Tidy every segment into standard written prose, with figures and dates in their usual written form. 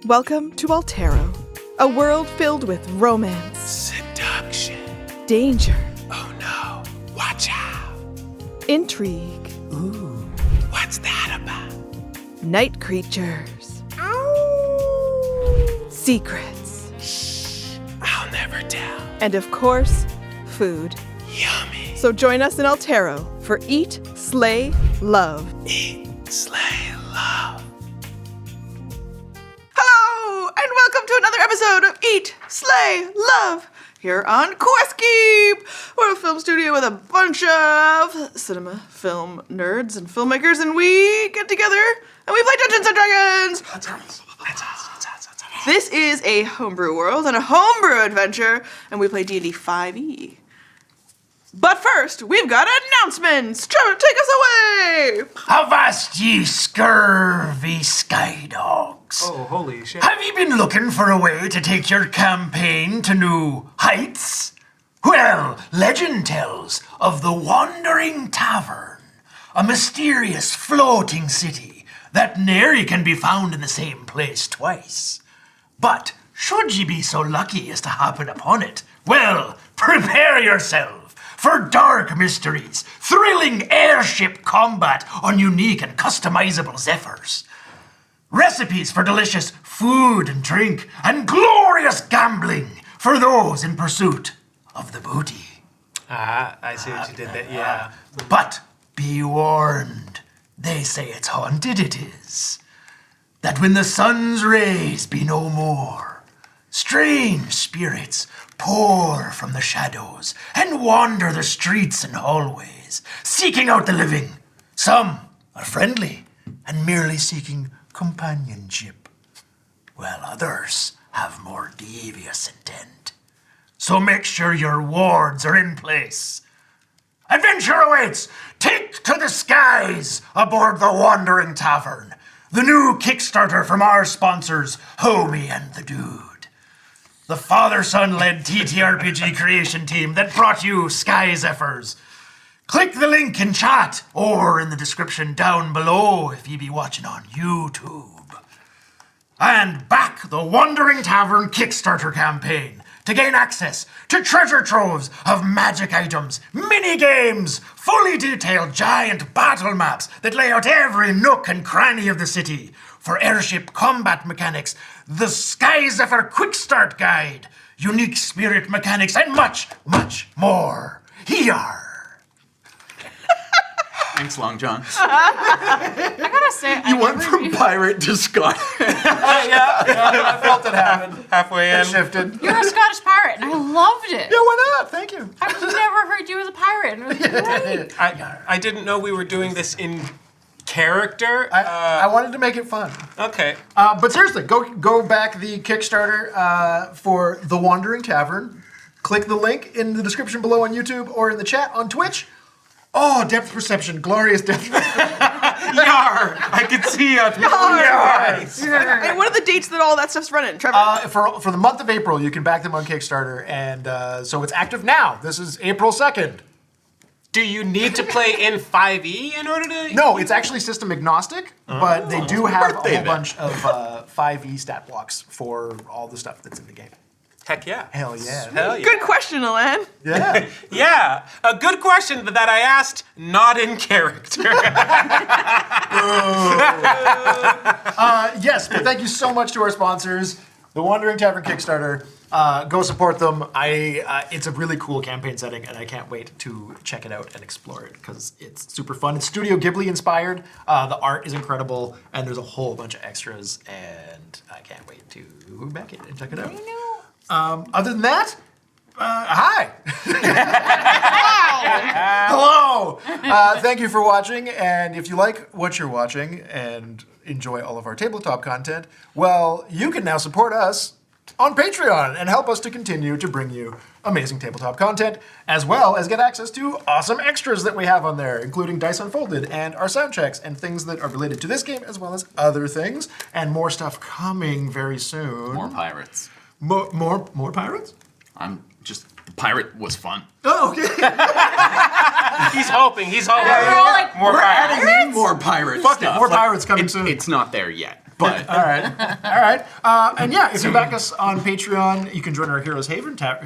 Welcome to Altero, a world filled with romance, seduction, danger, oh no, watch out, intrigue, ooh, what's that about? night creatures, Ow. secrets, Shh, I'll never tell. and of course, food. Yummy. So join us in Altero for Eat, Slay, Love. Eat, slay, love. Hello, and welcome to another episode of Eat, Slay, Love, here on Queskeep. We're a film studio with a bunch of cinema, film nerds, and filmmakers, and we get together and we play Dungeons and Dragons. That's us. This is a homebrew world and a homebrew adventure, and we play D&D 5e. But first, we've got announcements. Trevor, take us away. Avast ye scurvy sky dogs. Oh, holy shit. Have ye been looking for a way to take your campaign to new heights? Well, legend tells of the Wandering Tavern, a mysterious floating city that nary can be found in the same place twice. But should ye be so lucky as to happen upon it, well, prepare yourself for dark mysteries, thrilling airship combat on unique and customizable Zephyrs, recipes for delicious food and drink, and glorious gambling for those in pursuit of the booty. Ah, I see what you did there, yeah. But be warned, they say it's haunted it is, that when the sun's rays be no more, strange spirits pour from the shadows and wander the streets and hallways, seeking out the living. Some are friendly and merely seeking companionship, while others have more devious intent. So make sure your wards are in place. Adventure awaits! Take to the skies aboard the Wandering Tavern, the new Kickstarter from our sponsors, Homie and the Dude, the father-son-led ttrpg creation team that brought you Sky Zephyrs. Click the link in chat or in the description down below if you be watching on YouTube. And back the Wandering Tavern Kickstarter campaign to gain access to treasure troves of magic items, mini-games, fully detailed giant battle maps that lay out every nook and cranny of the city, for airship combat mechanics, the Sky Zephyr Quick Start Guide, unique spirit mechanics, and much, much more. Here. Thanks, Long John. I gotta say, You went from pirate to Scott. I felt it happen. Halfway in. It shifted. you're a Scottish pirate, and I loved it. Yeah, why not? Thank you. I've never heard you as a pirate, and it was great. I didn't know we were doing this in character. I wanted to make it fun. Okay. But seriously, go back the Kickstarter for The Wandering Tavern. Click the link in the description below on YouTube or in the chat on Twitch. Oh, depth perception, glorious depth perception. Yar! I could see you. And what are the dates that all that stuff's running, Trevor? For the month of April, you can back them on Kickstarter, and so it's active now. This is April 2nd. Do you need to play in 5e in order to... No, it's actually system agnostic, but they do have a birthday whole then. bunch of 5e stat blocks for all the stuff that's in the game. Heck yeah. Hell yeah. Hell yeah. Good question, Alan. Yeah. Yeah, a good question that I asked, not in character. Yes, but thank you so much to our sponsors, the Wandering Tavern Kickstarter. Go support them. It's a really cool campaign setting, and I can't wait to check it out and explore it because it's super fun. It's Studio Ghibli inspired. The art is incredible, and there's a whole bunch of extras, and I can't wait to back it and check it out. Other than that, hi. Hello. Thank you for watching, and if you like what you're watching and enjoy all of our tabletop content, well, you can now support us on Patreon and help us to continue to bring you amazing tabletop content, as well as get access to awesome extras that we have on there, including Dice Unfolded and our sound checks and things that are related to this game, as well as other things, and more stuff coming very soon. More pirates. More pirates? The pirate was fun. Oh, okay. He's hoping. We're all like, More We're pirates. adding in more pirate Fuck it, stuff. more pirates coming it's, soon. It's not there yet. but All right. And yeah, if you back us on Patreon, you can join our Heroes Haven tab.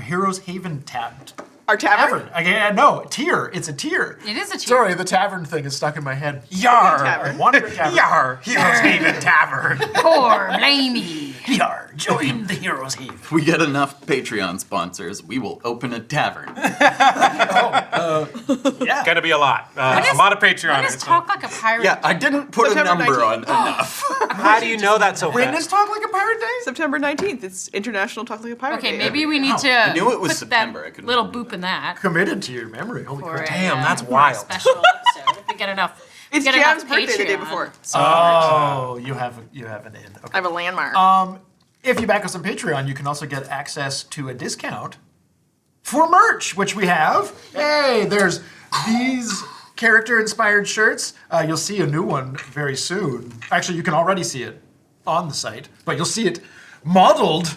Our tavern? Again, no, tier. It's a tier. It is a tier. Sorry, the tavern thing is stuck in my head. Yar! Tavern. Wandering Tavern. Yar! Heroes Haven Tavern. Poor blamey. Yar, join the Heroes Haven. if we get enough Patreon sponsors, we will open a tavern. Yeah. Gonna be a lot. A lot of Patreon. When is Talk Like a Pirate? Yeah, I didn't put September a number 19th. on enough. How do you know that so When fast? is Talk Like a Pirate Day? September 19th. It's International Talk Like a Pirate Okay, Day. maybe we need to I knew it was put September, I that couldn't little remember boop in that. Committed to your memory. Holy For crap. a, Damn, that's for a wild. Special episode. If we get enough. It's get Jan's enough birthday the day Patreon. before. Oh, you have an in. Okay. I have a landmark. If you back us on Patreon, you can also get access to a discount for merch, which we have. Hey, there's these character-inspired shirts. You'll see a new one very soon. Actually, you can already see it on the site, but you'll see it modeled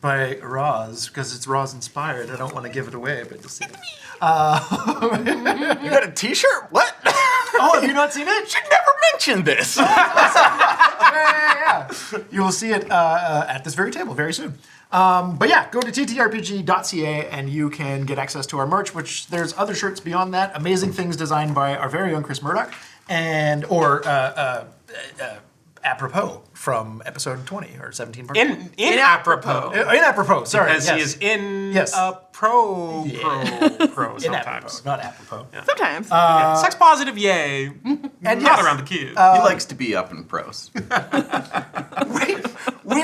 by Roz, because it's Roz-inspired. I don't want to give it away, but you'll see it. You got a T-shirt? What? Oh, have you not seen it? You never mentioned this. Yeah. You will see it at this very table very soon. But yeah, go to ttrpg.ca and you can get access to our merch, which there's other shirts beyond that. Amazing things designed by our very own Chris Murdoch or apropos from episode 20 or 17. In apropos. In apropos, sorry. Because yes. he is in Yes. pro In sometimes. apropos, not apropos. Sometimes. Sex positive, yay. And Not yes, around the kids. He likes to be up in pros. we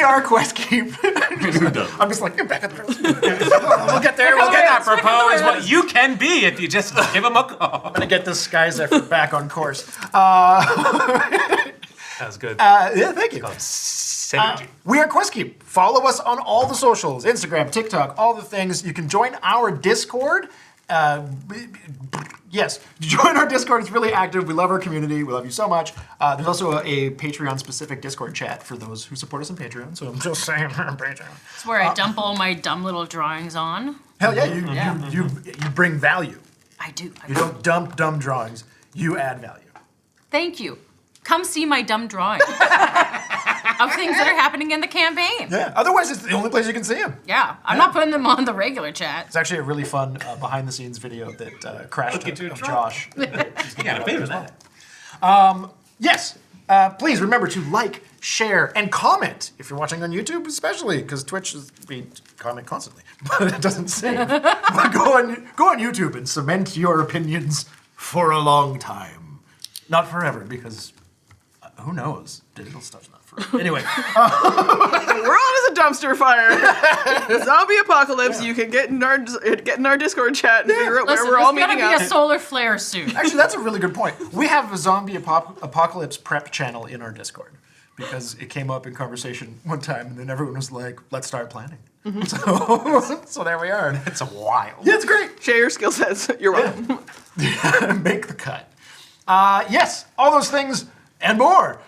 are Questkeep. Who doesn't? I'm just like, you're back at the We'll get there. We'll get that. apropos is what you can be if you just give him a call. I'm gonna get this Sky's effort back on course. That was good. Yeah, thank you. Synergy. We are Questkeep. Follow us on all the socials, Instagram, TikTok, all the things. You can join our Discord. Yes, join our Discord. It's really active. We love our community. We love you so much. There's also a Patreon-specific Discord chat for those who support us on Patreon. So I'm just saying, Patreon. It's where I dump all my dumb little drawings on. Hell yeah, you bring value. I do. You don't dump dumb drawings. You add value. Thank you. Come see my dumb drawing of things that are happening in the campaign. Yeah. Otherwise, it's the only place you can see them. Yeah, I'm not putting them on the regular chat. It's actually a really fun behind-the-scenes video that crashed into of a Josh. You got a bit of that. Yes. Please remember to like, share, and comment if you're watching on YouTube, especially because Twitch we comment constantly, but it doesn't save. But go on YouTube and cement your opinions for a long time, not forever, because who knows? Digital stuff's not forever. Anyway, The world is a dumpster fire. Zombie apocalypse. You can get in our Discord chat and figure out where Listen, we're all there's meeting gonna be up. a solar flare soon. actually, that's a really good point. We have a zombie apocalypse prep channel in our Discord because it came up in conversation one time, and then everyone was like, "Let's start planning." So there we are. It's a wild. Yeah, it's great. Share your skill sets. You're welcome. Make the cut. Yes, all those things and more.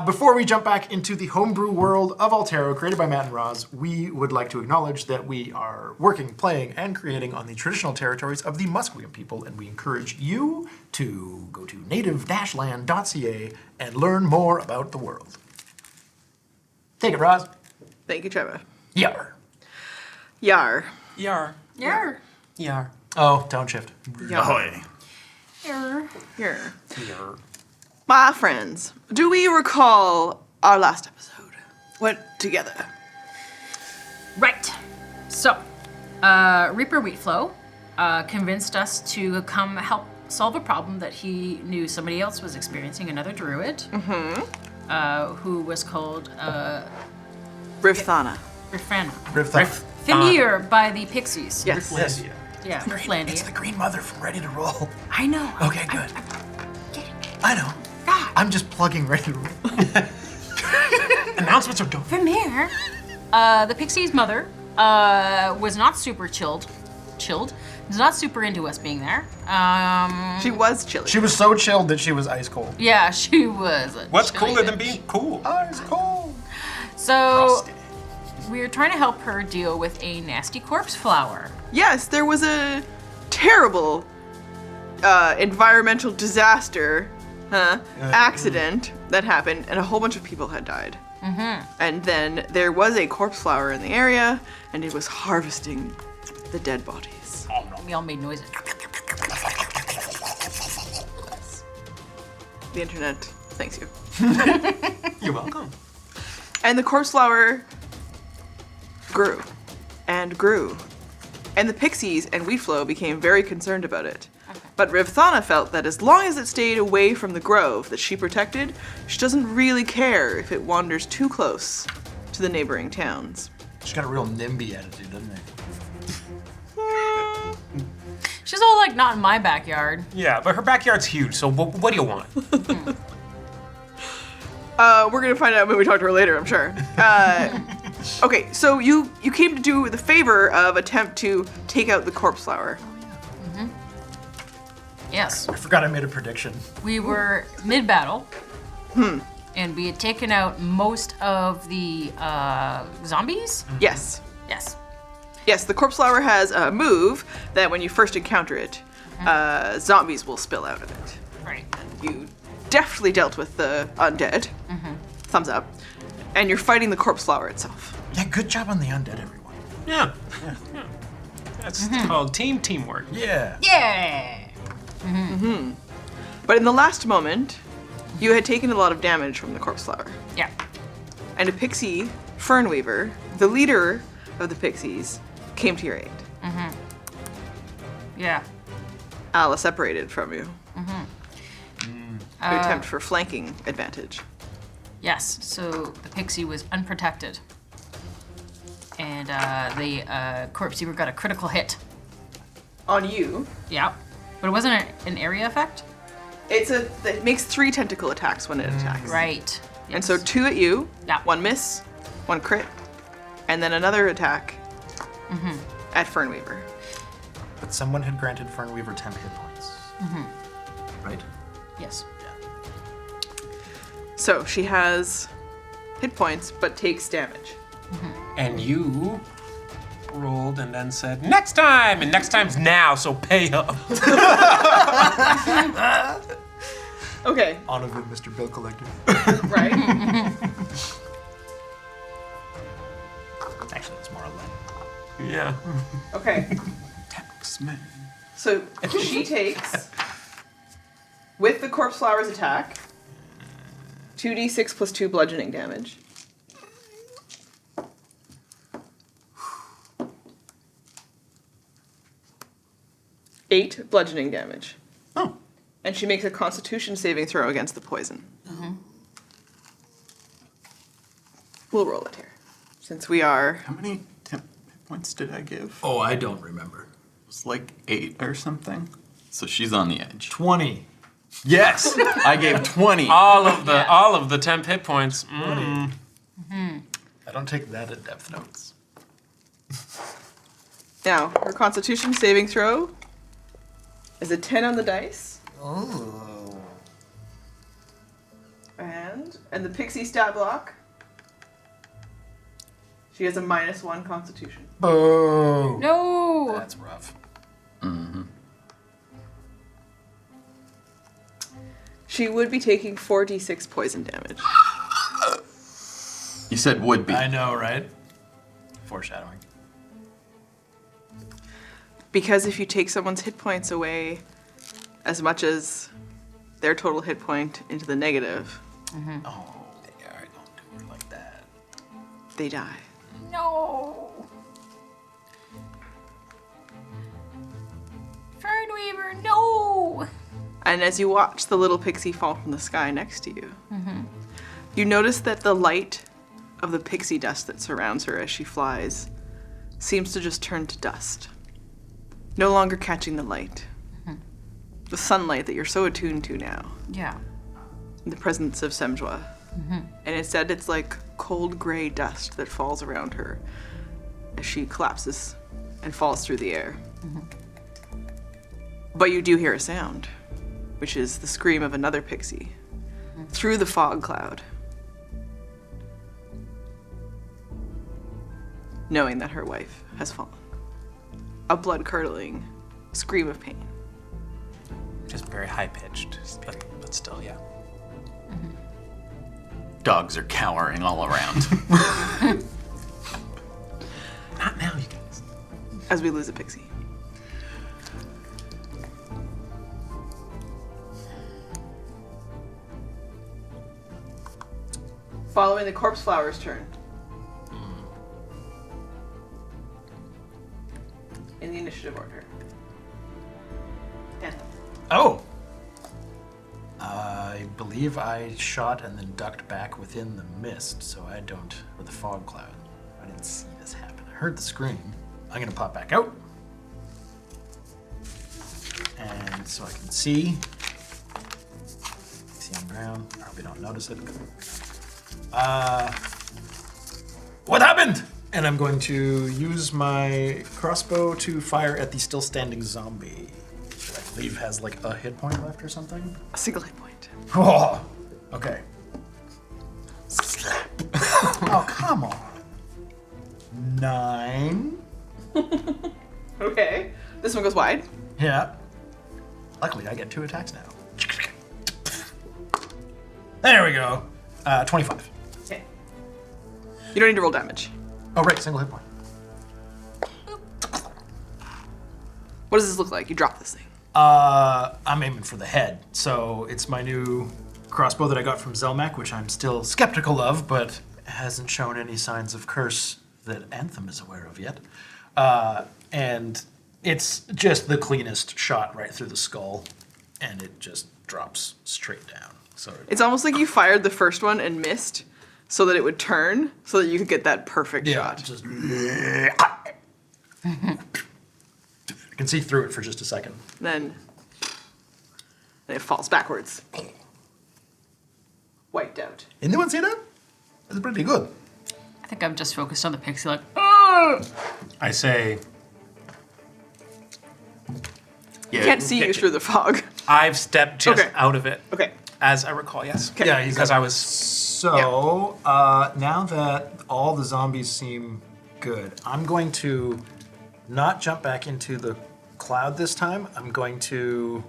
Before we jump back into the homebrew world of Altero, created by Matt and Roz, we would like to acknowledge that we are working, playing, and creating on the traditional territories of the Musqueam people, and we encourage you to go to native-land.ca and learn more about the world. Take it, Roz. Thank you, Trevor. Yar. Yar. Yar. Yeah. Yar. Oh, downshift. Ahoy. Yeah. Here. My friends, do we recall our last episode? Went together. Right. So, Reaper Wheatflow convinced us to come help solve a problem that he knew somebody else was experiencing, another druid, who was called Riv'Thanna. Riv'Thanna. Familiar by the pixies. Yes. Yes. Yeah, It's the Riv'Thanna. green mother from Ready to Roll. I know. Okay, good. Getting it. I know. God. I'm just plugging Ready to Roll. Announcements are dope. Familiar. The pixie's mother was not super chilled. Was not super into us being there. She was chilly. She was so chilled that she was ice cold. Yeah, she was. What's chilly cooler than bitch. being cool? Ice cold. So, we're trying to help her deal with a nasty corpse flower. Yes, there was a terrible environmental disaster, accident that happened, and a whole bunch of people had died. And then there was a corpse flower in the area, and it was harvesting the dead bodies. We all made noises. The internet thanks you. You're welcome. And the corpse flower grew and grew. And the pixies and Wheatflow became very concerned about it. But Riv'Thanna felt that as long as it stayed away from the grove that she protected, she doesn't really care if it wanders too close to the neighboring towns. She's got a real NIMBY attitude, doesn't she? She's all like, not in my backyard. Yeah, but her backyard's huge, so what do you want? We're gonna find out when we talk to her later, I'm sure. Okay, so you came to do the favor of attempt to take out the corpse flower. Yes. I forgot I made a prediction. We were mid-battle. And we had taken out most of the zombies? Yes. Yes. Yes, the corpse flower has a move that when you first encounter it, zombies will spill out of it. Right. You deftly dealt with the undead. Thumbs up. And you're fighting the corpse flower itself. Yeah, good job on the undead, everyone. Yeah. That's called teamwork. Yeah. Yeah! But in the last moment, you had taken a lot of damage from the corpse flower. Yeah. And a pixie, Fernweaver, the leader of the pixies, came to your aid. Yeah. Ala separated from you. To attempt for flanking advantage. Yes, so the pixie was unprotected. And the corpse weaver got a critical hit. On you, Yeah. But it wasn't an area effect? it makes 3 tentacle attacks when it attacks. Right. And so 2 at you, Yeah. 1 miss, 1 crit, and then another attack at Fernweaver. But someone had granted Fernweaver 10 hit points. Right? Yes. So she has hit points, but takes damage. And you rolled and then said, next time! And next time's now, so pay up. Okay, Onovan, Mr. Bill Collector. right? Actually, it's more 11. Yeah. Okay, Taxman. so she takes, with the corpse flower's attack, 2d6 plus 2 bludgeoning damage. Eight bludgeoning damage. Oh. And she makes a constitution saving throw against the poison. We'll roll it here. Since we are... How many temp hit points did I give? Oh, I don't remember. It was like 8 or something. So she's on the edge. 20. Yes! I gave 20. All of the temp hit points. I don't take that in-depth notes. Now, her constitution saving throw is a 10 on the dice. Oh. And the pixie stat block, she has a -1 constitution. Oh. No! That's rough. She would be taking 4d6 poison damage. You said would be. I know, right? Foreshadowing. Because if you take someone's hit points away as much as their total hit point into the negative, Oh, yeah, I don't do her like that. they die. No! Fernweaver, no! And as you watch the little pixie fall from the sky next to you, you notice that the light of the pixie dust that surrounds her as she flies seems to just turn to dust. No longer catching the light. The sunlight that you're so attuned to now. Yeah. In the presence of Semjwa. And instead it's like cold gray dust that falls around her as she collapses and falls through the air. But you do hear a sound, which is the scream of another pixie through the fog cloud, knowing that her wife has fallen. A blood-curdling scream of pain. Just very high pitched, but still, yeah. Dogs are cowering all around. Not now, you guys. As we lose a pixie. Following the corpse flower's turn. In the initiative order. Anthem. Oh. I believe I shot and then ducked back within the mist, so I don't, or the fog cloud. I didn't see this happen. I heard the scream. I'm gonna pop back out. And so I can see. See on ground. Probably don't notice it. What happened? And I'm going to use my crossbow to fire at the still standing zombie. Which I believe has like a hit point left or something. A single hit point. Oh, okay. Slap. Oh, come on. 9. Okay. This one goes wide. Yeah. Luckily, I get 2 attacks now. There we go. 25. Okay. You don't need to roll damage. Oh, right, single hit point. What does this look like? You drop this thing. I'm aiming for the head. So it's my new crossbow that I got from Zelmak, which I'm still skeptical of, but hasn't shown any signs of curse that Anthem is aware of yet. And it's just the cleanest shot right through the skull, and it just drops straight down. So It's almost like you fired the first one and missed so that it would turn so that you could get that perfect shot. just I can see through it for just a second. Then it falls backwards. Wiped out. Anyone see that? That's pretty good. I think I'm just focused on the pixie, like, I say, You can't see you through the fog. I've stepped just Okay. out of it. Okay. As I recall, yes. Okay. Yeah, Because I was. So, now that all the zombies seem good, I'm going to not jump back into the cloud this time. I'm going to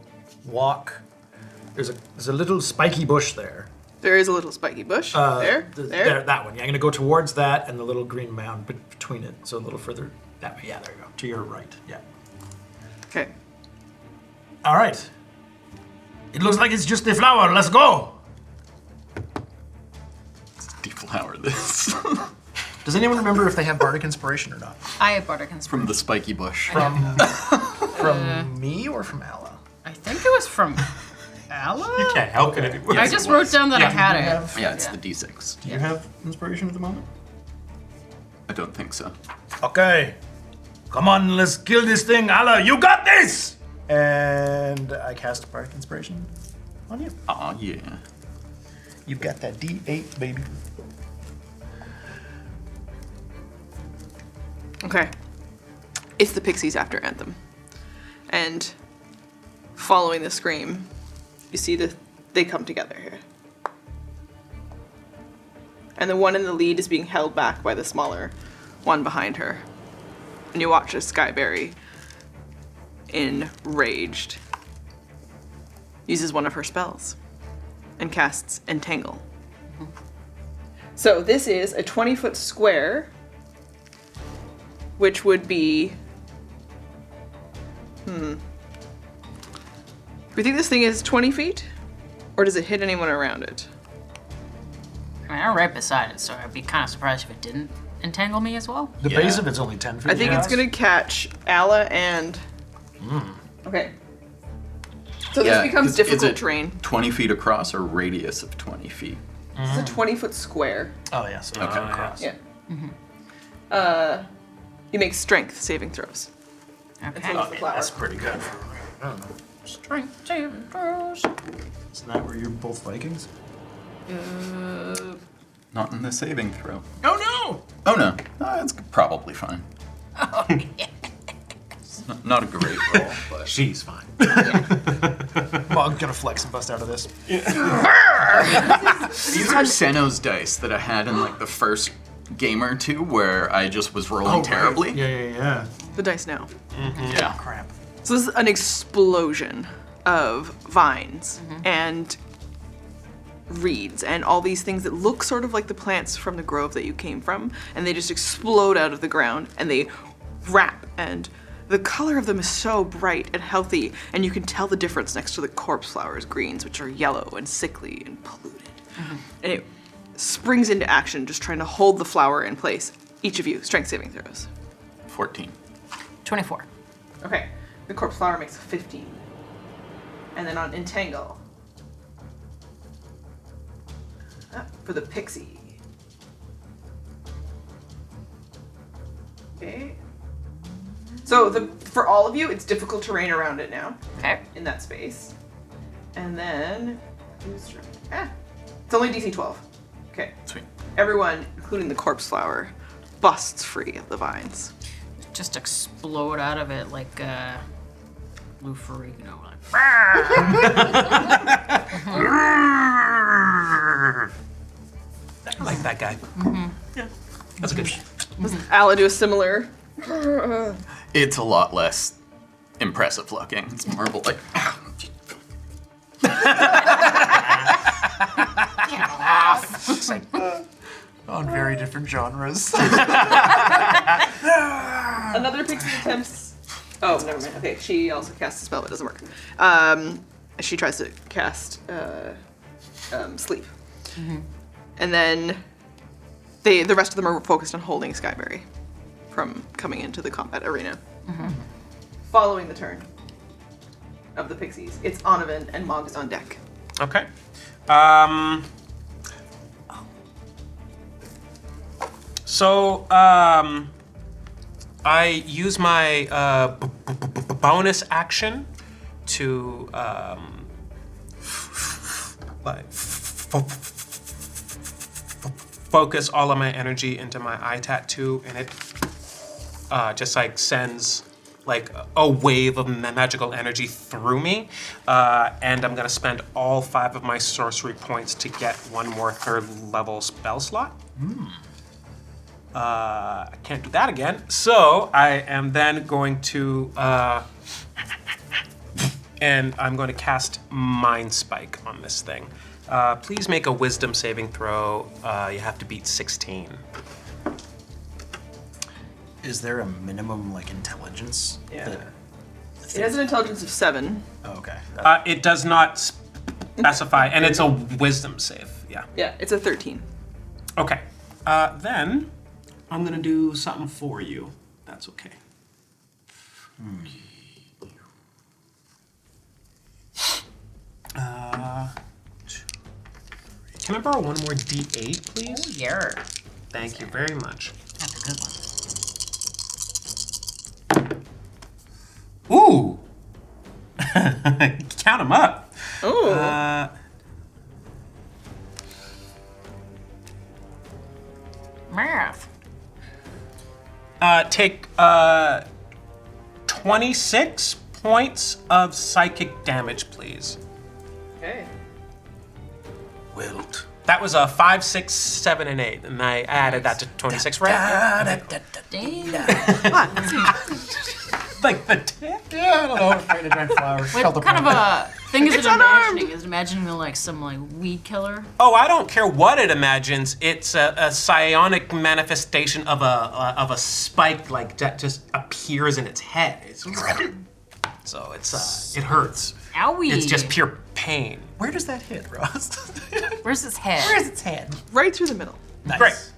walk. There's a little spiky bush there. There is a little spiky bush. There. That one. Yeah, I'm going to go towards that and the little green mound between it. So a little further that way. Yeah, there you go. To your right. Yeah. Okay. All right. It looks like it's just the flower. Let's go. Deflower this. Does anyone remember if they have bardic inspiration or not? I have bardic inspiration. From the spiky bush. From me or from Alla? I think it was from Ella? You can't help it anymore. I just wrote down that I had it. Yeah, it's the D6. Do you have inspiration at the moment? I don't think so. Okay. Come on, let's kill this thing, Alla. You got this! And I cast bardic inspiration on you. Aw, yeah. You got that D8, baby. Okay. It's the pixies after Anthem. And following the scream, you see they come together here. And the one in the lead is being held back by the smaller one behind her. And you watch as Skyberry, enraged, uses one of her spells and casts Entangle. So this is a 20-foot square, which would be... Do you think this thing is 20 feet? Or does it hit anyone around it? I mean, I'm right beside it, so I'd be kind of surprised if it didn't entangle me as well. The base of it's only 10 feet. I think it's gonna catch Alla and... Okay. So this becomes 'cause difficult is it terrain. 20 feet across or radius of 20 feet? It's a 20-foot square. Oh, yeah. So Okay. across. Yeah. You make strength saving throws. Okay. the flower. That's pretty good. I don't know. Strength saving throws. Isn't that where you're both Vikings? Not in the saving throw. Oh, no! Oh no, it's probably fine. It's not a great roll, but She's fine. Mogg's gonna flex and bust out of this. these are Senno's dice that I had in like the first game or two where I just was rolling terribly. Yeah. The dice now. Yeah. Crap. So this is an explosion of vines and reeds and all these things that look sort of like the plants from the grove that you came from, and they just explode out of the ground and they wrap, and the color of them is so bright and healthy, and you can tell the difference next to the corpse flowers greens, which are yellow and sickly and polluted. And it springs into action, just trying to hold the flower in place. Each of you, strength saving throws. 14. 24. Okay, the corpse flower makes a 15. And then on entangle, for the pixie. Okay. So for all of you, it's difficult terrain around it now. Okay. In that space. And then, it's only DC 12. Okay. Sweet. Everyone, including the corpse flower, busts free of the vines. Just explode out of it like Lou Ferrigno. Like, I like that guy. Yeah, that's a good. Ala do a similar. It's a lot less impressive looking. It's more of a like. On very different genres. Another pixie attempts. Oh, never mind. Okay, she also casts a spell, but it doesn't work. She tries to cast sleep, and then the rest of them are focused on holding Skyberry from coming into the combat arena. Following the turn of the pixies, it's Onovan and Mogg is on deck. Okay. So, I use my bonus action to focus all of my energy into my eye tattoo, and it just like sends like a wave of magical energy through me, and I'm gonna spend all 5 of my sorcery points to get one more 3rd level spell slot. I can't do that again. So I am then going to, and I'm going to cast Mind Spike on this thing. Please make a Wisdom saving throw. You have to beat 16. Is there a minimum like intelligence? Yeah. that- It has an intelligence of 7. Oh, okay. It does not specify, and it's a Wisdom save. Yeah. Yeah, it's a 13. Okay. Then I'm gonna do something for you. That's okay. Can I borrow one more D8, please? yeah. Thank you very much. That's a good one. Ooh! Count them up. Ooh. Math. Take 26 points of psychic damage, please. Okay. Wilt. That was a 5, 6, 7, and 8, and I added that to 26, right? Damn. Like the tip? Yeah, I don't know. Afraid of giant flowers. What kind of a thing is it It's unarmed. imagining? Is it imagining like some like weed killer? Oh, I don't care what it imagines. It's a psionic manifestation of a spike like that just appears in its head. It's so it's it hurts. Owie. It's just pure pain. Where does that hit, Ross? Where's his head? Where's its head? Right through the middle. Nice. Great.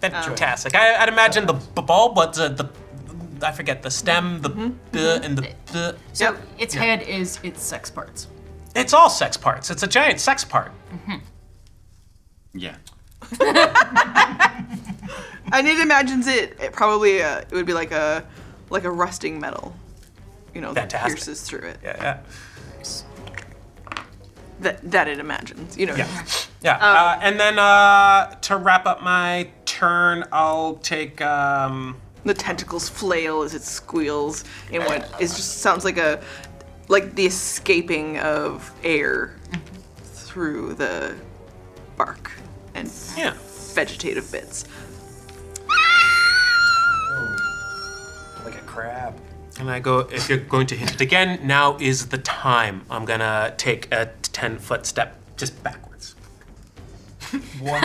Fantastic. I'd imagine the ball, but the I forget the stem, the and the. So Yep. its head is its sex parts. It's all sex parts. It's a giant sex part. Yeah. And it imagines it probably it would be like a rusting metal, you know, that Fantastic. pierces through it. Yeah. That it imagines, you know. Yeah. And then to wrap up my turn, I'll take. The tentacles flail as it squeals in what is just sounds like the escaping of air through the bark and Yeah. vegetative bits. Like a crab. And I go, if you're going to hit it again, now is the time. I'm gonna take a 10-foot step just backwards. one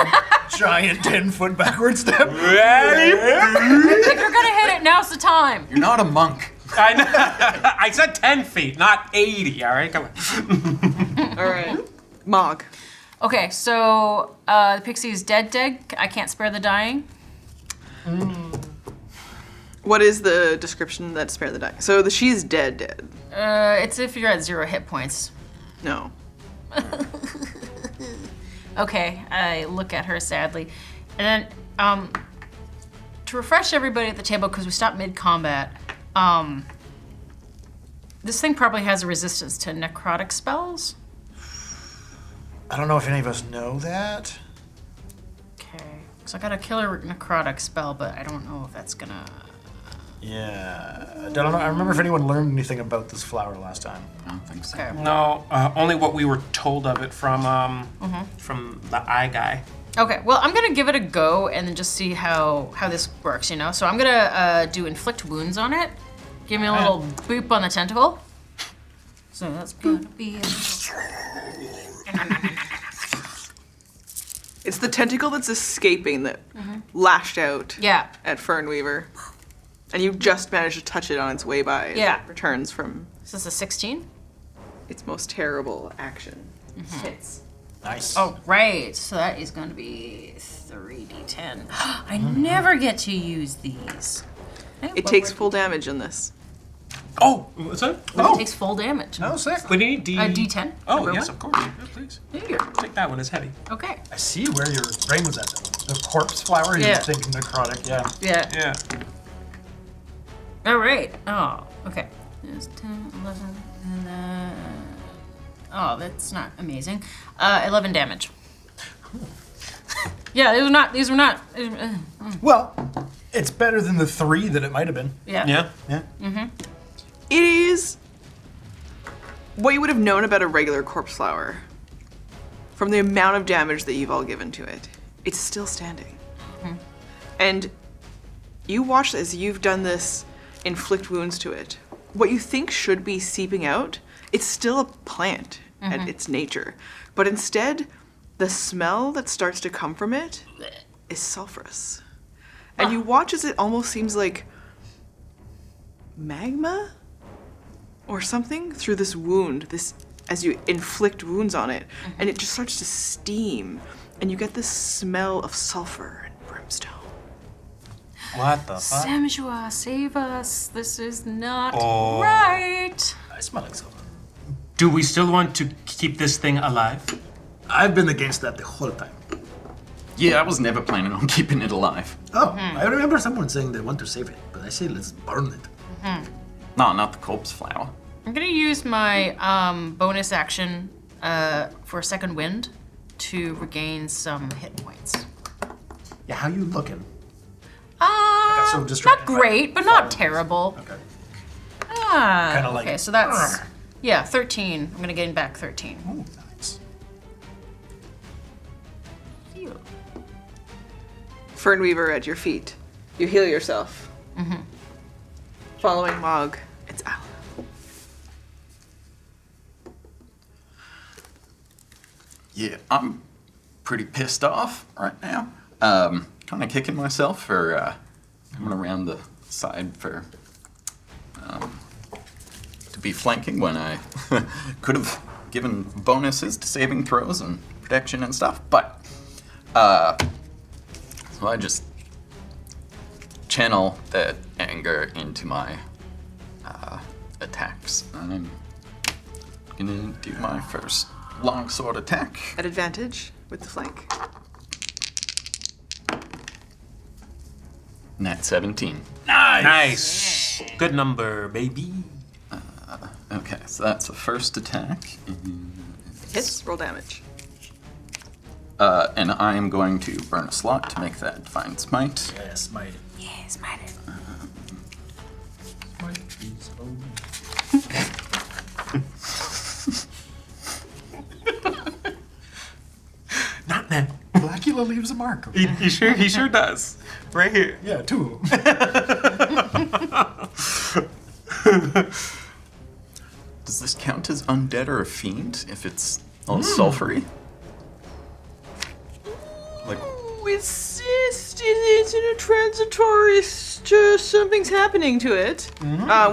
giant 10-foot backward step. Ready? If you're gonna hit it, now's the time. You're not a monk. I know. I said 10 feet, not 80. All right, come on. All right. Mogg. Okay, so the pixie is dead. I can't spare the dying. What is the description that spare the dying? So she's dead. It's if you're at 0 hit points. No. Okay, I look at her sadly. And then, to refresh everybody at the table, because we stopped mid-combat, this thing probably has a resistance to necrotic spells. I don't know if any of us know that. Okay, so I got a killer necrotic spell, but I don't know if that's gonna... Yeah. I don't know. I remember if anyone learned anything about this flower last time. I don't think so. Okay. No, only what we were told of it from the eye guy. Okay, well, I'm gonna give it a go and then just see how this works, you know? So I'm gonna do inflict wounds on it. Give me a little boop on the tentacle. So that's gonna be... It's the tentacle that's escaping that lashed out Yeah. at Fernweaver. And you just managed to touch it on its way by as Yeah. it returns from Is this a 16? its most terrible action. Hits. Nice. Oh, right. So that is going to be 3d10. I never get to use these. It takes full damage in this. Oh, what's that? It takes full damage. No, sick. We need D. A d10. Oh, yes, of course. Yeah, please. There you go. Take that one. It's heavy. Okay. I see where your brain was at. The corpse flower, you Yeah. think necrotic, yeah. Yeah. Yeah. All right. Oh, okay. There's 10, 11, and oh, that's not amazing. 11 damage. Yeah, these were not. Well, it's better than the 3 that it might have been. Yeah. Yeah. Yeah. It is what you would have known about a regular corpse flower from the amount of damage that you've all given to it. It's still standing. And you watch as you've done this inflict wounds to it. What you think should be seeping out, it's still a plant at its nature. But instead, the smell that starts to come from it is sulfurous. And you watch as it almost seems like magma or something through this wound, this as you inflict wounds on it, and it just starts to steam, and you get this smell of sulfur and brimstone. What the fuck? Samjua, save us. This is not Oh. right. I smell like something. Do we still want to keep this thing alive? I've been against that the whole time. Yeah, I was never planning on keeping it alive. Oh, I remember someone saying they want to save it, but I say let's burn it. No, not the corpse flower. I'm gonna use my bonus action for second wind to regain some hit points. Yeah, how you looking? so Not distracted by great, but not terrible. Okay. Kinda like- Okay, so that's 13. I'm gonna gain back 13. Ooh, nice. Phew. Fernweaver at your feet. You heal yourself. Following Mogg, it's Al. Yeah, I'm pretty pissed off right now. Kind of kicking myself for coming around the side for to be flanking when I could have given bonuses to saving throws and protection and stuff. But so I just channel that anger into my attacks. I'm gonna do my first longsword attack. At advantage with the flank. Nat 17. Nice. Good number, baby. Okay, so that's the first attack. Hits, roll damage. And I am going to burn a slot to make that Divine Smite. Yes, my Yes, mine. Not then. Blackula leaves a mark. He sure does. Right here. Yeah, 2. Does this count as undead or a fiend if it's all sulfury? it's in a transitory something's happening to it,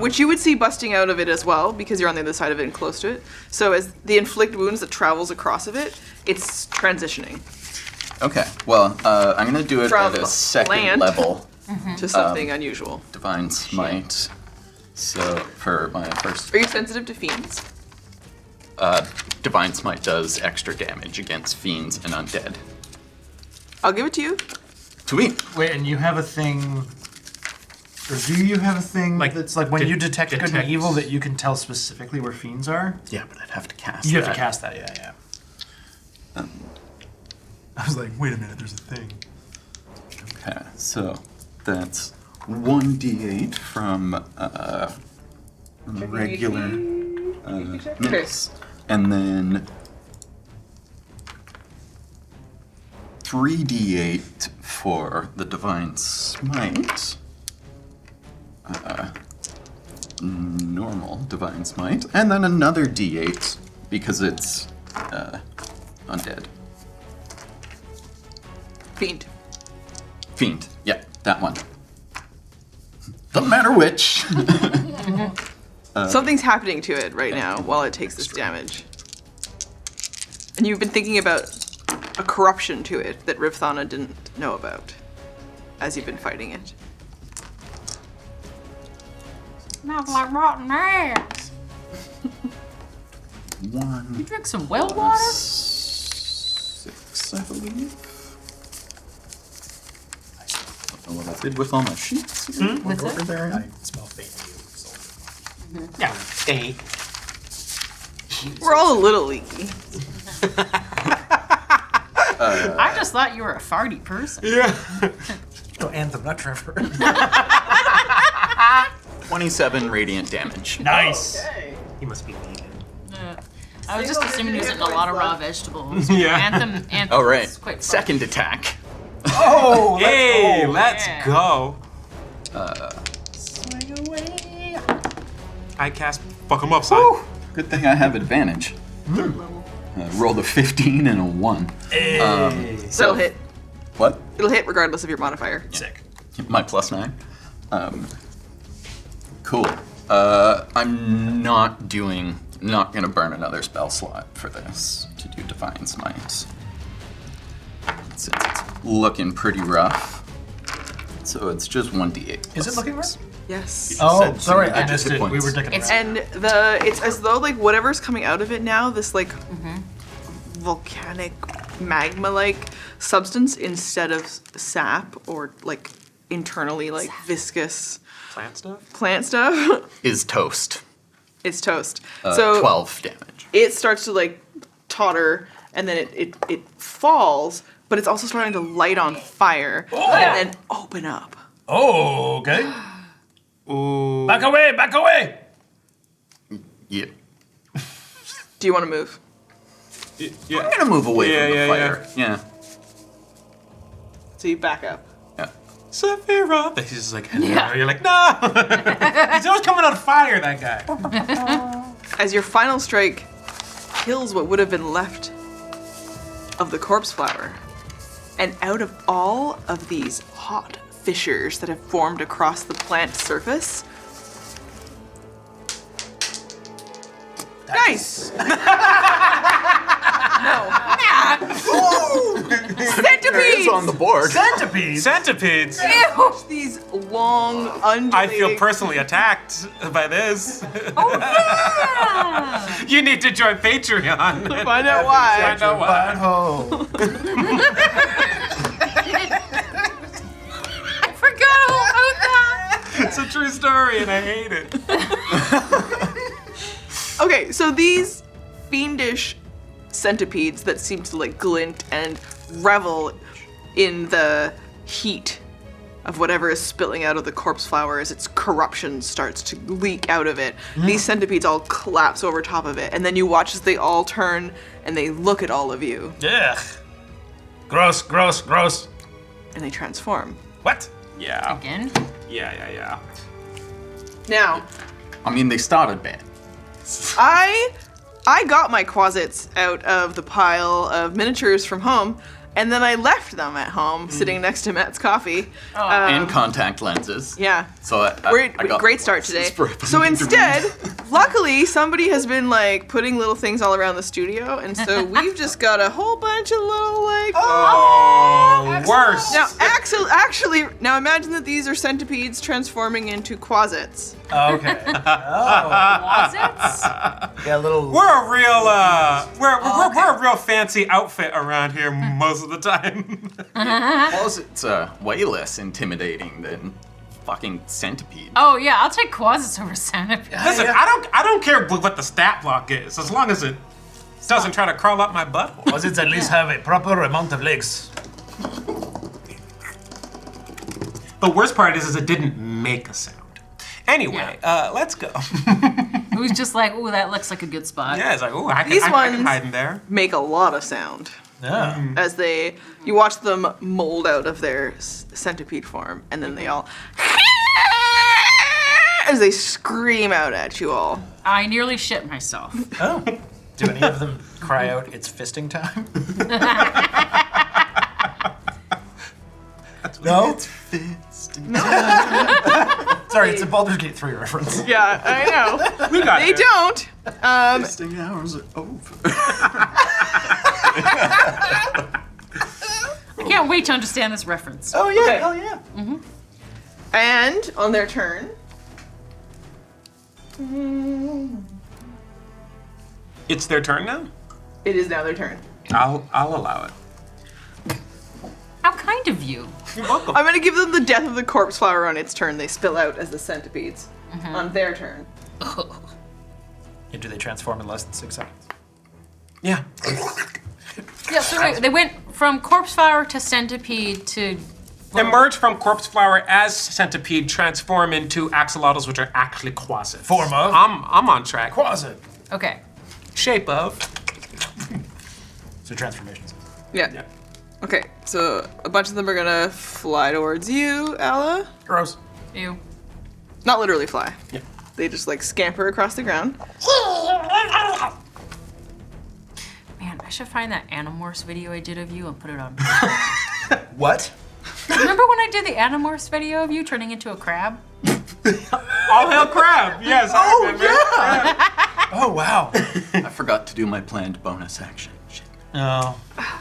which you would see busting out of it as well because you're on the other side of it and close to it. So as the inflict wounds that travels across of it, it's transitioning Okay, well, I'm gonna do it From at a second land. level. to something unusual. Divine Smite. So for my first, Are you sensitive to fiends? Divine Smite does extra damage against fiends and undead. I'll give it to you. Sweet. Wait, and you have a thing, or do you have a thing Like, that's like when you detect good and detects- evil that you can tell specifically where fiends are? Yeah, but I'd have to cast. You have that. to cast that, yeah. I was like, wait a minute, there's a thing. Okay, so that's 1d8 from regular miss, and then 3d8 for the Divine Smite. Normal Divine Smite, and then another d8 because it's undead. Fiend. Fiend, yeah, that one. Doesn't matter which. Something's happening to it right now while it takes this damage. And you've been thinking about a corruption to it that Riv'Thanna didn't know about as you've been fighting it. Smells like rotten eggs. You One, drink some well water? 6, I believe. I don't know what I did with all my sheets. What's Over it? there. I smell fate to you. Yeah. Hey. We're all a little leaky. I just thought you were a farty person. Yeah. No, Anthem, not Trevor. 27 radiant damage. Nice. He must be vegan. I was just assuming he was eating a lot of raw vegetables. Yeah. Anthem All right, is quite second attack. Oh, Hey, go. let's Yeah. go. Swing away. I cast fuck 'em up, son. Good thing I have advantage. Rolled a 15 and a 1. So it'll hit. What? It'll hit regardless of your modifier. Sick. My +9. Cool. I'm not gonna burn another spell slot for this to do Divine Smite. Since it's looking pretty rough. So it's just 1d8. Is it looking rough? Yes. Oh, said sorry, some I missed hit it. We points. were dicking It's- around. And it's as though like whatever's coming out of it now, this like volcanic magma-like substance instead of sap or like internally like viscous Plant stuff? plant stuff, Is toast. it's toast. So 12 damage. it starts to like totter and then it falls, but it's also starting to light on fire and then open up. Oh, okay. Ooh. Back away, back away! Yeah. Do you want to move? Yeah. I'm gonna move away Yeah, from the yeah, fire. Yeah. So you back up. Yeah. Sephiroth. He's just like, hello. You're like, no. He's always coming on fire, that guy. As your final strike kills what would have been left of the corpse flower. And out of all of these hot fissures that have formed across the plant surface. Nice! No. Centipedes! It's on the board. Centipedes! Centipedes. These long, undulating... I feel personally attacked by this. Yeah. You need to join Patreon. Find out why. Find out why. Butthole. I forgot all about that. It's a true story and I hate it. Okay, so these fiendish centipedes that seem to like glint and revel in the heat of whatever is spilling out of the corpse flower as its corruption starts to leak out of it. These centipedes all collapse over top of it, and then you watch as they all turn and they look at all of you, Ugh. Gross, gross, gross. and they transform. What? Yeah. Again? Yeah. Now, I mean, they started bad. I got my closets out of the pile of miniatures from home, and then I left them at home, sitting next to Matt's coffee. And contact lenses. Yeah. So I got Great start today. spray up So in the instead, luckily, somebody has been like putting little things all around the studio, and so we've just got a whole bunch of little like. Oh, worse. Now, actually, now imagine that these are centipedes transforming into quasits. Okay. Closets? Yeah, a little. We're a real, we're a real fancy outfit around here most of the time. Closets way less intimidating than fucking centipedes. Oh yeah, I'll take quasits over centipedes. Listen, I don't care what the stat block is, as long as it doesn't try to crawl up my butt. Posits at least have a proper amount of legs. The worst part is it didn't make a sound. Anyway, let's go. It was just like, ooh, that looks like a good spot. Yeah, it's like, ooh, I These can ones- hide in there. Make a lot of sound Yeah. as you watch them mold out of their centipede form, and then they all as they scream out at you all. I nearly shit myself. Oh. Do any of them cry out, "It's fisting time"? No. It's fist. Sorry, it's a Baldur's Gate 3 reference. Yeah, I know. We got They there. don't. Fisting hours are over. I can't wait to understand this reference. Oh yeah, Okay. hell yeah. And on their turn, It's their turn now? it is now their turn. I'll allow it. How kind of you. You're welcome. I'm gonna give them the death of the corpse flower on its turn. They spill out as the centipedes on their turn. And do they transform in less than 6 seconds? Yeah. Yeah, so wait, they went from corpse flower to centipede to. Emerge from corpse flower as centipede, transform into axolotls, which are actually quasits. Form of? I'm on track. Quasit. Okay. Shape of. So transformations. Yeah. Okay, so a bunch of them are gonna fly towards you, Alla. Gross. Ew. Not literally fly. Yeah. They just like scamper across the ground. Man, I should find that Animorphs video I did of you and put it on. What? Remember when I did the Animorphs video of you turning into a crab? All hail crab. Yes. I remember. Oh wow. I forgot to do my planned bonus action. Shit. No.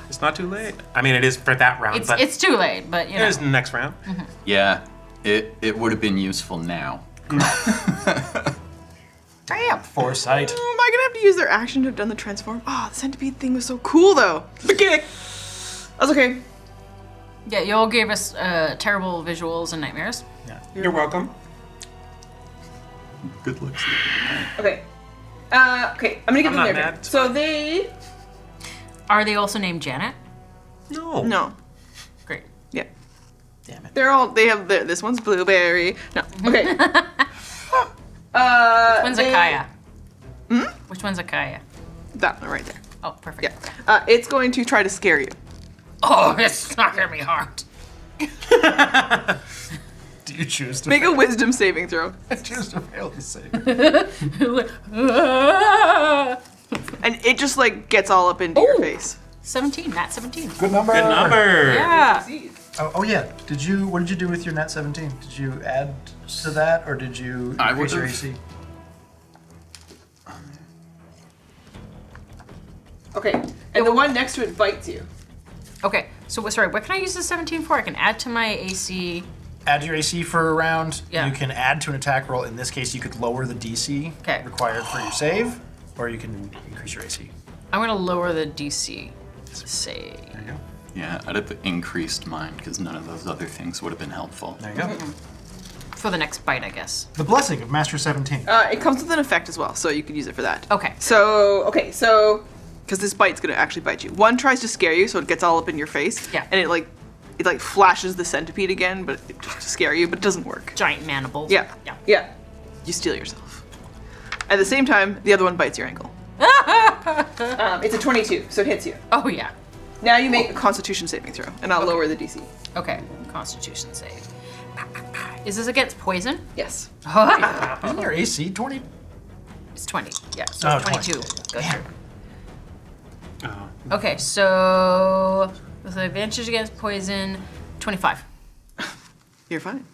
It's not too late. I mean, it is for that round, but It's too late, but you it know. is the next round. Yeah, it would have been useful now. Damn. Foresight. Am I gonna have to use their action to have done the transform? Oh, the centipede thing was so cool though. The kick. That's okay. Yeah, you all gave us terrible visuals and nightmares. You're welcome. Good luck. Okay. Okay, I'm gonna give I'm them not their mad. turn. So they. Are they also named Janet? No. No. Great. Yeah. Damn it. They're all. They have. This one's blueberry. No. Okay. Which one's a they- Kaya? Which one's a Kaya? That one right there. Oh, perfect. Yeah. It's going to try to scare you. Oh, it's not gonna be hard. Do you choose to Make a wisdom saving throw. choose to fail to save? And it just like gets all up into your Ooh. face. 17, Nat 17. Good number. Good number. Yeah. Oh yeah. What did you do with your nat 17? Did you add to that or did you I increase your would've- AC? Okay. And the one next to it bites you. Okay, so sorry, what can I use the 17 for? I can add to my AC. Add your AC for a round. Yeah. You can add to an attack roll. In this case, you could lower the DC Okay. required for your save, or you can increase your AC. I'm gonna lower the DC. Say. There you go. Yeah, I'd have increased mine because none of those other things would have been helpful. There you go. For the next bite, I guess. The blessing of Master 17. It comes with an effect as well, so you could use it for that. Okay. So because this bite's gonna actually bite you. One tries to scare you, so it gets all up in your face. Yeah. And it like flashes the centipede again, but just to scare you, but it doesn't work. Giant mandibles. Yeah. Yeah. Yeah. You steal yourself. At the same time, the other one bites your ankle. It's a 22, so it hits you. Oh, yeah. Now you make a Constitution saving throw, and I'll lower the DC. Okay. Constitution save. Is this against poison? Yes. Oh, yeah. Isn't your AC 20? It's 20. Yeah, so Oh, it's 22. 20. Good. Damn. Oh. Okay, so With advantage against poison, 25. You're fine.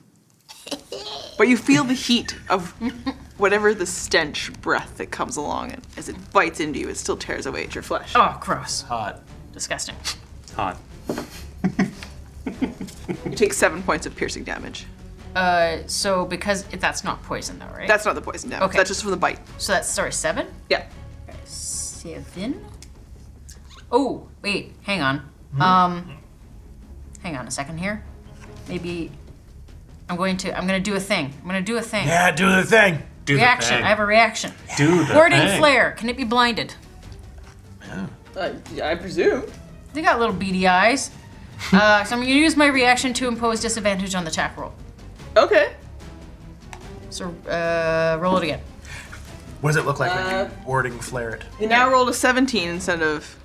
But you feel the heat of whatever the stench breath that comes along, and as it bites into you, it still tears away at your flesh. Oh, gross. Hot. Disgusting. Hot. You take 7 points of piercing damage. So because that's not poison though, right? That's not the poison damage. Okay. That's just from the bite. So that's, sorry, 7? Yeah. 7? Oh, wait, hang on. Hang on a second here. Maybe I'm gonna do a thing. Yeah, do the thing. Do the Reaction. thing. I have a reaction. Do the Warding thing. flare. Can it be blinded? I presume. They got little beady eyes. So I'm gonna use my reaction to impose disadvantage on the attack roll. Okay. So roll it again. What does it look like when you warding flare it? He now rolled a 17 instead of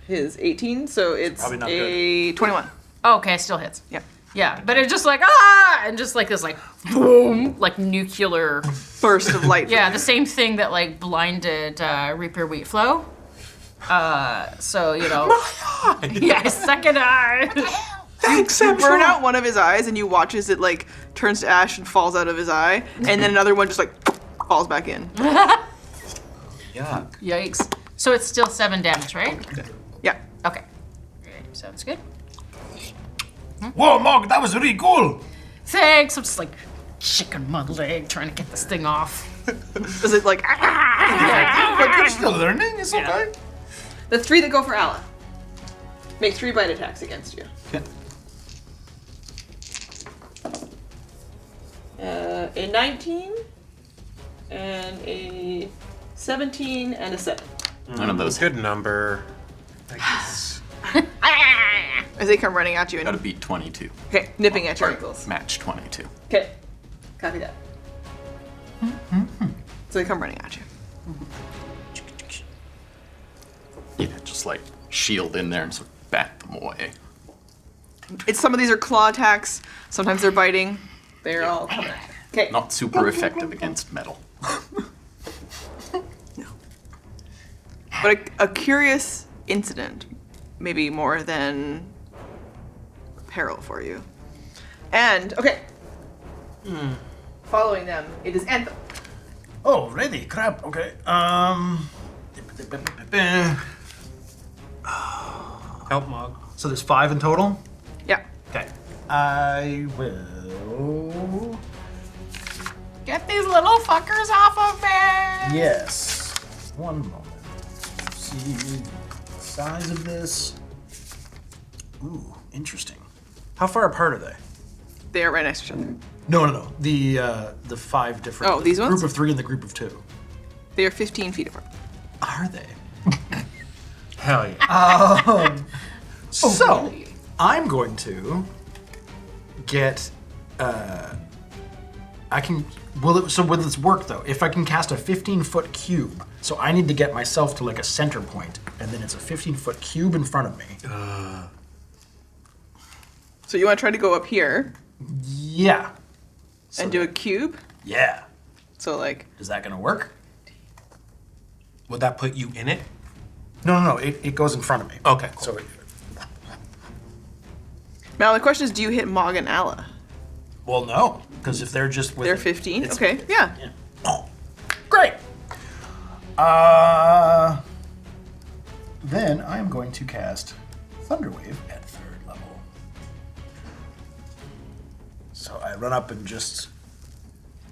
his 18, so it's Probably not a 21. Oh, okay, it still hits. Yeah. Yeah, but it's just like and just like this like boom, like nuclear. Burst of light. Yeah, the same thing that like blinded Reaper Wheat Flow. So you know. Yeah, second eye. Thanks, You burn out one of his eyes, and you watch as it like turns to ash and falls out of his eye, and then another one just like falls back in. Yuck. Yikes. So it's still 7 damage, right? Yeah. Okay. Sounds good. Whoa, Mogg, that was really cool. Thanks. I'm just like shaking my leg trying to get this thing off. Is it like? But you're still learning. It's okay. The 3 that go for Allah. Make 3 bite attacks against you. A 19, and a 17, and a 7. None of those Good number. As they come running at you gotta and beat 22. okay, nipping at your ankles. Match 22. Okay, copy that. So they come running at you. Yeah, just like shield in there and sort of bat them away. It's some of these are claw attacks. Sometimes they're biting. They're all coming. Okay. Not super effective against metal. But a curious incident, maybe more than peril for you. And okay. Following them, it is Anthem. Oh, ready? Crap. Okay. Help Mogg. So there's 5 in total. Yeah. Okay. I will. Get these little fuckers off of me! Yes. One moment. See the size of this. Ooh, interesting. How far apart are they? They are right next to each other. No. The 5 different. Oh, these the ones? Group of 3 and the group of 2. They are 15 feet apart. Are they? Hell yeah. So, I'm going to get. I can. Will this work though? If I can cast a 15-foot cube, so I need to get myself to like a center point, and then it's a 15-foot cube in front of me. So you want to try to go up here Yeah. and do a cube? Yeah. So like, Is that gonna work? Would that put you in it? No. It goes in front of me. Okay, cool. So, now the question is, do you hit Mogg and Allah? well, no, because if they're just with They're 15? it's- Okay, yeah. Oh, great. Then I am going to cast Thunderwave at 3rd level. So I run up and just.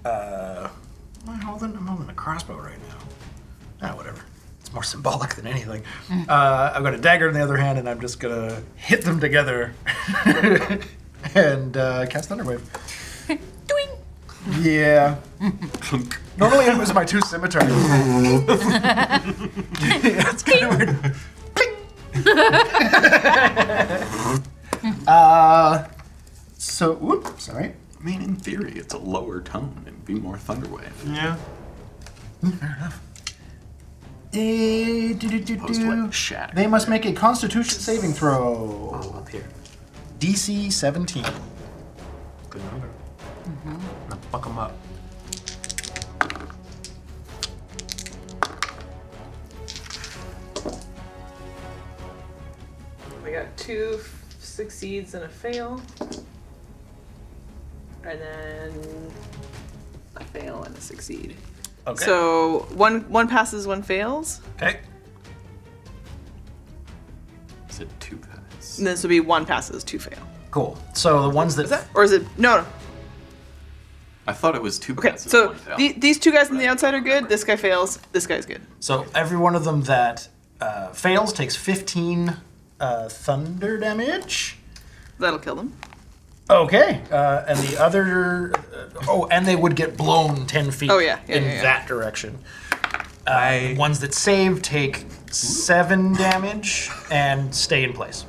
I'm holding a crossbow right now. Whatever. It's more symbolic than anything. I've got a dagger in the other hand, and I'm just gonna hit them together and cast Thunderwave. Doing. Yeah. Normally it was my 2 scimitars. It's kind of weird. So, whoops, sorry. I mean, in theory, it's a lower tone. It'd be more Thunderwave. Yeah. Fair enough. Opposed to like shatter. They must make a Constitution saving throw. Up here. DC 17. Good number. Now fuck them up. We got 2, succeeds and a fail. And then a fail and a succeed. Okay. So one passes, one fails. Okay. Is it 2 pass? And this will be one passes, 2 fail. Cool. So the ones that, Is that? Or is it? No. I thought it was 2 Okay, passes. so 1 fail. these 2 guys on the outside are good. This guy fails. This guy's good. so every one of them that fails takes 15 thunder damage. That'll kill them. Okay. And the other, and they would get blown 10 feet Oh, yeah, in yeah. that direction. I The ones that save take 7 damage and stay in place.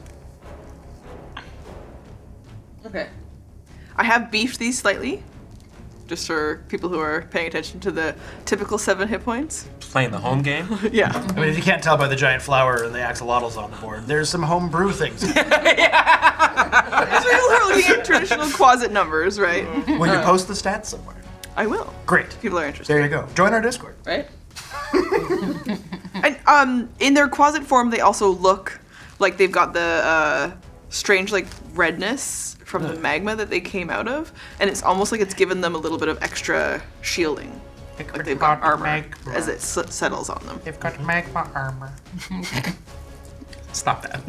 Okay. I have beefed these slightly, just for people who are paying attention to the typical 7 hit points. playing the home game. Yeah. I mean, if you can't tell by the giant flower and the axolotls on the board, there's some homebrew things. So we're looking at traditional quasit numbers, right? Will you post the stats somewhere? I will. Great. People are interested, There you go. Join our Discord. right? And in their quasit form, they also look like they've got the strange like redness from the magma that they came out of, and it's almost like it's given them a little bit of extra shielding. Like they've got armor as it settles on them. They've got magma armor. Stop that.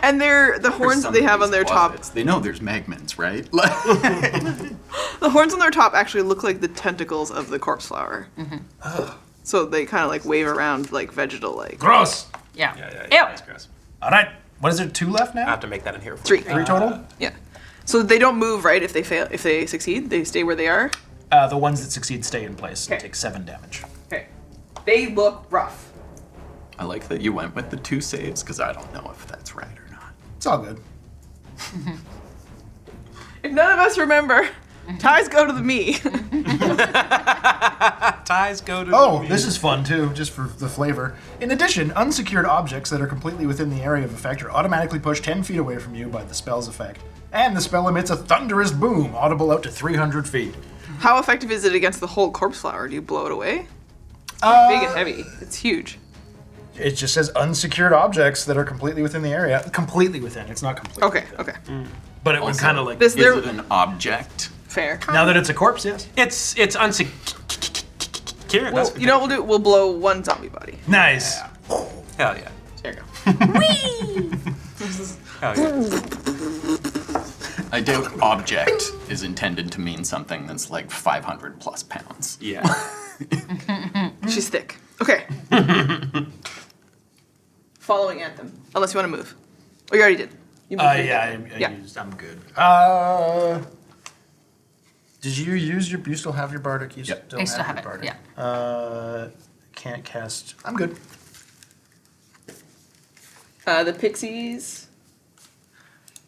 And the horns that they have on their top, They know there's magments, right? the horns on their top actually look like the tentacles of the corpse flower. So they kind of like wave around like vegetal like. Gross. Yeah. Yeah, Ew. that's gross. All right. What is there? 2 left I now? have to make that in here. For 3. 3 total? Yeah. So they don't move, right? If they fail, if they succeed, they stay where they are. The ones that succeed stay in place and Okay. take 7 damage. Okay. They look rough. I like that you went with the 2 saves, because I don't know if that's right or not. It's all good. If none of us remember, ties go to the me. Ties go to. Oh, this is fun too, just for the flavor. In addition, unsecured objects that are completely within the area of effect are automatically pushed 10 feet away from you by the spell's effect. And the spell emits a thunderous boom, audible out to 300 feet. How effective is it against the whole corpse flower? Do you blow it away? Big and heavy. It's huge. It just says unsecured objects that are completely within the area. Completely within. It's not completely. Okay. within. Okay. But it would kind of like. This Is there. it an object? Fair. Now that it's a corpse, yes. It's unsecure. Well, you know what we'll do? We'll blow one zombie body. Nice. Hell yeah. There you go. Hell yeah. I doubt object is intended to mean something that's like 500 plus pounds. Yeah. She's thick. Okay. Following Anthem. Unless you want to move. Oh, you already did. You moved your Yeah, Anthem. I used, I'm good. Did you use your? You still have your bardic? You Yep. still I still have have your it, bardic. Can't cast. I'm good. The pixies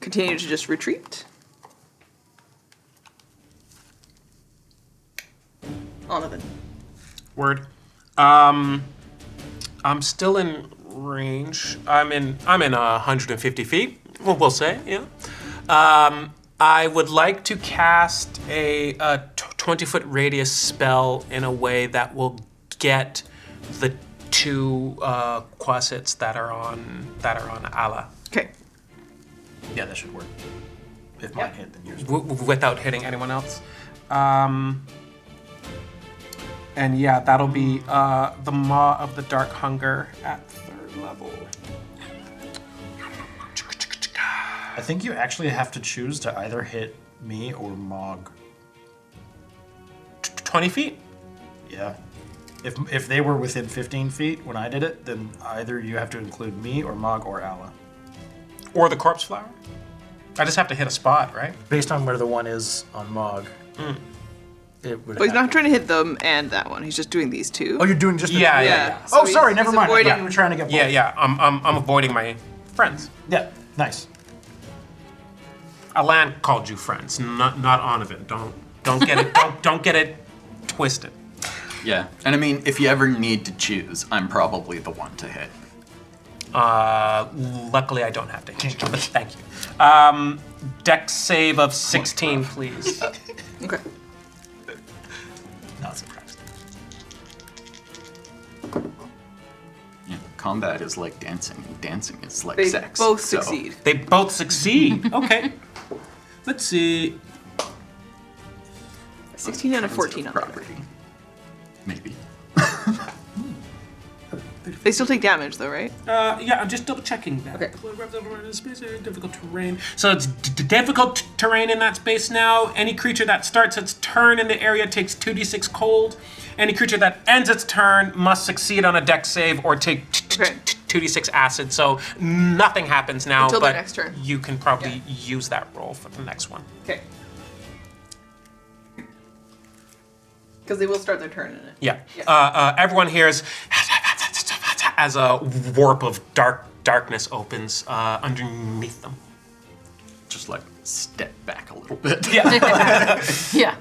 continue to just retreat. Onovan. Word. I'm still in range. I'm in 150 feet. Well, we'll say, yeah. I would like to cast a 20-foot radius spell in a way that will get the 2 quasits that are on Allah Okay. Yeah, that should work. If mine hit, then yours. without hitting anyone else. And yeah, that'll be the Maw of the Dark Hunger at 3rd level. I think you actually have to choose to either hit me or Mogg. 20 feet? Yeah. If they were within 15 feet when I did it, then either you have to include me or Mogg or Allah. Or the Corpse Flower? I just have to hit a spot, right? Based on where the one is on Mogg, it would. But he's have not to- trying to hit them and that one. He's just doing these 2. Oh, you're doing just. The Yeah, two? yeah. So Oh, sorry. he's Never mind. I avoiding- thought you were trying to get both. Yeah. I'm avoiding my friends. Yeah. Nice. Alan called you friends, not Onovan. Don't get it. don't get it twisted. Yeah, and I mean, if you ever need to choose, I'm probably the one to hit. Luckily, I don't have to hit you, but thank you. Dex save of 16, please. Okay. Not surprised. Yeah, combat is like dancing, and dancing is like They sex. both so- succeed. They both succeed. Okay. Let's see. 16 and a 14 on that. Property. Maybe. They still take damage though, right? Yeah, I'm just double checking that. Okay. Difficult terrain. So it's difficult terrain in that space now. Any creature that starts its turn in the area takes 2d6 cold. Any creature that ends its turn must succeed on a dex save or take Okay. 2d6 acid. So nothing happens now, Until their but next turn. you can probably use that roll for the next one. Okay. Because they will start their turn in it. Yeah. Everyone hears as a warp of darkness opens underneath them. Just like step back a little bit. Yeah.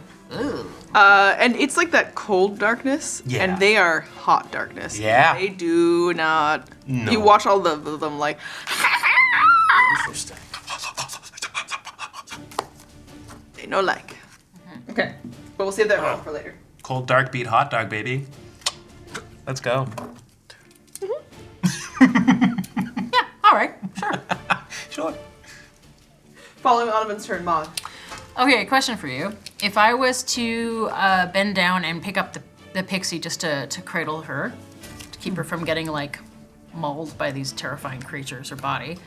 And it's like that cold darkness, Yeah. and they are hot darkness. Yeah. They do not. No. You watch all of them like. They no like. Okay. But we'll save that roll for later. Cold dark beat hot dog, baby. Let's go. Yeah. All right. Sure. Sure. Following Onovan's turn, Mogg. Okay, question for you. If I was to bend down and pick up the pixie just to cradle her, to keep her from getting like mauled by these terrifying creatures or body,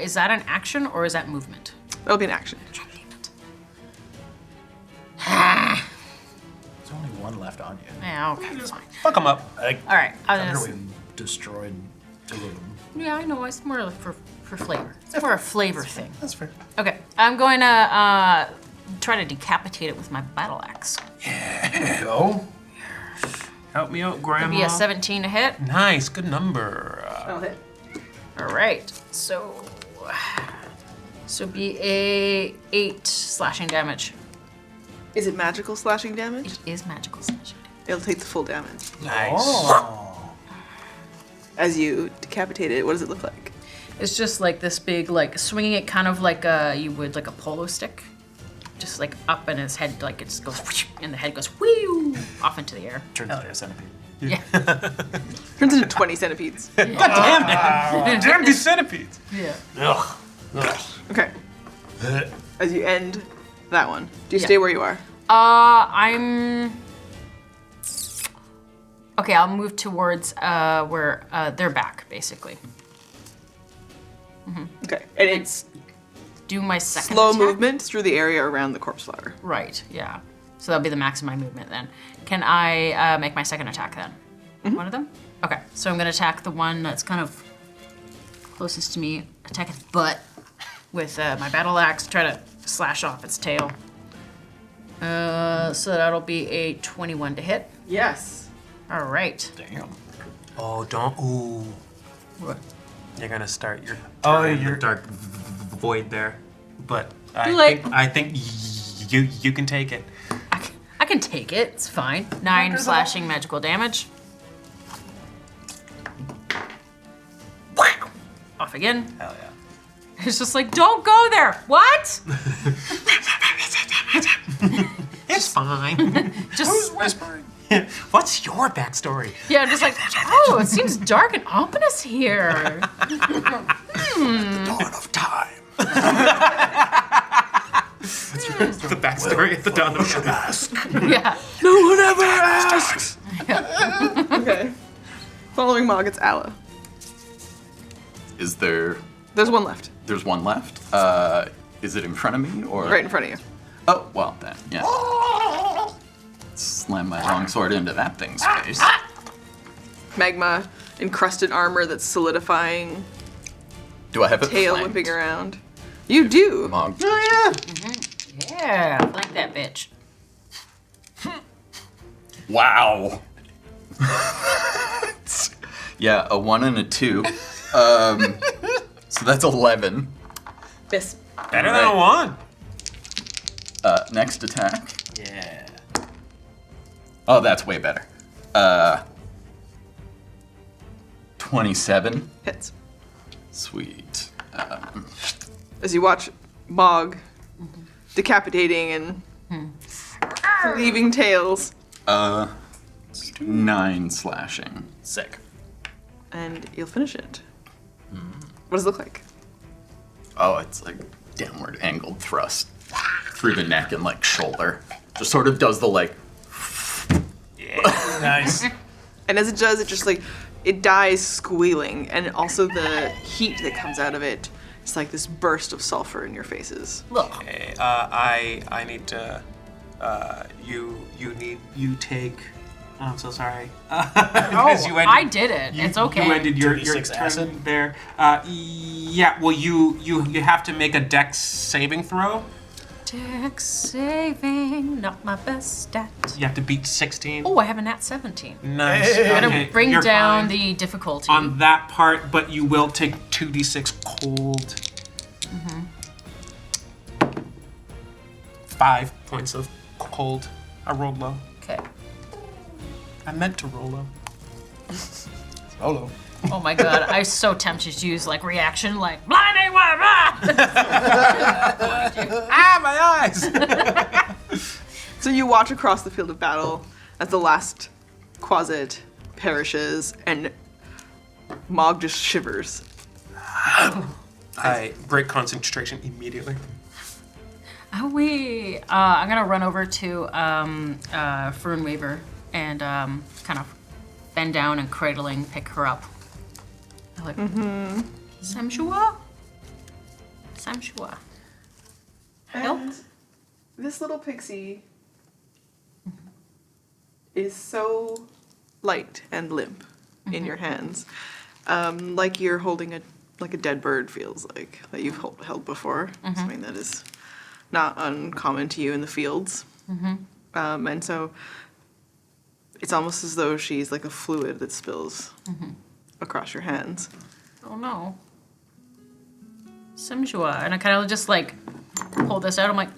is that an action or is that movement? That'll be an action. There's only one left on you. Yeah, okay, fine. Fuck them up. All right. After we destroyed two of them. Yeah, I know. It's more like for flavor. It's more a flavor thing. That's fair. Okay, I'm going to try to decapitate it with my battle axe. Go. Help me out, It'll Grandma. be a 17 to hit. Nice, good number. That'll hit. All right, so be a 8 slashing damage. Is it magical slashing damage? It is magical slashing damage. It'll take the full damage. Nice. Oh. As you decapitate it, what does it look like? It's just like this big, like swinging it kind of like you would like a polo stick, just like up, and his head like it just goes, whoosh, and the head goes whew, off into the air. Turns into a centipede. Yeah. Turns into 20 centipedes. Damn these centipedes. Yeah. Okay. As you end that one, do you stay where you are? I'm. Okay, I'll move towards where they're back, basically. Okay. And it's Do my second slow attack. movement through the area around the corpse flower. Right, yeah. So that'll be the max of my movement then. Can I make my second attack then? One of them? Okay, so I'm gonna attack the one that's kind of closest to me, attack its butt with my battle axe, try to slash off its tail. So that'll be a 21 to hit. Yes. All right. Damn. Oh, don't. Ooh. What? You're gonna start your Oh, turn in the you're- dark void there, but Too late. I think you can take it. I can take it, it's fine. 9 slashing magical damage. Off again. Hell yeah. It's just like, don't go there. What? It's fine. Just Whispering. What's your backstory? yeah, I'm just like, oh, it seems dark and ominous here. Dawn of time. The backstory at the dawn of time. Ask. Yeah. No one ever asks. Okay. Following Mogg, it's Alla. Is there? There's one left, There's one left. Is it in front of me or? right in front of you. Oh well, then yeah. Slam my longsword into that thing's face. Magma encrusted armor that's solidifying, Do I have it tail flanked? whipping around. You do. Mogg. Yeah, like that bitch. Wow. Yeah, a 1 and a 2. So that's 11. Miss. Better than a one. Next attack. Yeah. Oh, that's way better. 27. Hits. Sweet. As you watch Mogg decapitating and leaving tails. 9 slashing. Sick. and you'll finish it. What does it look like? Oh, it's like downward angled thrust through the neck and like shoulder. Just sort of does the like. Nice. And as it does, it just like, it dies squealing, and also the heat that comes out of it, it's like this burst of sulfur in your faces. Okay, I need to. You take. Oh, I'm so sorry. Because you ended, I did it. It's okay. You ended your 2d6 turn acid? there. Yeah. Well, you have to make a dex saving throw. Dex saving, not my best stat. You have to beat 16. Oh, I have a nat 17. Nice. Hey. I'm gonna Okay, bring you're down fine the difficulty. on that part, but you will take 2d6 cold. 5 points of cold. I rolled low. Okay. I meant to roll low. Solo. Oh my god, I was so tempted to use like reaction, like blinding web. Ah, my eyes! So you watch across the field of battle as the last Quasit perishes, and Mogg just shivers. I break concentration immediately. I'm gonna run over to Fern Weaver and kind of bend down and cradling, pick her up. I'm like, Samshua? Samshua. Help? And this little pixie is so light and limp in your hands, like you're holding a dead bird feels like that you've held before. Something that is not uncommon to you in the fields, and so it's almost as though she's like a fluid that spills across your hands. Oh no. Samshua. And I kind of just like pull this out. I'm like,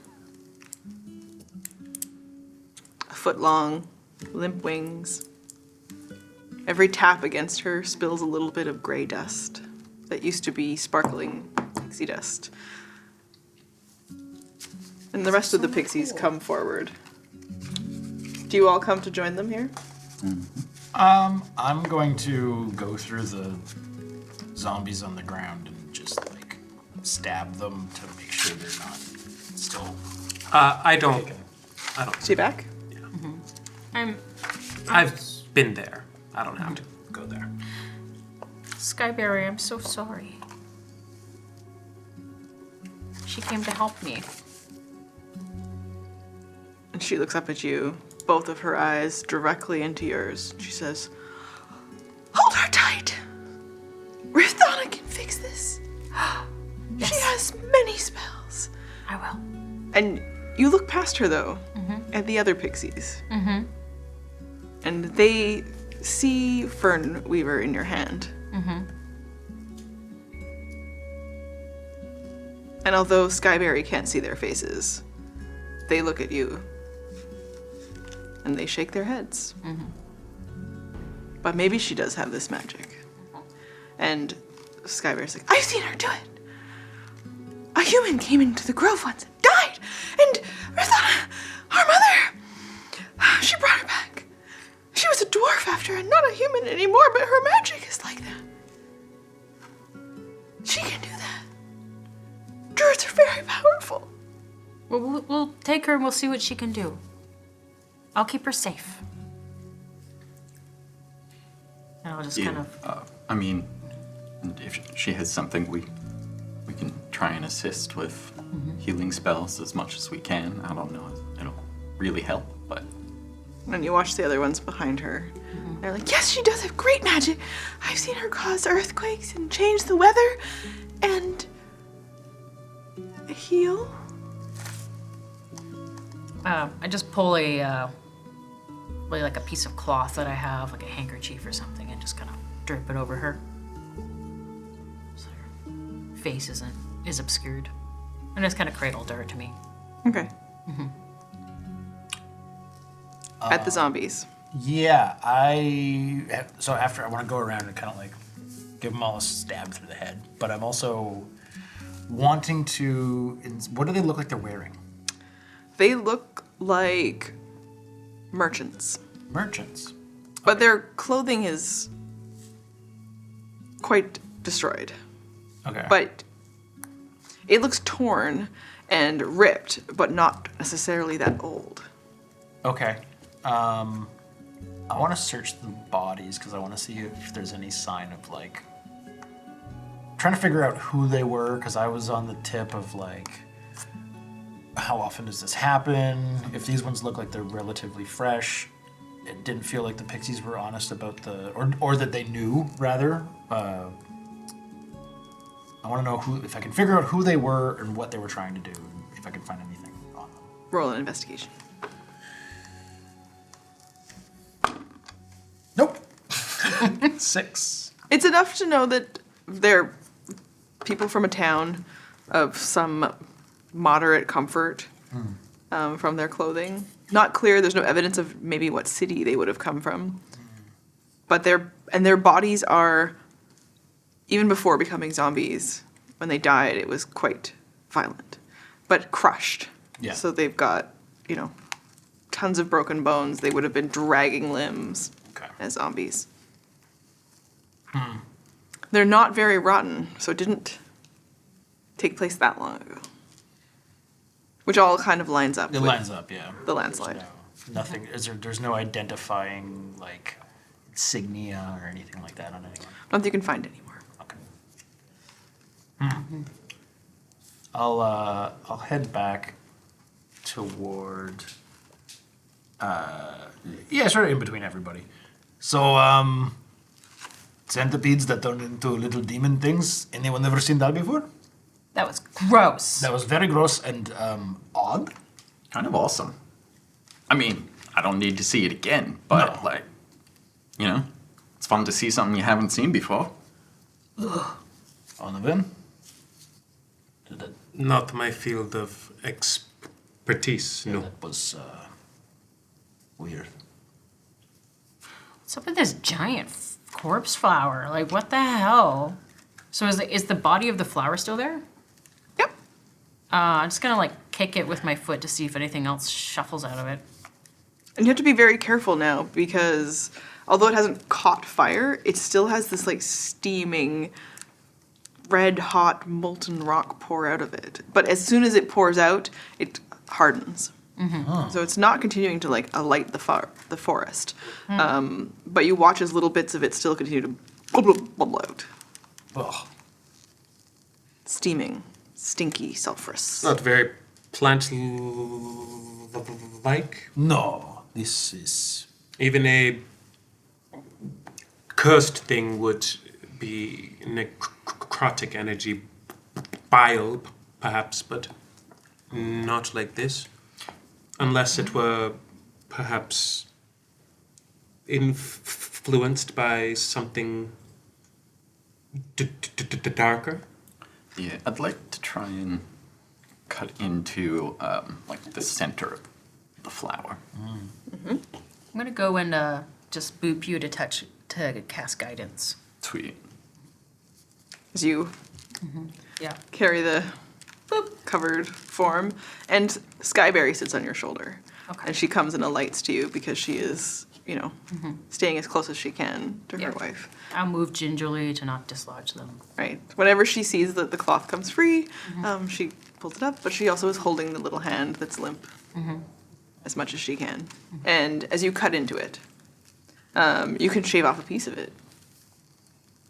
A foot long, limp wings. Every tap against her spills a little bit of gray dust that used to be sparkling pixie dust. And the rest of the pixies come forward. Do you all come to join them here? I'm going to go through the zombies on the ground and just like stab them to make sure they're not still. I don't. Stay back. I've been there. I don't have to go there. Skyberry, I'm so sorry. She came to help me. And she looks up at you, both of her eyes directly into yours. She says, "Hold her tight. Riv'Thanna can fix this. She has many spells." I will. And you look past her, though, at the other pixies. And they see Fern Weaver in your hand. And although Skyberry can't see their faces, they look at you. And they shake their heads. But maybe she does have this magic. And Skyberry's like, "I've seen her do it. A human came into the grove once and died. And Riv'Thanna, our mother, she brought her back. She was a dwarf after and not a human anymore, but her magic is like that. She can do that. Druids are very powerful." We'll take her and we'll see what she can do. I'll keep her safe. And I'll just kind of... I mean, if she has something, we can try and assist with healing spells as much as we can. I don't know if it'll really help, but... And you watch the other ones behind her. They're like, "Yes, she does have great magic. I've seen her cause earthquakes and change the weather and heal." I just pull like a piece of cloth that I have, like a handkerchief or something, and just kind of drip it over her. So her face is obscured. And it's kind of cradled her to me. Okay. At the zombies. Yeah, so after I want to go around and kind of like give them all a stab through the head, but I'm also wanting to. What do they look like they're wearing? They look like merchants, Merchants. but their clothing is quite destroyed. Okay. But it looks torn and ripped, but not necessarily that old. Okay. I want to search the bodies because I want to see if there's any sign of like trying to figure out who they were because I was on the tip of like how often does this happen? If these ones look like they're relatively fresh, it didn't feel like the pixies were honest about or that they knew rather. I want to know if I can figure out who they were and what they were trying to do, and if I can find anything on them. Roll an investigation. Nope. 6. It's enough to know that they're people from a town of some moderate comfort from their clothing. Not clear, there's no evidence of maybe what city they would have come from. But their bodies are, even before becoming zombies, when they died, it was quite violent. But crushed. Yeah. So they've got, tons of broken bones. They would have been dragging limbs as zombies. They're not very rotten, so it didn't take place that long ago. Which all kind of lines up It with lines up, yeah. the landslide. Nothing. There's no identifying like insignia or anything like that on anyone. Not that you can find anymore. Okay. I'll head back toward. Sort of in between everybody. So centipedes that turn into little demon things. Anyone ever seen that before? That was gross. That was very gross and odd. Kind of awesome. I mean, I don't need to see it again, but No. it's fun to see something you haven't seen before. Onovan? Not my field of expertise, no. That was weird. What's up with this giant corpse flower? Like, what the hell? So is the body of the flower still there? Yep. I'm just gonna kick it with my foot to see if anything else shuffles out of it. And you have to be very careful now because although it hasn't caught fire, it still has this steaming, red hot molten rock pour out of it. But as soon as it pours out, it hardens. So it's not continuing to alight the forest. But you watch as little bits of it still continue to bubble out. Ugh. Steaming, stinky, sulfurous. Not very plant-like. No, this is. Even a cursed thing would be necrotic energy, bile, perhaps, but not like this. Unless it were perhaps influenced by something darker. Yeah, I'd like to try and cut into the center of the flower. I'm gonna go and just boop you to cast guidance. Sweet. As you Yeah. carry the covered form, and Skyberry sits on your shoulder. Okay. And she comes and alights to you because she is, staying as close as she can to her Yeah. wife. I'll move gingerly to not dislodge them. Right. Whenever she sees that the cloth comes free, she pulls it up, but she also is holding the little hand that's limp as much as she can. And as you cut into it, you can shave off a piece of it.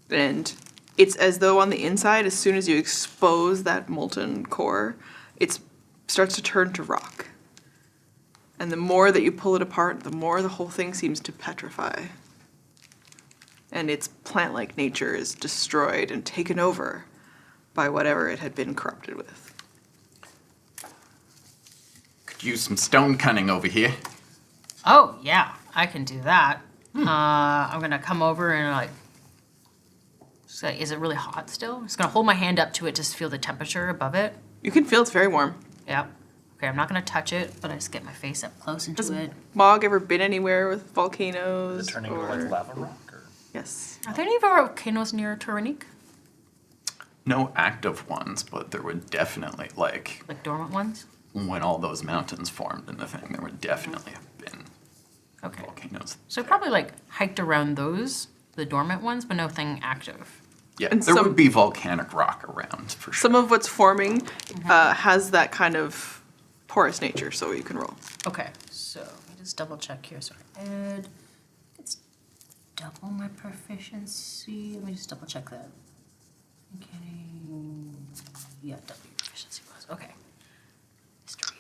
And it's as though on the inside, as soon as you expose that molten core, it starts to turn to rock. And the more that you pull it apart, the more the whole thing seems to petrify. And its plant-like nature is destroyed and taken over by whatever it had been corrupted with. Could use some stone cutting over here. Oh, yeah, I can do that. I'm gonna come over and so is it really hot still? I'm just gonna hold my hand up to it just to feel the temperature above it. You can feel it's very warm. Yep. Okay, I'm not gonna touch it, but I just get my face up close into it. Mogg ever been anywhere with volcanoes? Is it turning or- into lava rock? Or? Yes. Are there any volcanoes near Toronique? No active ones, but there were definitely, Like dormant ones? when all those mountains formed in the thing, there would definitely have been Okay. volcanoes. So I probably hiked around those, the dormant ones, but nothing active. Yeah, And there some- would be volcanic rock around for sure. Some of what's forming has that kind of porous nature, so you can roll. Okay, so let me just double check here. So add, it's double my proficiency. Let me just double check that. Okay, yeah, double your proficiency was, okay. History,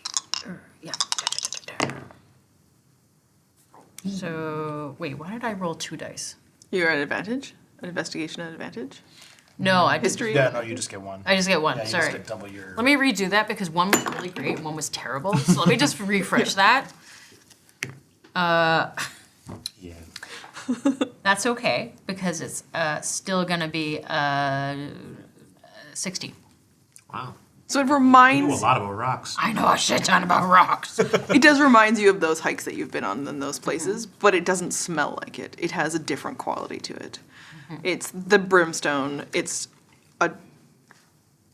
yeah. So, wait, why did I roll 2 dice? You're at advantage? An investigation at advantage? No, I just, History? Yeah, no, you just get one. I just get one, Yeah, you sorry. just get double your. Let me redo that because one was really great and one was terrible. So let me just refresh that. Yeah. That's okay because it's still gonna be 60. Wow. So it You know a reminds lot about rocks. I know a shit ton about rocks. it does remind you of those hikes that you've been on in those places, but it doesn't smell like it. It has a different quality to it. It's the brimstone. It's a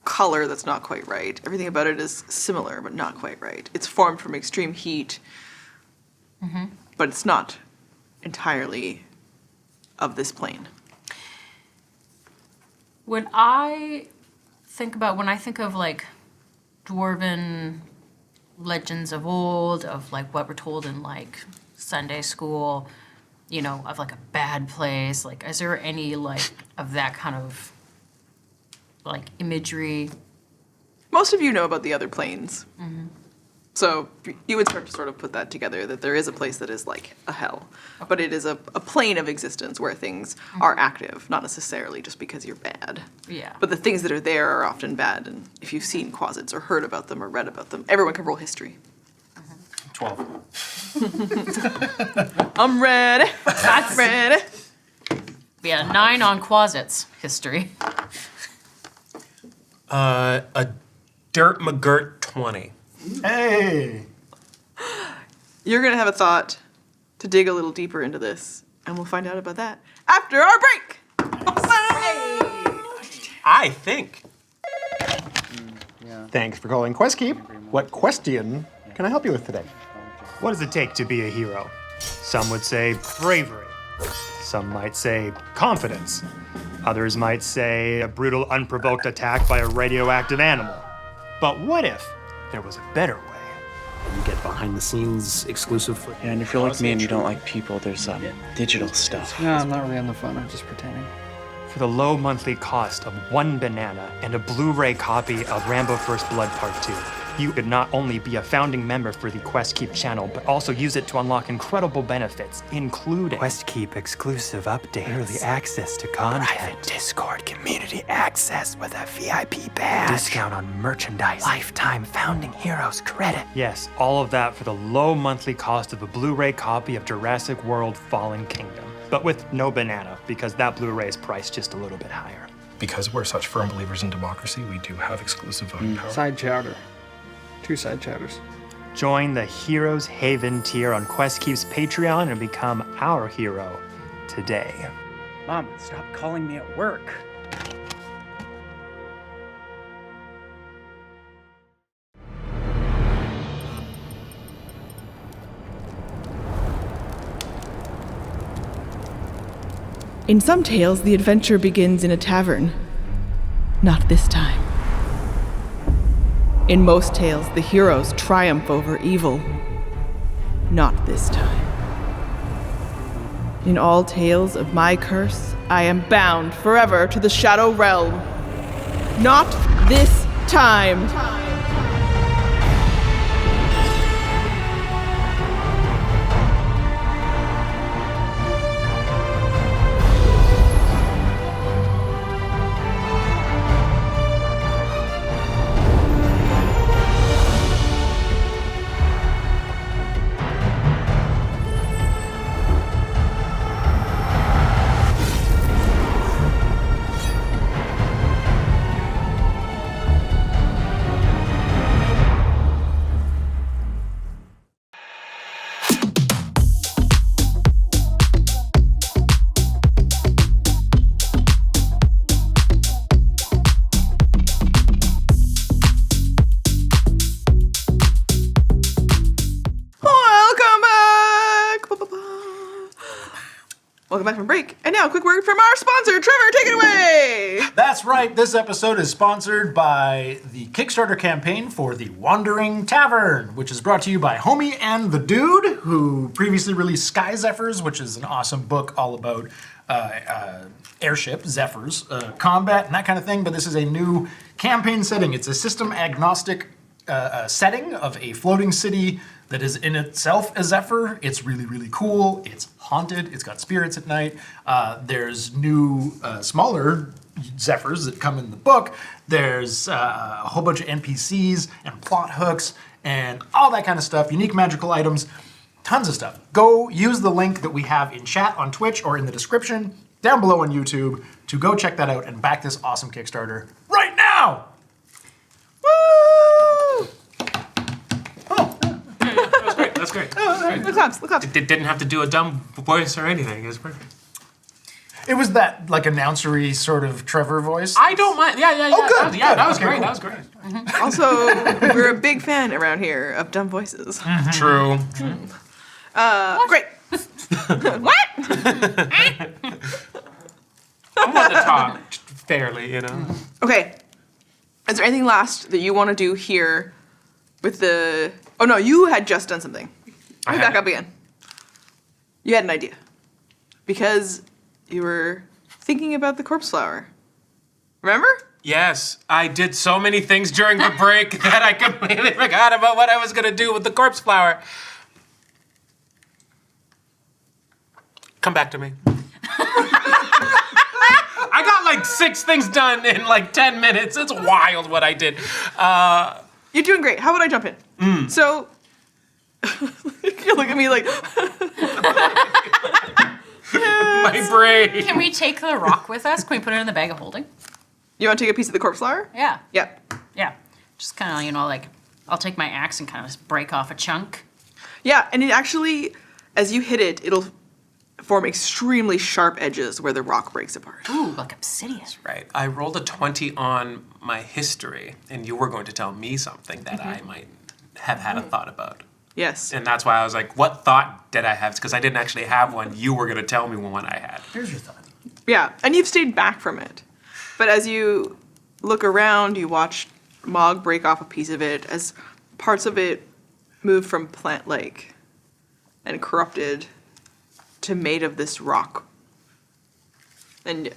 color that's not quite right. Everything about it is similar, but not quite right. It's formed from extreme heat, but it's not entirely of this plane. When I think of like dwarven legends of old, of like what we're told in like Sunday school, you know, of like a bad place, like is there any like of that kind of like imagery? Most of you know about the other planes. So you would start to sort of put that together, that there is a place that is like a hell. But it is a plane of existence where things are active, not necessarily just because you're bad. Yeah. But the things that are there are often bad, and if you've seen quasits or heard about them or read about them, everyone can roll history. 12. I'm ready. I'm ready. Yeah, 9 on quasits history. A dirt McGirt 20. Hey! You're going to have a thought to dig a little deeper into this, and we'll find out about that after our break. I think. Thanks for calling QuestKeep. What question can I help you with today? What does it take to be a hero? Some would say bravery. Some might say confidence. Others might say a brutal, unprovoked attack by a radioactive animal. But what if there was a better way? You get behind the scenes exclusive for. Yeah, and if you're like me and you don't like people, there's digital stuff. No, I'm not really on the phone. I'm just pretending. For the low monthly cost of 1 banana and a Blu-ray copy of Rambo First Blood Part 2, you could not only be a founding member for the QuestKeep channel, but also use it to unlock incredible benefits, including QuestKeep exclusive updates, early access to content, private Discord community access with a VIP badge, discount on merchandise, lifetime founding heroes credit. Yes, all of that for the low monthly cost of a Blu-ray copy of Jurassic World Fallen Kingdom. But with no banana, because that Blu-ray is priced just a little bit higher. Because we're such firm believers in democracy, we do have exclusive voting power. Side chowder. 2 side chowders. Join the Heroes Haven tier on QuestKeep's Patreon and become our hero today. Mom, stop calling me at work. In some tales, the adventure begins in a tavern. Not this time. In most tales, the heroes triumph over evil. Not this time. In all tales of my curse, I am bound forever to the Shadow Realm. Not this time. Welcome back from break. And now, a quick word from our sponsor, Trevor. Take it away. That's right. This episode is sponsored by the Kickstarter campaign for The Wandering Tavern, which is brought to you by Homie and the Dude, who previously released Sky Zephyrs, which is an awesome book all about airship, Zephyrs, combat, and that kind of thing. But this is a new campaign setting. It's a system-agnostic setting of a floating city that is in itself a Zephyr. It's really, really cool. It's haunted. It's got spirits at night. There's new, smaller Zephyrs that come in the book. There's a whole bunch of NPCs and plot hooks and all that kind of stuff. Unique magical items. Tons of stuff. Go use the link that we have in chat on Twitch or in the description down below on YouTube to go check that out and back this awesome Kickstarter right now! Woo! That's great. Look up. Didn't have to do a dumb voice or anything. It was perfect. It was that like announcery sort of Trevor voice. I don't mind. Yeah. Oh, good. That was Okay, great. cool. That was great. Also, we're a big fan around here of dumb voices. True. Great. What? I want to talk fairly, you know. Okay. Is there anything last that you want to do here with the... Oh, no, you had just done something. Let me back up again. You had an idea. Because you were thinking about the corpse flower. Remember? Yes, I did so many things during the break that I completely forgot about what I was going to do with the corpse flower. Come back to me. I got like 6 things done in like 10 minutes. It's wild what I did. You're doing great. How about I jump in? So, you look at me like... My brain. Can we take the rock with us? Can we put it in the bag of holding? You want to take a piece of the corpse flower? Yeah. Yep. Yeah. Just kind of, like, I'll take my axe and kind of break off a chunk. Yeah, and it actually, as you hit it, it'll form extremely sharp edges where the rock breaks apart. Ooh, like obsidian. Right. I rolled a 20 on my history, and you were going to tell me something that I might have had a thought about. Yes. And that's why I was like, what thought did I have? Because I didn't actually have one. You were going to tell me one I had. Here's your thought. Yeah, and you've stayed back from it. But as you look around, you watch Mogg break off a piece of it as parts of it move from plant-like and corrupted to made of this rock. And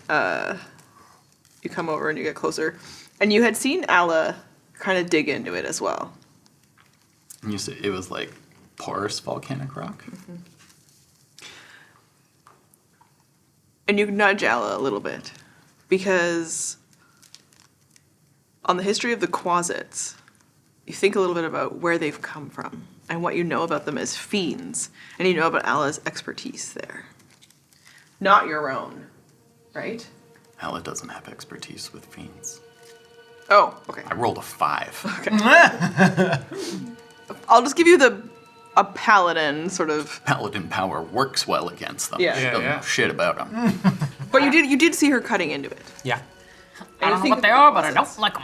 you come over and you get closer. And you had seen Alla kind of dig into it as well. And you said it was like porous volcanic rock? Mm-hmm. And you nudge Alla a little bit. Because on the history of the Quasits, you think a little bit about where they've come from and what you know about them as fiends, and you know about Alla's expertise there. Not your own, right? Alla doesn't have expertise with fiends. Oh, okay. I rolled a 5. Okay. I'll just give you a paladin sort of... Paladin power works well against them. Yeah. She doesn't know shit about them. But you did see her cutting into it. Yeah. I don't know what they are, but I don't like them.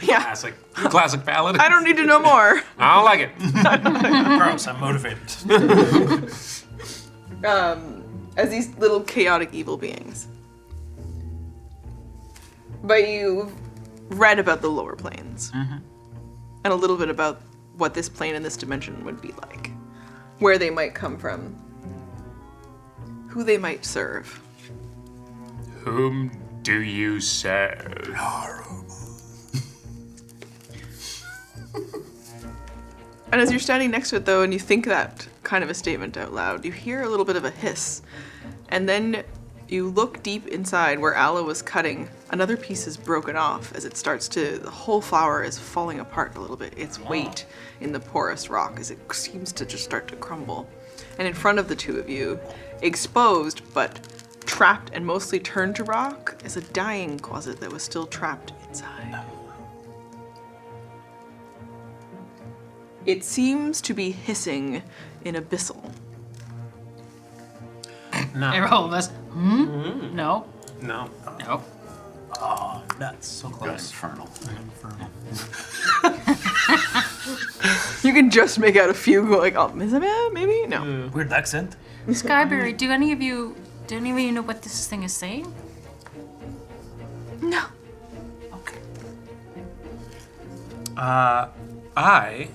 Yeah. Classic paladin. I don't need to know more. I don't like it. Gross, I'm motivated. As these little chaotic evil beings. But you've read about the lower planes. Mm-hmm. And a little bit about what this plane and this dimension would be like. Where they might come from. Who they might serve. Whom do you serve? And as you're standing next to it, though, and you think that kind of a statement out loud, you hear a little bit of a hiss. And then you look deep inside where Alla was cutting. Another piece is broken off as it starts to, the whole flower is falling apart a little bit. Its weight in the porous rock as it seems to just start to crumble. And in front of the two of you, exposed but trapped and mostly turned to rock, is a dying Quasit that was still trapped inside. It seems to be hissing in abyssal. No. I roll this. No. No. No. Oh, nuts. So close. Infernal. You can just make out a few going, oh, maybe? No. Weird accent. Skyberry, do any of you know what this thing is saying? No. Okay. I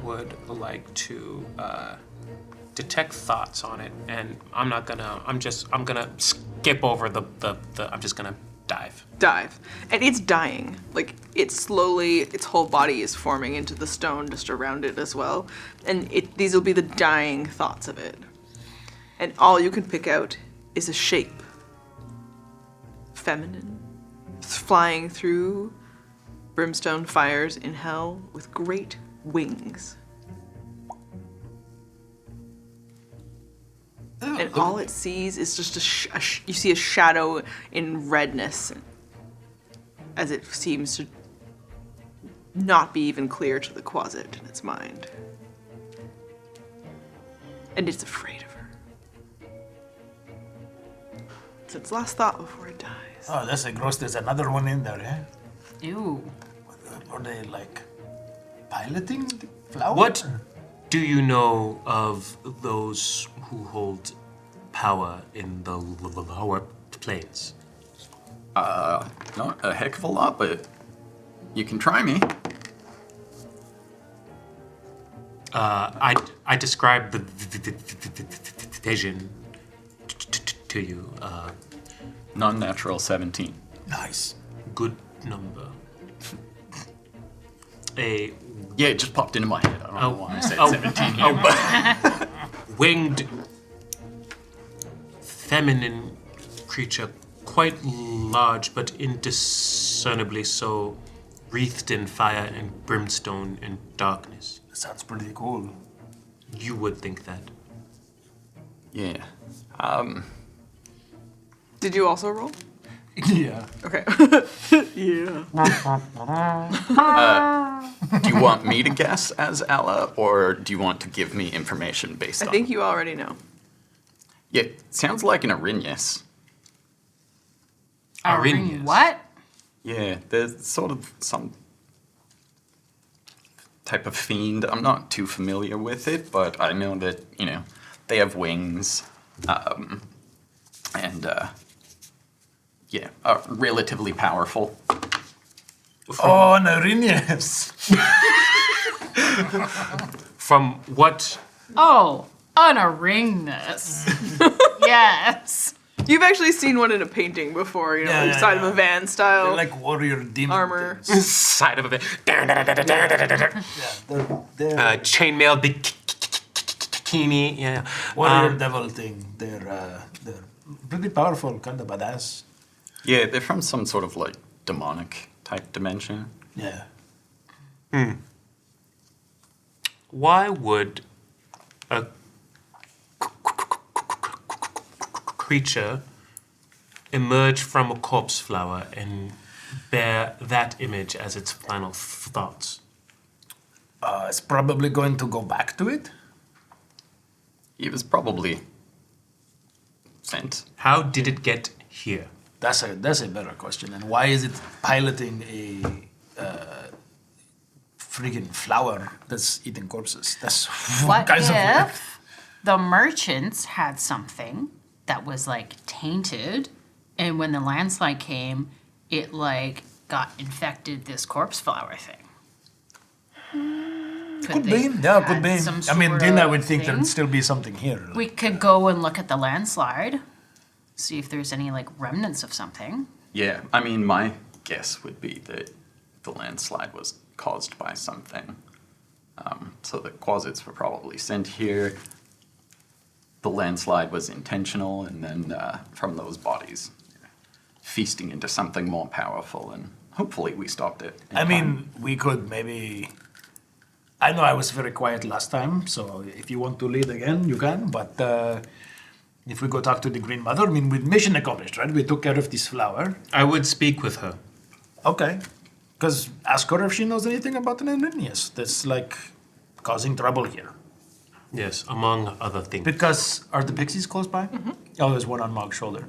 would like to detect thoughts on it, and I'm gonna skip over I'm just gonna dive. Dive. And it's dying. Like, its whole body is forming into the stone just around it as well. And these will be the dying thoughts of it. And all you can pick out is a shape. Feminine. Flying through brimstone fires in hell with great wings. And all it sees is just you see a shadow in redness as it seems to not be even clear to the Quasit in its mind. And it's afraid of her. It's its last thought before it dies. Oh, that's a gross. There's another one in there, eh? Ew. Are they like piloting the flower? What do you know of those who hold power in the lower planes? Not a heck of a lot, but you can try me. I described the vision to you. Non-natural 17. Nice. Good number. Yeah, it just popped into my head. I don't know why I said 17 here. Winged, feminine creature, quite large, but indiscernibly so, wreathed in fire and brimstone and darkness. That sounds pretty cool. You would think that. Yeah. Did you also roll? Yeah. Okay. Yeah. Do you want me to guess as Ella, or do you want to give me information based on? I think you already know. Yeah, it sounds like an Arrhenius. Arrhenius. What? Yeah, there's sort of some type of fiend. I'm not too familiar with it, but I know that, they have wings. Yeah, relatively powerful. Oh, an Arrhenius. From what? Oh, Arrhenius. Yes. You've actually seen one in a painting before, inside of a van style. They're like warrior demon armor. Side of a bit. Chainmail bikini. Yeah. Warrior devil thing. They're pretty powerful, kind of badass. Yeah, they're from some sort of like demonic type dimension. Yeah. Why would a creature emerge from a corpse flower and bear that image as its final thoughts? It's probably going to go back to it. He was probably sent. How did it get here? That's a better question. And why is it piloting a freaking flower that's eating corpses? That's What kinds of weird. if the merchants had something that was like tainted, and when the landslide came, it like got infected this corpse flower thing? Could be. Yeah, could be. I mean, then I would think thing? there'd still be something here. We could go and look at the landslide, see if there's any like remnants of something. Yeah, I mean, my guess would be that the landslide was caused by something. So the Quasits were probably sent here. The landslide was intentional, and then from those bodies, feasting into something more powerful, and hopefully we stopped it. I mean, we could maybe... I know I was very quiet last time, so if you want to lead again, you can, but if we go talk to the Green Mother, I mean, with mission accomplished, right? We took care of this flower. I would speak with her. Okay. Because ask her if she knows anything about an Arrhenius that's, like, causing trouble here. Yes, among other things. Because, are the pixies close by? Mm-hmm. Oh, there's one on Mogg's shoulder.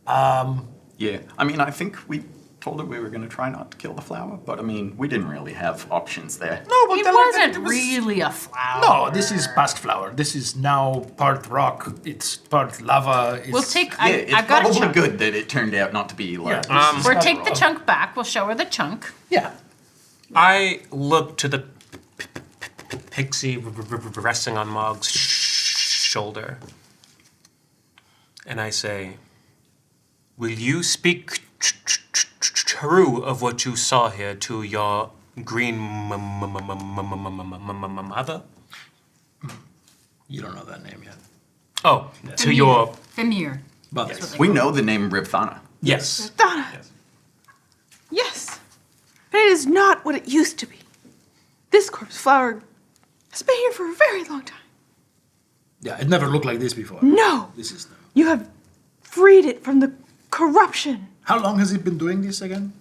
Yeah, I mean, I think we told her we were going to try not to kill the flower, but I mean, we didn't really have options there. No, but It wasn't really a flower. No, this is past flower. This is now part rock. It's part lava. It's, We'll take. Yeah, it's I've got a probably chunk. good that it turned out not to be like. We'll take the chunk back. We'll show her the chunk. Yeah. I look to the pixie resting on Mogg's shoulder, and I say, "Will you speak true of what you saw here to your green mother?" You don't know that name yet. Oh, to your... Fimir. But Yes. We know the name Riv'Thanna. Yes. Donna. Yes. But it is not what it used to be. This corpse flower has been here for a very long time. yeah, it never looked like this before. No. This is new. You have freed it from the corruption. How long has it been doing this again?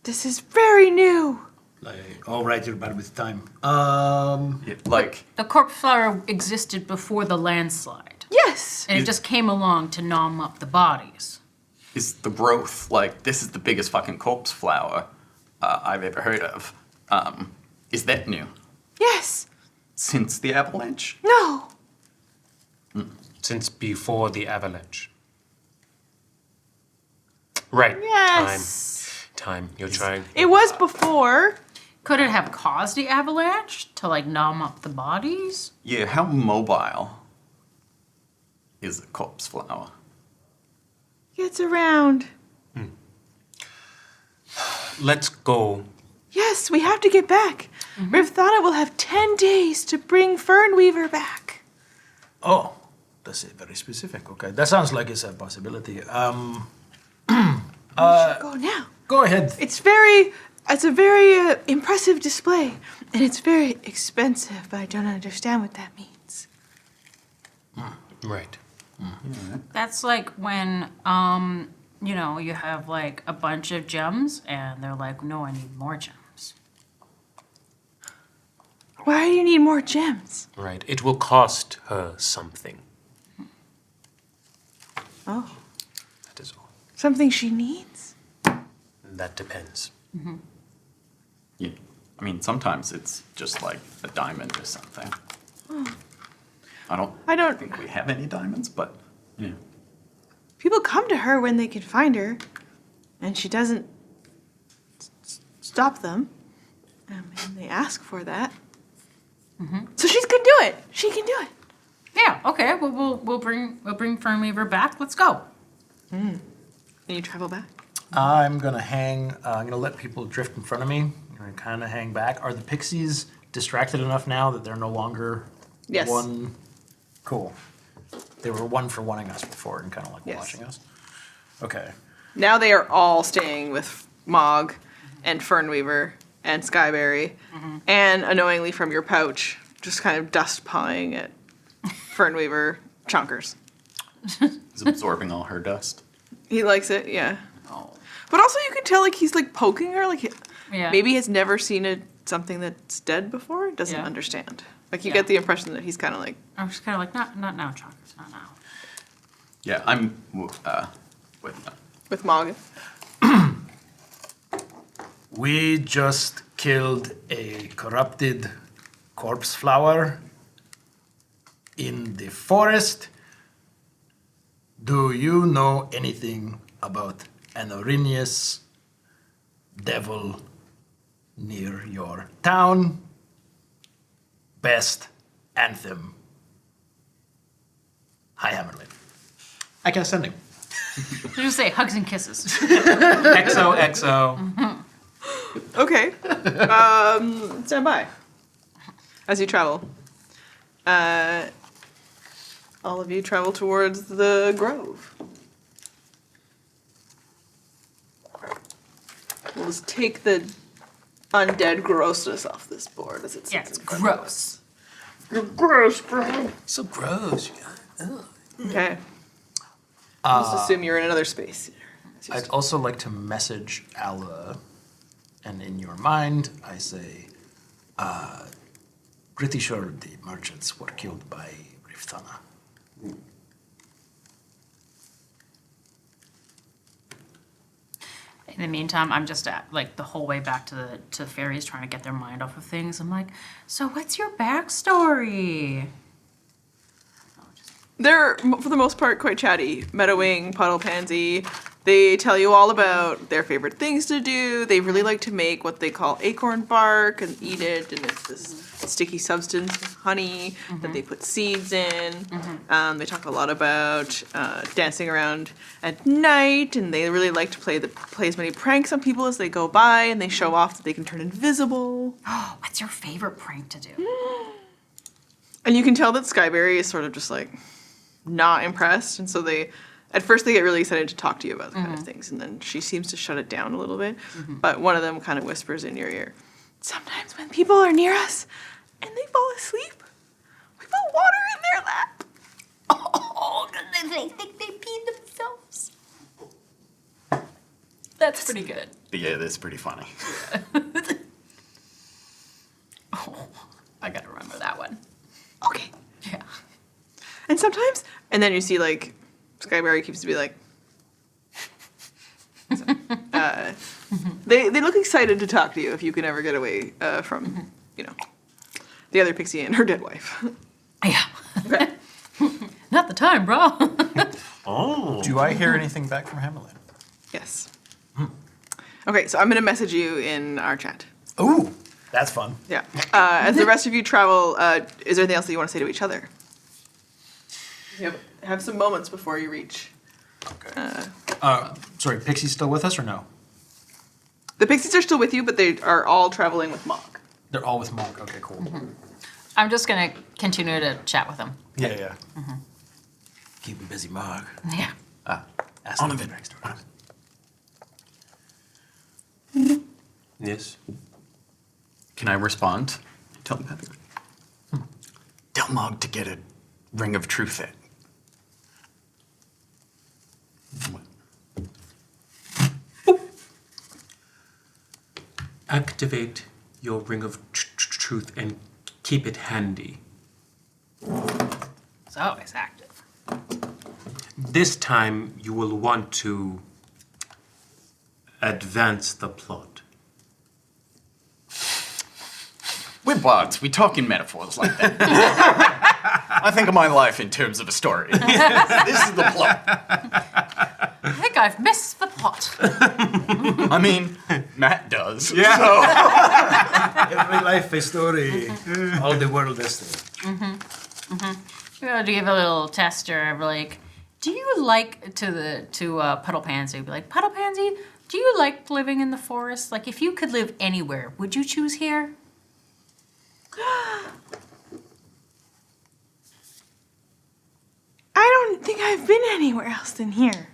This is very new. Like, all right, you're bad with time. Like, The corpse flower existed before the landslide, Yes. and it just came along to nom up the bodies. is the growth, like, this is the biggest fucking corpse flower I've ever heard of. Is that new? Yes. Since the avalanche? No. Since before the avalanche. Right. Yes. Time. You're trying. It was before. Could it have caused the avalanche to like nom up the bodies? Yeah, how mobile is a corpse flower? Gets around. Let's go. Yes, we have to get back. Riv'Thanna will have 10 days to bring Fernweaver back. Oh, that's very specific. Okay, that sounds like it's a possibility. We should go now. Go ahead. It's a very impressive display, and it's very expensive, but I don't understand what that means. Right. That's like when you have like a bunch of gems and they're like, no, I need more gems. Why do you need more gems? Right. It will cost her something. Oh, That is all. something she needs? That depends. Yeah. I mean, sometimes it's just like a diamond or something. I don't think we have any diamonds, but yeah. People come to her when they can find her, and she doesn't stop them. And they ask for that. So she can do it. She can do it. Yeah. Okay. Well, we'll bring Fernweaver back. Let's go. And you travel back. I'm gonna hang. I'm gonna let people drift in front of me. I'm gonna kind of hang back. Are the pixies distracted enough now that they're no longer Yes. one? Cool. They were one for wanting us before and kind of like Yes. watching us. Okay. Now they are all staying with Mogg and Fernweaver and Skyberry, and unknowingly from your pouch, just kind of dust pawing at Fernweaver chonkers. It's absorbing all her dust. He likes it, yeah. Oh. But also you can tell like he's like poking her, like Yeah. maybe has never seen something that's dead before, doesn't Yeah. understand. Like you Yeah. get the impression that he's kind of like, I'm just kind of like, not now, Chonkers, not now. Yeah, I'm with with Mogg. We just killed a corrupted corpse flower in the forest. Do you know anything about an Orinius devil near your town? Best Anthem. Hi, Hammerlin. I can send him. Just say hugs and kisses. XOXO. Okay. Stand by. As you travel. All of you travel towards the grove. We'll just take the undead grossness off this board as it sits Yeah, it's in front of us. gross. You're gross, bro. So gross. You guys. Ugh. Okay. I'll just assume you're in another space. I'd also like to message Alla, and in your mind, I say, pretty sure the merchants were killed by Riv'Thanna. In the meantime, I'm just at, like, the whole way back to the fairies trying to get their mind off of things. I'm like, so what's your backstory? They're, for the most part, quite chatty. Meadowing, Puddle Pansy. They tell you all about their favorite things to do. They really like to make what they call acorn bark and eat it, and it's this sticky substance, honey, that they put seeds in. They talk a lot about dancing around at night, and they really like to play as many pranks on people as they go by, and they show off that they can turn invisible. What's your favorite prank to do? And you can tell that Skyberry is sort of just like not impressed, and so at first they get really excited to talk to you about the kind of things, and then she seems to shut it down a little bit. But one of them kind of whispers in your ear, sometimes when people are near us and they fall asleep, we put water in their lap. Oh, they think they peed themselves. That's pretty good. Yeah, that's pretty funny. Oh, I gotta remember that one. Okay. Yeah. And sometimes, and then you see like, Skyberry keeps to be like, so, they look excited to talk to you if you can ever get away from, the other pixie and her dead wife. Yeah. Okay. Not the time, bro. Do I hear anything back from Hammerlin? Yes. Okay, so I'm going to message you in our chat. Ooh, that's fun. Yeah. As the rest of you travel, is there anything else that you want to say to each other? You have some moments before you reach. Okay. Sorry, Pixie's still with us or no? The pixies are still with you, but they are all traveling with Mogg. They're all with Mogg. Okay, cool. I'm just gonna continue to chat with them. Yeah. Keep him busy, Mogg. Yeah. Onovan. Yes. Can I respond? Telepathically. Tell Mogg to get a ring of truth in. Activate your ring of truth and keep it handy. It's always active. This time you will want to advance the plot. We're bards. We talk in metaphors like that. I think of my life in terms of a story. This is the plot. I think I've missed the plot. I mean, Matt does. Yeah. So. Every life a story. All the world a story. We're gonna give a little tester of like, do you like to Puddle Pansy? Be like, Puddle Pansy, do you like living in the forest? Like, if you could live anywhere, would you choose here? I don't think I've been anywhere else than here.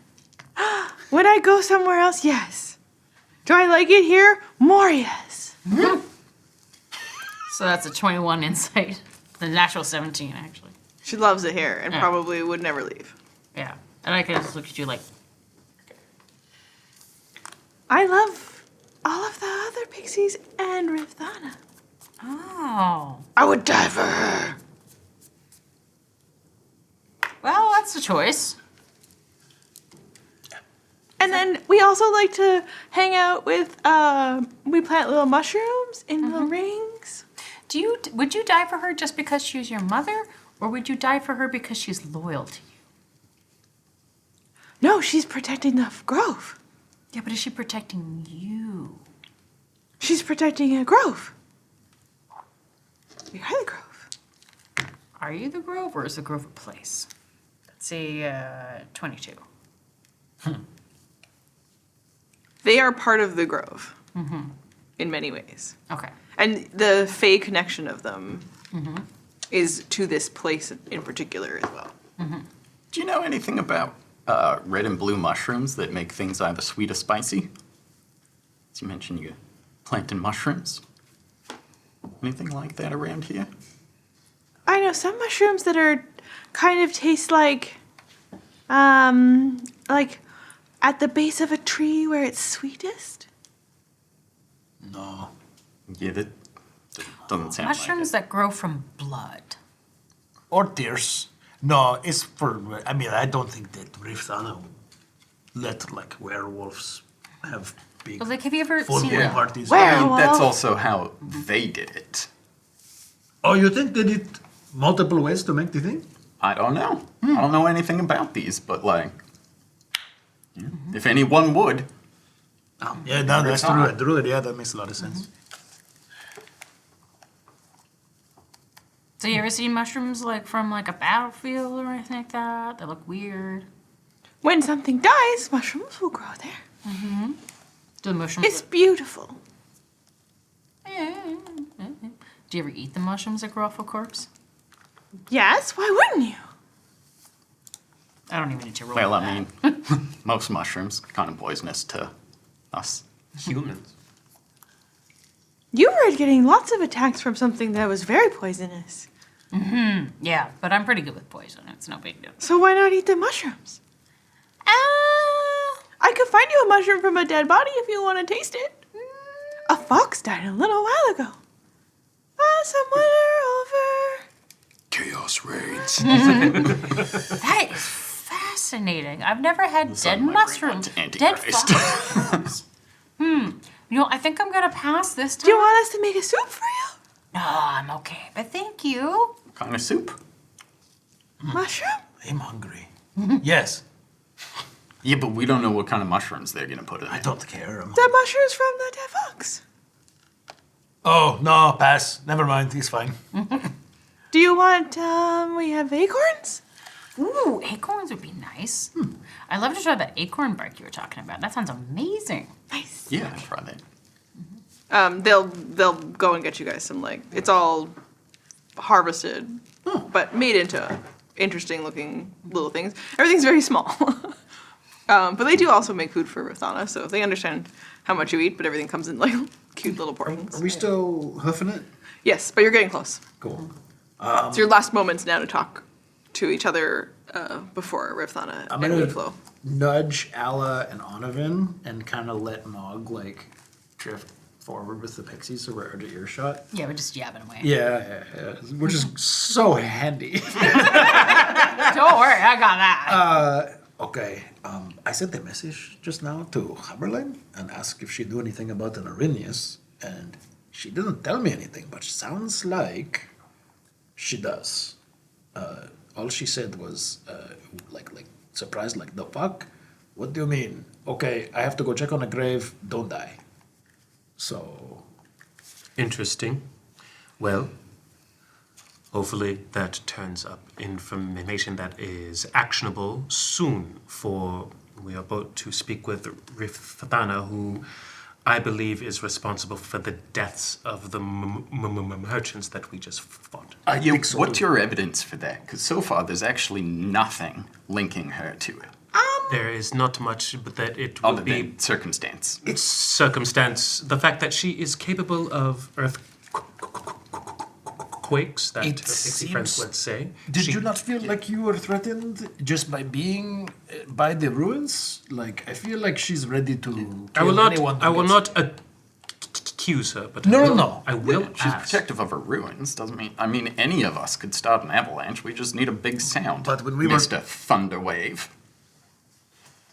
Would I go somewhere else? Yes. Do I like it here? More yes. So that's a 21 insight. The natural 17, actually. She loves it here and Yeah. probably would never leave. Yeah. And I can just look at you like, I love all of the other pixies and Riv'Thanna. oh. I would die for her. Well, that's a choice. And then we also like to hang out with, we plant little mushrooms in little rings. Would you die for her just because she's your mother? Or would you die for her because she's loyal to you? No, she's protecting the grove. Yeah, but is she protecting you? She's protecting a grove. We are the grove. Are you the grove or is the grove a place? Let's see, 22. They are part of the grove in many ways. Okay. And the Fae connection of them is to this place in particular as well. Do you know anything about red and blue mushrooms that make things either sweet or spicy? As you mentioned, you're planting mushrooms. Anything like that around here? I know some mushrooms that are kind of taste like at the base of a tree where it's sweetest. No. Yeah, that doesn't sound Mushrooms that grow from blood. Or tears. No, it's for. I mean, I don't think that Riv'Thanna let like werewolves have big But like, have you ever full seen? moon Yeah. parties. I mean, that's also how they did it. Oh, you think they did multiple ways to make the thing? I don't know. I don't know anything about these, but like, if anyone would. Yeah, no, that's true. Druid, yeah, that makes a lot of sense. So you ever seen mushrooms like from like a battlefield or anything like that? They look weird. When something dies, mushrooms will grow there. Do the mushrooms? It's beautiful. Do you ever eat the mushrooms that grow off a corpse? Yes, why wouldn't you? I don't even need to roll. Well, that. I mean, most mushrooms are kind of poisonous to us. Humans. You were getting lots of attacks from something that was very poisonous. Yeah, but I'm pretty good with poison. It's no big deal. So why not eat the mushrooms? I could find you a mushroom from a dead body if you want to taste it. A fox died a little while ago. Somewhere over. Chaos reigns. That is fascinating. I've never had dead mushrooms. Dead fox. You know, I think I'm gonna pass this time. Do you want us to make a soup for you? No, I'm okay. But thank you. Kind of soup. Mushroom? I'm hungry. Yes. Yeah, but we don't know what kind of mushrooms they're gonna put in. I don't care. The mushrooms from the dead fox. Oh, no, pass. Never mind. He's fine. Do you want, we have acorns? Ooh, acorns would be nice. I'd love to try that acorn bark you were talking about. That sounds amazing. Nice. Yeah, try that. They'll go and get you guys some, like, it's all harvested, but made into interesting looking little things. Everything's very small. But they do also make food for Riv'Thanna, so they understand how much you eat, but everything comes in like cute little portions. Are we still hoofing it? Yes, but you're getting close. Cool. It's your last moments now to talk to each other before Riv'Thanna I'm and gonna Weedflow. nudge Alla and Onovan and kind of let Mogg like drift forward with the pixies so we're out of earshot. Yeah, we're just yabbing away. Yeah. Which is so handy. Don't worry, I got that. Okay, I sent a message just now to Haberlin and asked if she knew anything about an Arrhenius, and she didn't tell me anything, but sounds like she does. All she said was like surprised, like the fuck? What do you mean? Okay, I have to go check on a grave. Don't die. So. Interesting. Well, hopefully that turns up information that is actionable soon, for we are about to speak with Riv'Thanna, who I believe is responsible for the deaths of the merchants that we just fought. What's your evidence for that? Because so far there's actually nothing linking her to it. There is not much, but that it Other would be than circumstance. It's circumstance. The fact that she is capable of earthquakes, that her pixie friends would say. Did you not feel like you were threatened just by being by the ruins? Like, I feel like she's ready to kill anyone. I will not accuse her, but No. I will She's ask. protective of her ruins, doesn't mean. I mean, any of us could start an avalanche. We just need a big sound. But when we were- Mr. Thunderwave.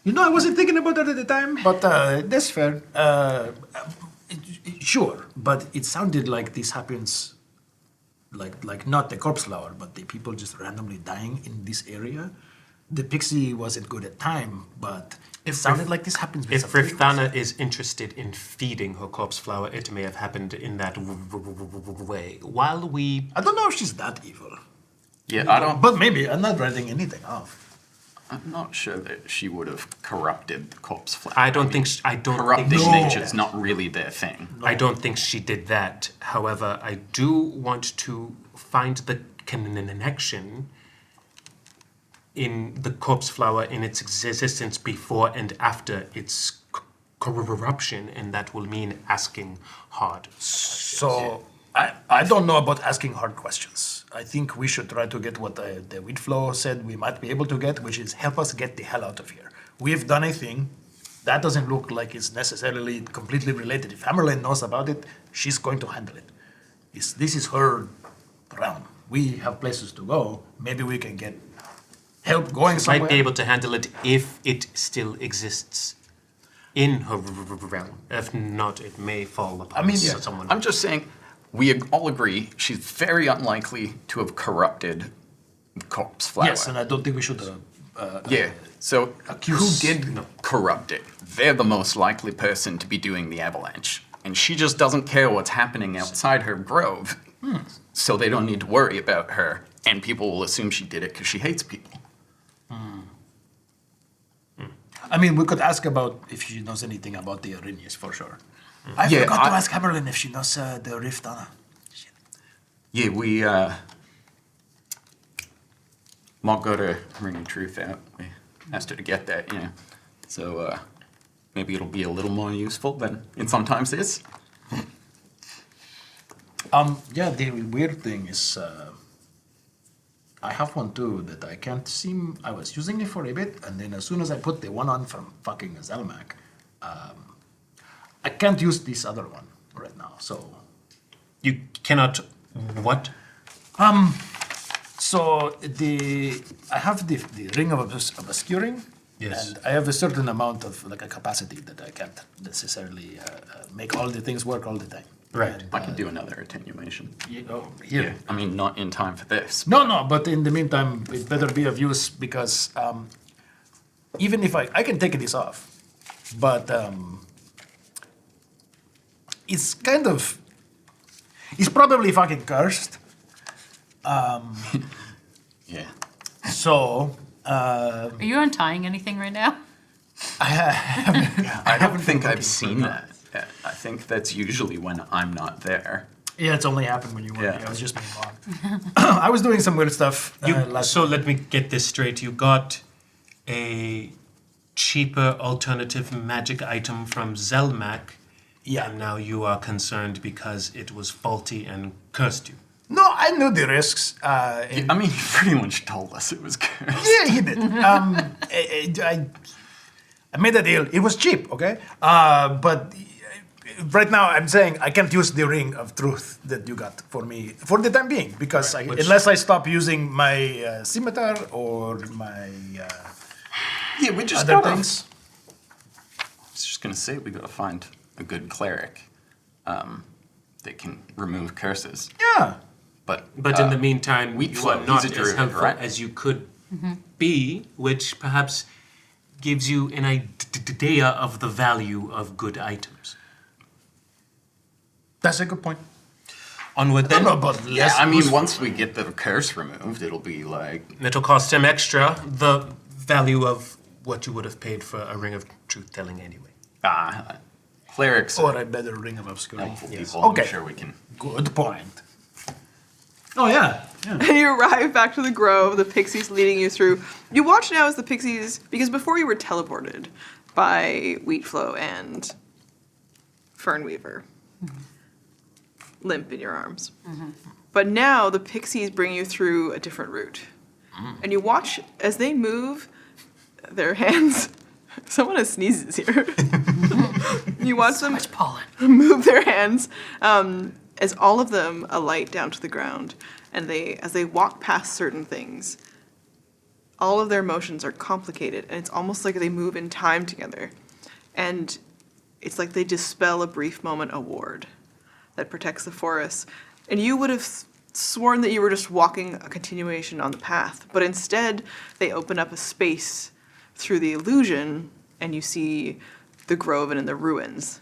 You know, I wasn't thinking about that at the time, but that's fair. Sure, but it sounded like this happens, like not the corpse flower, but the people just randomly dying in this area. The pixie wasn't good at time, but it sounded like this happens. If Riv'Thanna is interested in feeding her corpse flower, it may have happened in that way. While we... I don't know if she's that evil. Yeah, I don't. But maybe, I'm not writing anything off. I'm not sure that she would have corrupted the corpse flower. I don't think corrupting nature's not really their thing. I don't think she did that. However, I do want to find the connection in the corpse flower in its existence before and after its corruption, and that will mean asking hard. So, I don't know about asking hard questions. I think we should try to get what the Weedflow said we might be able to get, which is help us get the hell out of here. We've done a thing. That doesn't look like it's necessarily completely related. If Hammerlane knows about it, she's going to handle it. This is her realm. We have places to go. Maybe we can get help going somewhere. Might be able to handle it if it still exists in her realm. If not, it may fall upon someone. I'm just saying, we all agree she's very unlikely to have corrupted the corpse flower. Yes, and I don't think we should. So who did corrupt it? They're the most likely person to be doing the avalanche. And she just doesn't care what's happening outside her grove. So they don't need to worry about her. And people will assume she did it because she hates people. I mean, we could ask about if she knows anything about the Arinius for sure. I forgot to ask Hammerlin if she knows the Riv'Thanna. Yeah, we Mogg got a Ring of Truth out. We asked her to get that, you know. So maybe it'll be a little more useful than it sometimes is. Yeah, the weird thing is, I have one too that I can't seem. I was using it for a bit, and then as soon as I put the one on from fucking Zelmak, I can't use this other one right now. So You cannot what? So I have the ring of obscuring. Yes. And I have a certain amount of like a capacity that I can't necessarily make all the things work all the time. Right. And, I could do another attenuation. Here. Yeah, I mean, not in time for this. No, but in the meantime, it better be of use because even if I can take this off, but it's kind of, it's probably fucking cursed. Yeah. So. Are you untying anything right now? I don't think I've seen that. I think that's usually when I'm not there. Yeah, it's only happened when you were. Yeah. I was just being wrong. I was doing some weird stuff. So let me get this straight. You got a cheaper alternative magic item from Zelmak. Yeah. And now you are concerned because it was faulty and cursed you. No, I knew the risks. I mean, he pretty much told us it was cursed. Yeah, he did. I made a deal. It was cheap, okay? But right now I'm saying I can't use the ring of truth that you got for me for the time being because unless I stop using my scimitar or my we just other things. I was just gonna say we gotta find a good cleric that can remove curses. Yeah. But in the meantime, you are not he's a as druid, helpful right? as you could be, which perhaps gives you an idea of the value of good items. That's a good point. Onward then. Yeah, I mean, once we get the curse removed, it'll be like... It'll cost him extra, the value of what you would have paid for a ring of truth-telling anyway. Clerics or a better ring of obscuring. People. Okay. I'm sure we can... Good point. Oh, yeah. And you arrive back to the grove, the pixies leading you through. You watch now as the pixies, because before you were teleported by Wheatflow and Fernweaver. Limp in your arms. But now the pixies bring you through a different route. And you watch as they move their hands. Someone has sneezes here. You watch them move their hands as all of them alight down to the ground. And as they walk past certain things, all of their motions are complicated. And it's almost like they move in time together. And it's like they dispel a brief moment award that protects the forest. And you would have sworn that you were just walking a continuation on the path. But instead, they open up a space through the illusion, and you see the grove and the ruins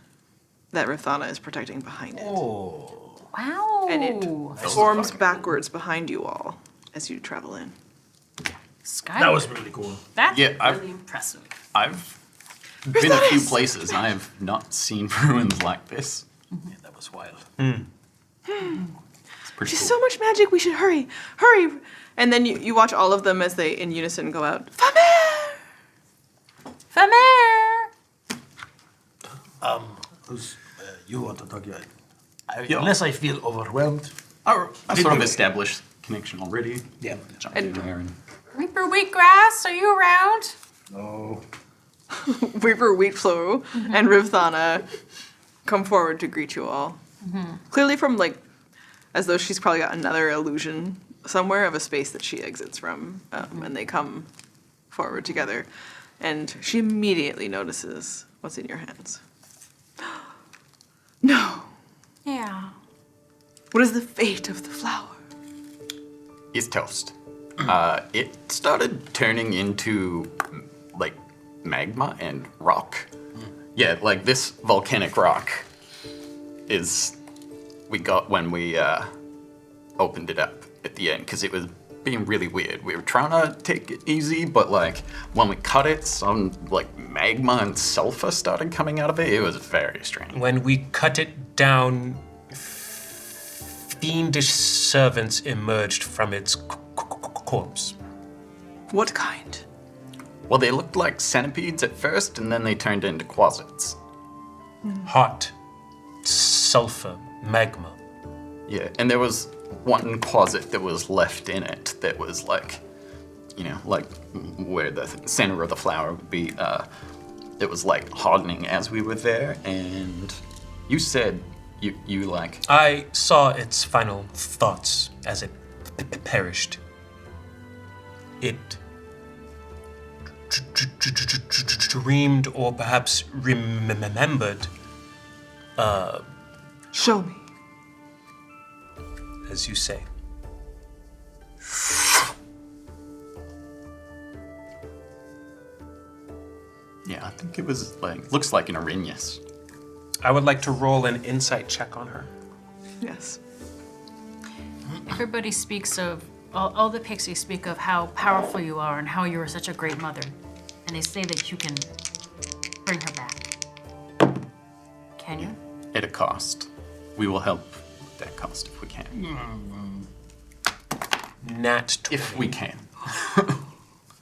that Riv'Thanna is protecting behind it. Oh. Wow. And it forms backwards behind you all as you travel in. Sky. That was really cool. That's Yeah, really impressive. I've been a few places, and I have not seen ruins like this. Yeah, that was wild. It's pretty She's cool. so much magic, we should hurry, hurry. And then you watch all of them as they, in unison, go out, Famer! Famer! Who's you want to talk about? Yeah. Unless I feel overwhelmed. I sort of established connection already. Yeah. Jumped in there and... Reaper Wheatgrass, are you around? No. Reaper Wheatflow and Riv'Thanna come forward to greet you all. Clearly from, as though she's probably got another illusion somewhere of a space that she exits from. And they come forward together. And she immediately notices what's in your hands. No. Yeah. What is the fate of the flower? It's toast. It started turning into, like, magma and rock. Yeah, like this volcanic rock is we got when we opened it up at the end, because it was being really weird. We were trying to take it easy, but like when we cut it, some like magma and sulfur started coming out of it. It was very strange. When we cut it down, fiendish servants emerged from its corpse. What kind? Well, they looked like centipedes at first, and then they turned into quasits. Hot, sulfur, magma. Yeah, and there was one quasit that was left in it that was like, like where the center of the flower would be. It was like hardening as we were there, and you said you like. I saw its final thoughts as it perished. It dreamed or perhaps remembered. Show me. As you say. Yeah, I think it was like, looks like an Arrhenius. I would like to roll an insight check on her. Yes. Everybody speaks of, all the pixies speak of how powerful you are and how you are such a great mother. And they say that you can bring her back. Can you? At a cost. We will help with that cost if we can. Nat 20. If we can.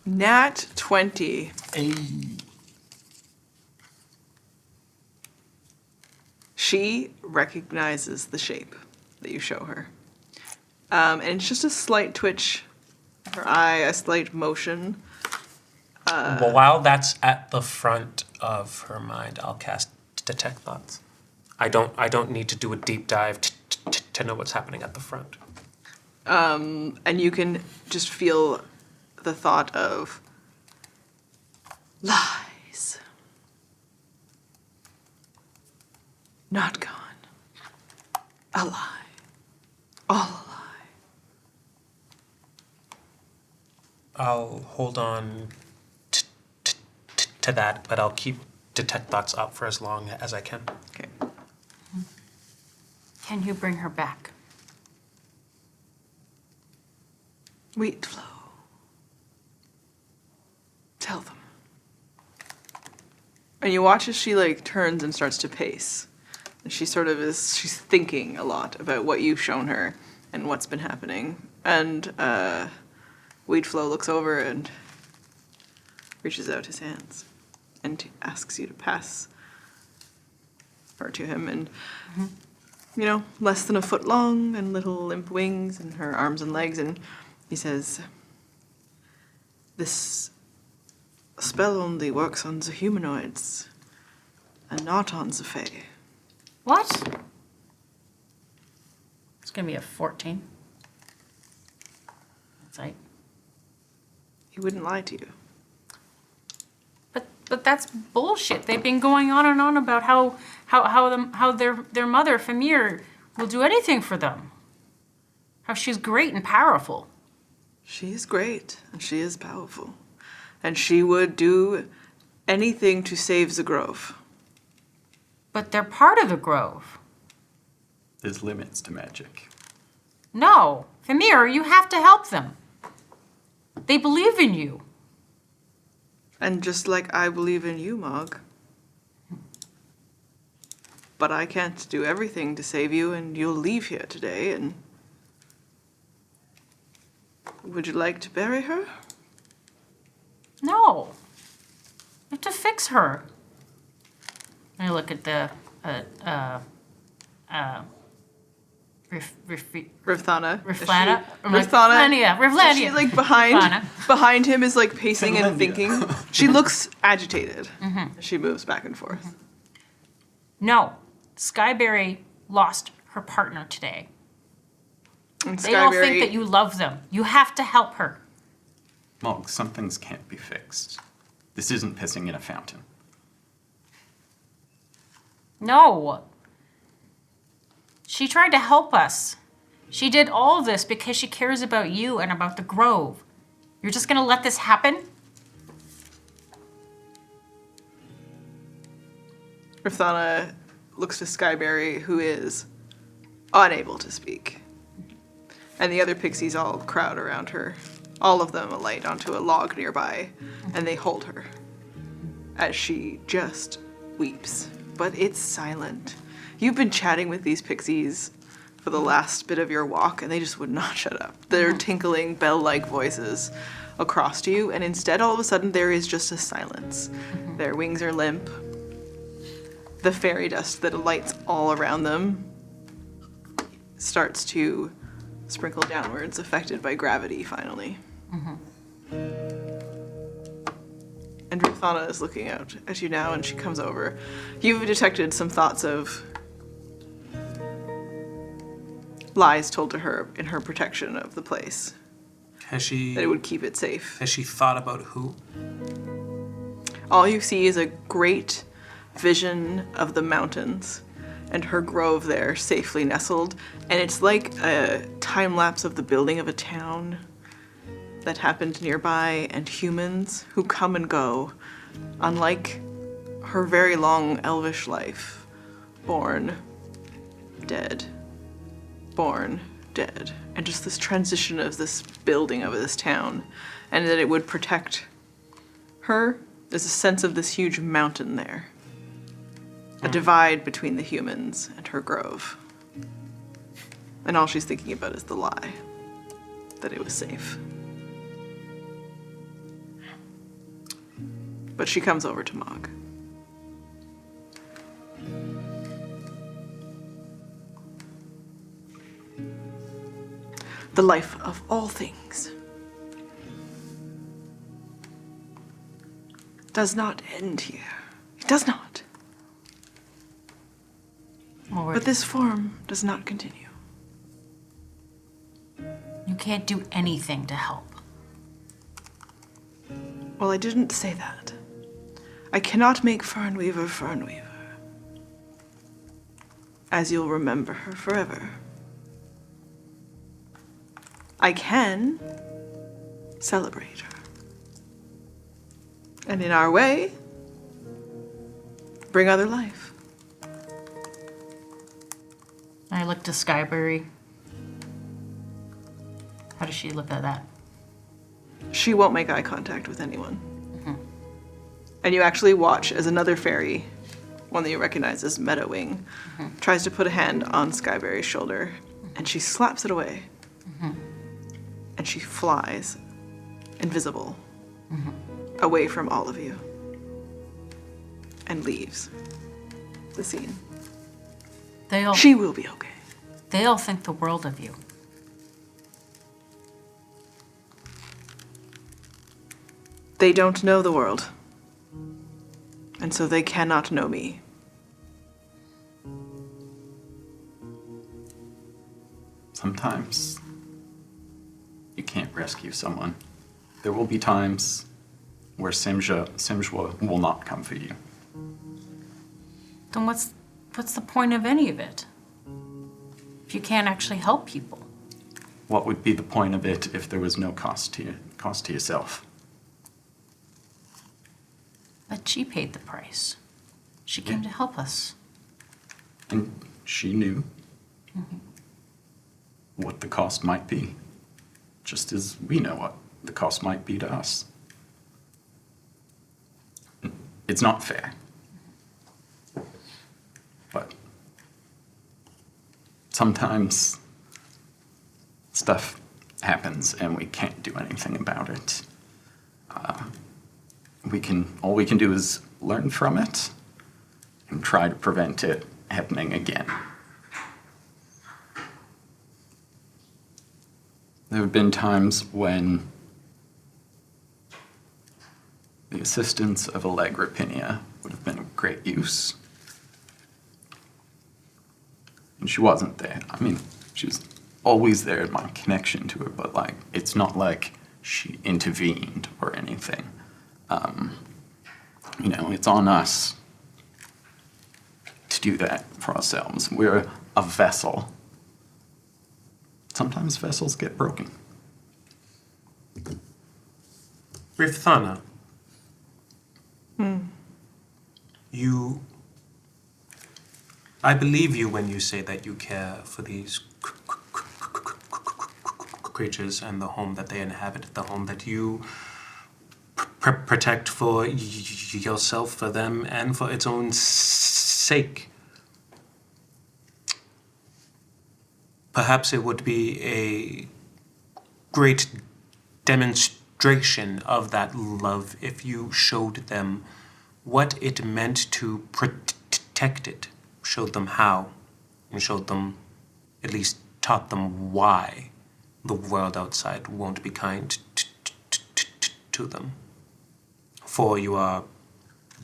Nat 20. She recognizes the shape that you show her. And it's just a slight twitch of her eye, a slight motion. Well, while that's at the front of her mind, I'll cast Detect Thoughts. I don't need to do a deep dive to know what's happening at the front. And you can just feel the thought of lies. Not gone. A lie. All a lie. I'll hold on to that, but I'll keep Detect Thoughts up for as long as I can. Okay. Can you bring her back? Wheat flow. Tell them. And you watch as she like turns and starts to pace. And she sort of is, she's thinking a lot about what you've shown her and what's been happening. And Wheat Flow looks over and reaches out his hands and asks you to pass her to him. And, less than a foot long and little limp wings and her arms and legs. And he says, this spell only works on the humanoids and not on the fae. What? It's gonna be a 14. That's right. He wouldn't lie to you. But that's bullshit. They've been going on and on about how their mother, Famir, will do anything for them. How she's great and powerful. She is great, and she is powerful. And she would do anything to save the grove. But they're part of the grove. There's limits to magic. No, Famir, you have to help them. They believe in you. And just like I believe in you, Mogg. But I can't do everything to save you, and you'll leave here today, and... Would you like to bury her? No. You have to fix her. I look at the Riv'Thanna. Riv'Thanna? Riv'Thanna. She like behind Riv'Thanna. behind him is like pacing and thinking. She looks agitated. She moves back and forth. No. Skyberry lost her partner today. And They all think that you love them. You have to help her. Mogg, some things can't be fixed. This isn't pissing in a fountain. No. She tried to help us. She did all of this because she cares about you and about the Grove. You're just gonna let this happen? Riv'Thanna looks to Skyberry, who is unable to speak. And the other pixies all crowd around her. All of them alight onto a log nearby, and they hold her as she just weeps. But it's silent. You've been chatting with these pixies for the last bit of your walk, and they just would not shut up. They're tinkling bell-like voices across to you, and instead, all of a sudden, there is just a silence. Their wings are limp. The fairy dust that alights all around them starts to sprinkle downwards, affected by gravity, finally. And Riv'Thanna is looking out at you now, and she comes over. You've detected some thoughts of lies told to her in her protection of the place. Has she... That it would keep it safe. Has she thought about who? All you see is a great vision of the mountains and her grove there, safely nestled. And it's like a time lapse of the building of a town that happened nearby, and humans who come and go, unlike her very long elvish life. Born, dead, born, dead. And just this transition of this building of this town, and that it would protect her. There's a sense of this huge mountain there. A divide between the humans and her grove. And all she's thinking about is the lie. That it was safe. But she comes over to Mogg. The life of all things does not end here. It does not. But this form does not continue. You can't do anything to help. Well, I didn't say that. I cannot make Fernweaver Fernweaver. As you'll remember her forever. I can celebrate her. And in our way, bring other life. I look to Skyberry. How does she look at that? She won't make eye contact with anyone. And you actually watch as another fairy, one that you recognize as Meadowwing, tries to put a hand on Skyberry's shoulder, and she slaps it away. And she flies, invisible, away from all of you, and leaves the scene. She will be okay. They all think the world of you. They don't know the world. And so they cannot know me. Sometimes you can't rescue someone. There will be times where Simjwa will not come for you. Then what's the point of any of it? If you can't actually help people. What would be the point of it if there was no cost to yourself? But she paid the price. She came to help us. And she knew what the cost might be, just as we know what the cost might be to us. It's not fair. But sometimes stuff happens and we can't do anything about it. All we can do is learn from it and try to prevent it happening again. There have been times when the assistance of Allegra Pinia would have been of great use. And she wasn't there. I mean, she was always there in my connection to her, but it's not like she intervened or anything. It's on us to do that for ourselves. We're a vessel. Sometimes vessels get broken. Riv'Thanna. I believe you when you say that you care for these creatures and the home that they inhabit, the home that you protect for yourself, for them, and for its own sake. Perhaps it would be a great demonstration of that love if you showed them what it meant to protect it, showed them how, and showed them, at least taught them why the world outside won't be kind to them. For you are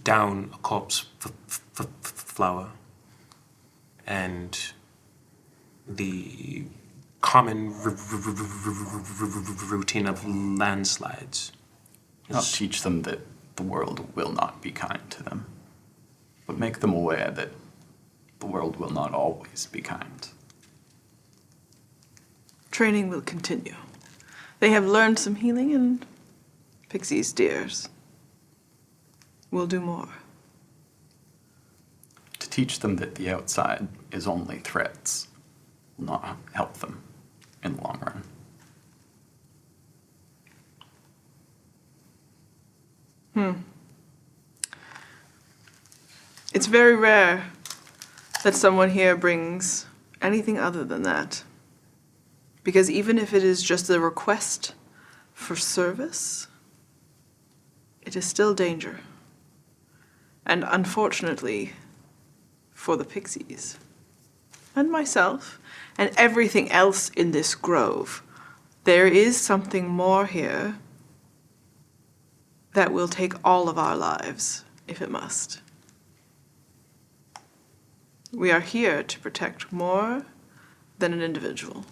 down a corpse flower, and the common routine of landslides. I'll teach them that the world will not be kind to them, but make them aware that the world will not always be kind. Training will continue. They have learned some healing, and Pixies, dears, will do more. To teach them that the outside is only threats will not help them in the long run. It's very rare that someone here brings anything other than that. Because even if it is just a request for service, it is still danger. And unfortunately, for the Pixies, and myself, and everything else in this grove, there is something more here that will take all of our lives, if it must. We are here to protect more than an individual.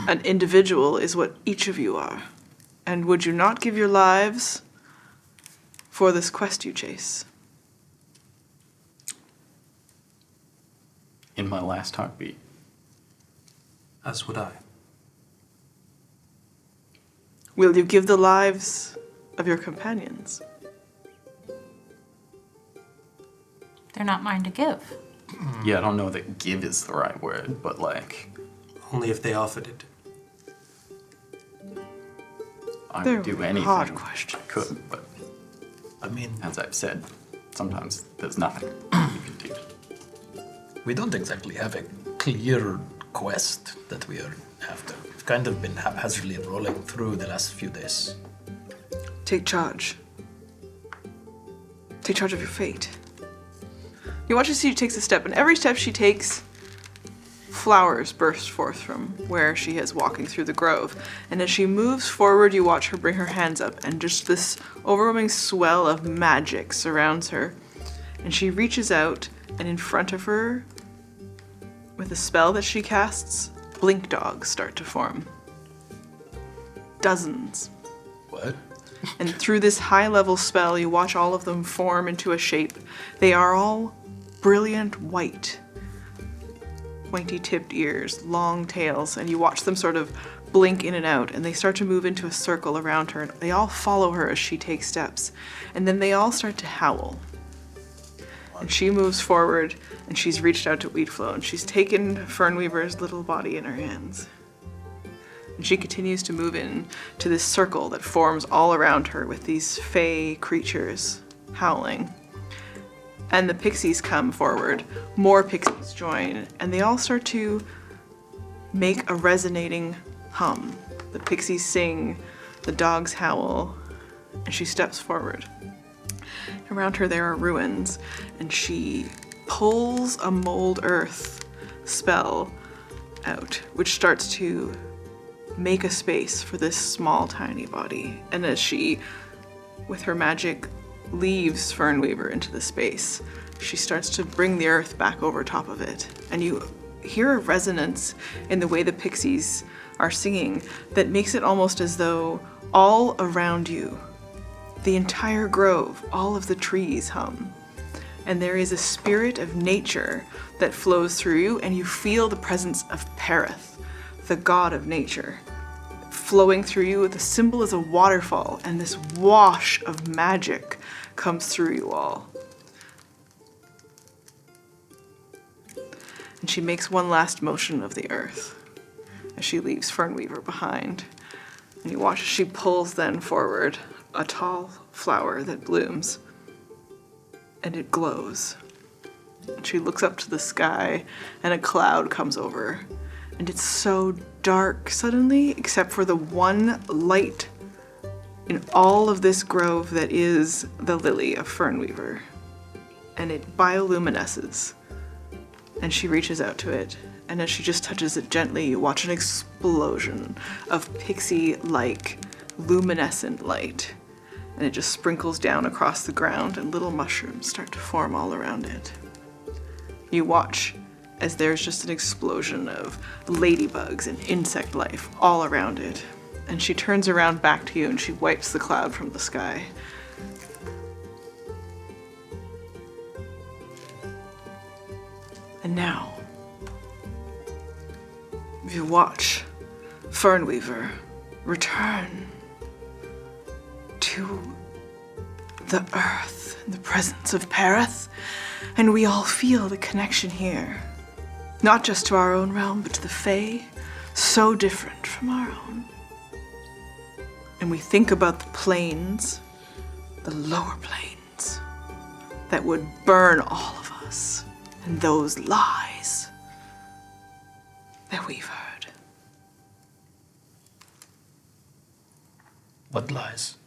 An individual is what each of you are. And would you not give your lives for this quest you chase? In my last heartbeat. As would I. Will you give the lives of your companions? They're not mine to give. Yeah, I don't know that give is the right word, but like... Only if they offered it. I They're would do anything hard questions. I could, but I mean, as I've said, sometimes there's nothing you can do. we don't exactly have a clear quest that we are after. We've kind of been haphazardly rolling through the last few days. Take charge. Take charge of your fate. You watch as she takes a step, and every step she takes, flowers burst forth from where she is walking through the grove. And as she moves forward, you watch her bring her hands up, and just this overwhelming swell of magic surrounds her. And she reaches out, and in front of her, with a spell that she casts, blink dogs start to form. Dozens. What? And through this high-level spell, you watch all of them form into a shape. They are all brilliant white. Pointy-tipped ears, long tails, and you watch them sort of blink in and out, and they start to move into a circle around her. They all follow her as she takes steps, and then they all start to howl. And she moves forward, and she's reached out to Wheatflow, and she's taken Fernweaver's little body in her hands. And she continues to move in to this circle that forms all around her with these fey creatures howling. And the pixies come forward. More pixies join, and they all start to make a resonating hum. The pixies sing, the dogs howl, and she steps forward. Around her there are ruins, and she pulls a mold earth spell out, which starts to make a space for this small, tiny body. And as she, with her magic, leaves Fernweaver into the space, she starts to bring the earth back over top of it. And you hear a resonance in the way the pixies are singing that makes it almost as though all around you The entire grove, all of the trees hum. And there is a spirit of nature that flows through you, and you feel the presence of Perith, the god of nature, flowing through you. The symbol is a waterfall, and this wash of magic comes through you all. And she makes one last motion of the earth as she leaves Fernweaver behind. And you watch as she pulls then forward a tall flower that blooms, and it glows. And she looks up to the sky, and a cloud comes over, and it's so dark suddenly, except for the one light in all of this grove that is the lily of Fernweaver. And it bioluminesces, and she reaches out to it, and as she just touches it gently, you watch an explosion of pixie-like luminescent light. And it just sprinkles down across the ground, and little mushrooms start to form all around it. You watch as there's just an explosion of ladybugs and insect life all around it. And she turns around back to you and she wipes the cloud from the sky. And now, you watch Fernweaver return to the earth in the presence of Perith, and we all feel the connection here. Not just to our own realm, but to the Fae, so different from our own. And we think about the planes, the lower planes, that would burn all of us, and those lies that we've heard. What lies?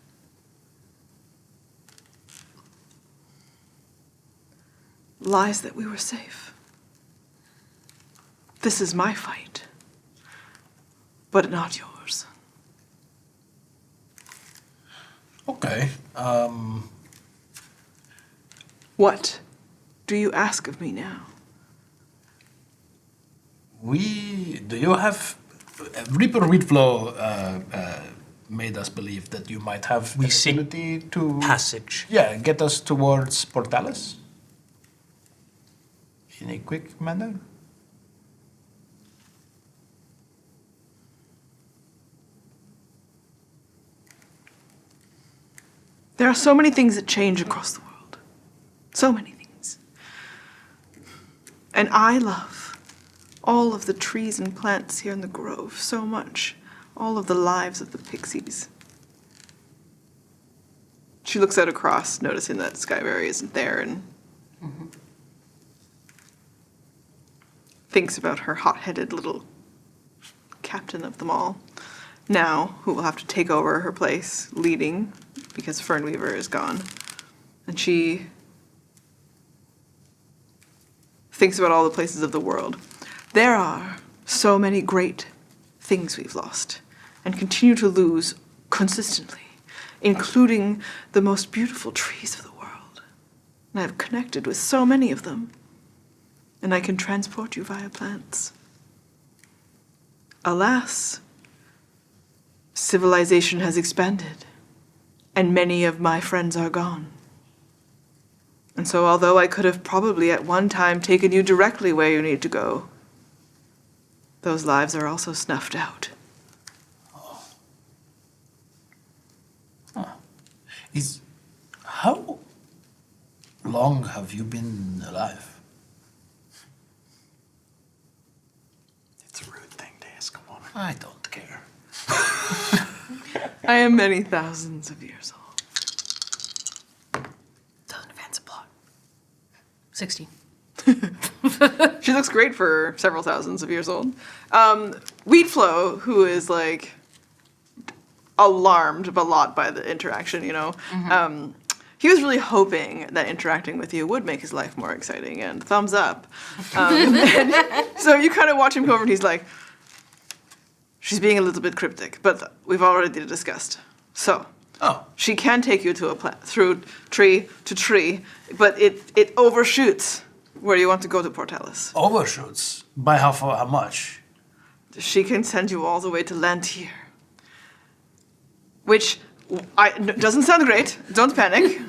Lies that we were safe. This is my fight, but not yours. Okay. What do you ask of me now? Do you have Reaper Wheatflow made us believe that you might have the ability to passage. Yeah, get us towards Portalis in a quick manner. There are so many things that change across the world. So many things. And I love all of the trees and plants here in the grove so much. All of the lives of the pixies. She looks out across, noticing that Skyberry isn't there, and thinks about her hot-headed little captain of them all, now, who will have to take over her place, leading, because Fernweaver is gone. And she thinks about all the places of the world. There are so many great things we've lost, and continue to lose consistently, including the most beautiful trees of the world. And I've connected with so many of them, and I can transport you via plants. Alas, civilization has expanded, and many of my friends are gone. And so although I could have probably at one time taken you directly where you need to go, those lives are also snuffed out. How long have you been alive? It's a rude thing to ask a woman. I don't care. I am many thousands of years old. Doesn't advance a plot. 16. She looks great for several thousands of years old. Wheatflow, who is like alarmed a lot by the interaction, you know, he was really hoping that interacting with you would make his life more exciting, and thumbs up. And so you kind of watch him go over and he's like, she's being a little bit cryptic, but we've already discussed. So, she can take you to through tree to tree, but it overshoots where you want to go to Portalis. Overshoots? By how far? How much? She can send you all the way to Lantier, which Doesn't sound great. Don't panic.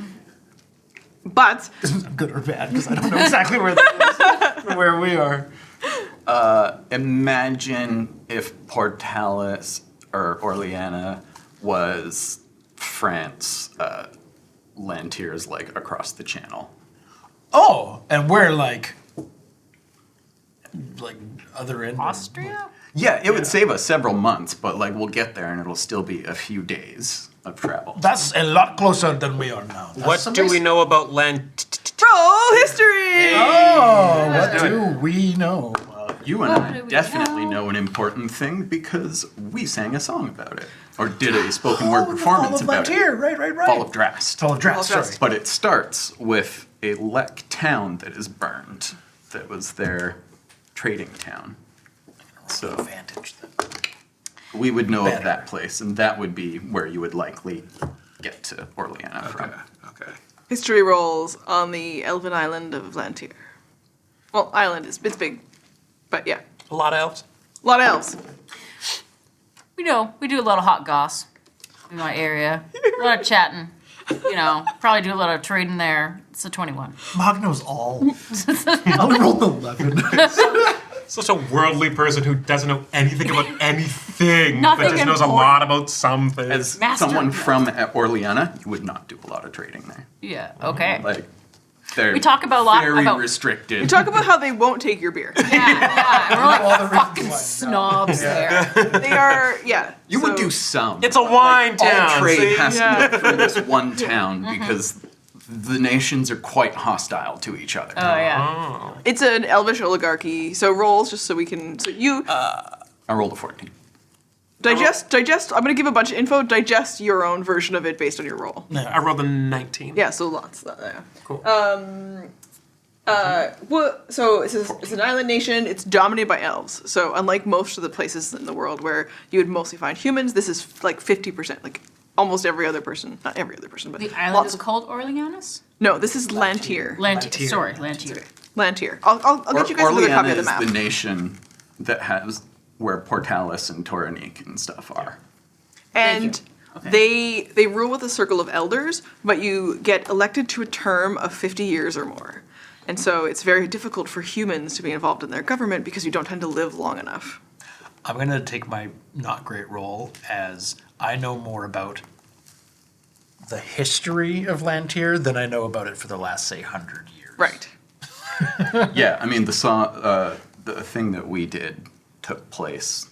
But Good or bad, because I don't know exactly where that is, where we are. Imagine if Portalis or Orleana was France, Lantier's like across the channel. Oh, and we're like other end. Austria? Yeah, it would save us several months, but like we'll get there and it'll still be a few days of travel. That's a lot closer than we are now. What do we know about roll history. Oh, what do we know? You and I definitely know an important thing because we sang a song about it. Or did a spoken word performance about it. Right. Fall of Drast. Fall of Drast, sorry. But it starts with a Lek town that is burned. That was their trading town. So Advantage then. we would know of that place, and that would be where you would likely get to Orleana from. Okay. History rolls on the elven island of Lantier. Well, island is it's big, but yeah, A lot of elves. a lot of elves. We do a lot of hot goss in my area. A lot of chatting. Probably do a lot of trading there. It's a 21. Mogg knows all. I only rolled 11. Such a worldly person who doesn't know anything about anything, Nothing but just knows a important. lot about something. As Master someone of from Orleana, you would not do a lot of trading there. Yeah, okay. Like, they're We talk about a lot very about- restricted. We talk about how they won't take your beer. Yeah, we're like fucking snobs there. They are, yeah. You would so- do some. It's a wine town. All trade see? has Yeah. to go through this one town because the nations are quite hostile to each other. Oh, yeah. It's an elvish oligarchy. So rolls just so we can. So you I rolled a 14. digest. I'm going to give a bunch of info. Digest your own version of it based on your roll. I rolled a 19. Yeah. So lots. Yeah. Cool. So it's an island nation. It's dominated by elves. So unlike most of the places in the world where you would mostly find humans, this is like 50%. Like almost every other person. Not every other person, but The island lots is of. called Orleanus? No, this is Lantier. Lantier. Sorry, Lantier. Lantier. I'll get you guys another copy Orleana of the is map. the nation that has where Portalis and Toranique and stuff are. And they rule with a circle of elders, but you get elected to a term of 50 years or more. And so it's very difficult for humans to be involved in their government because you don't tend to live long enough. I'm going to take my not great roll as I know more about the history of Lantier than I know about it for the last, say, 100 years. Right. Yeah, I mean the thing that we did took place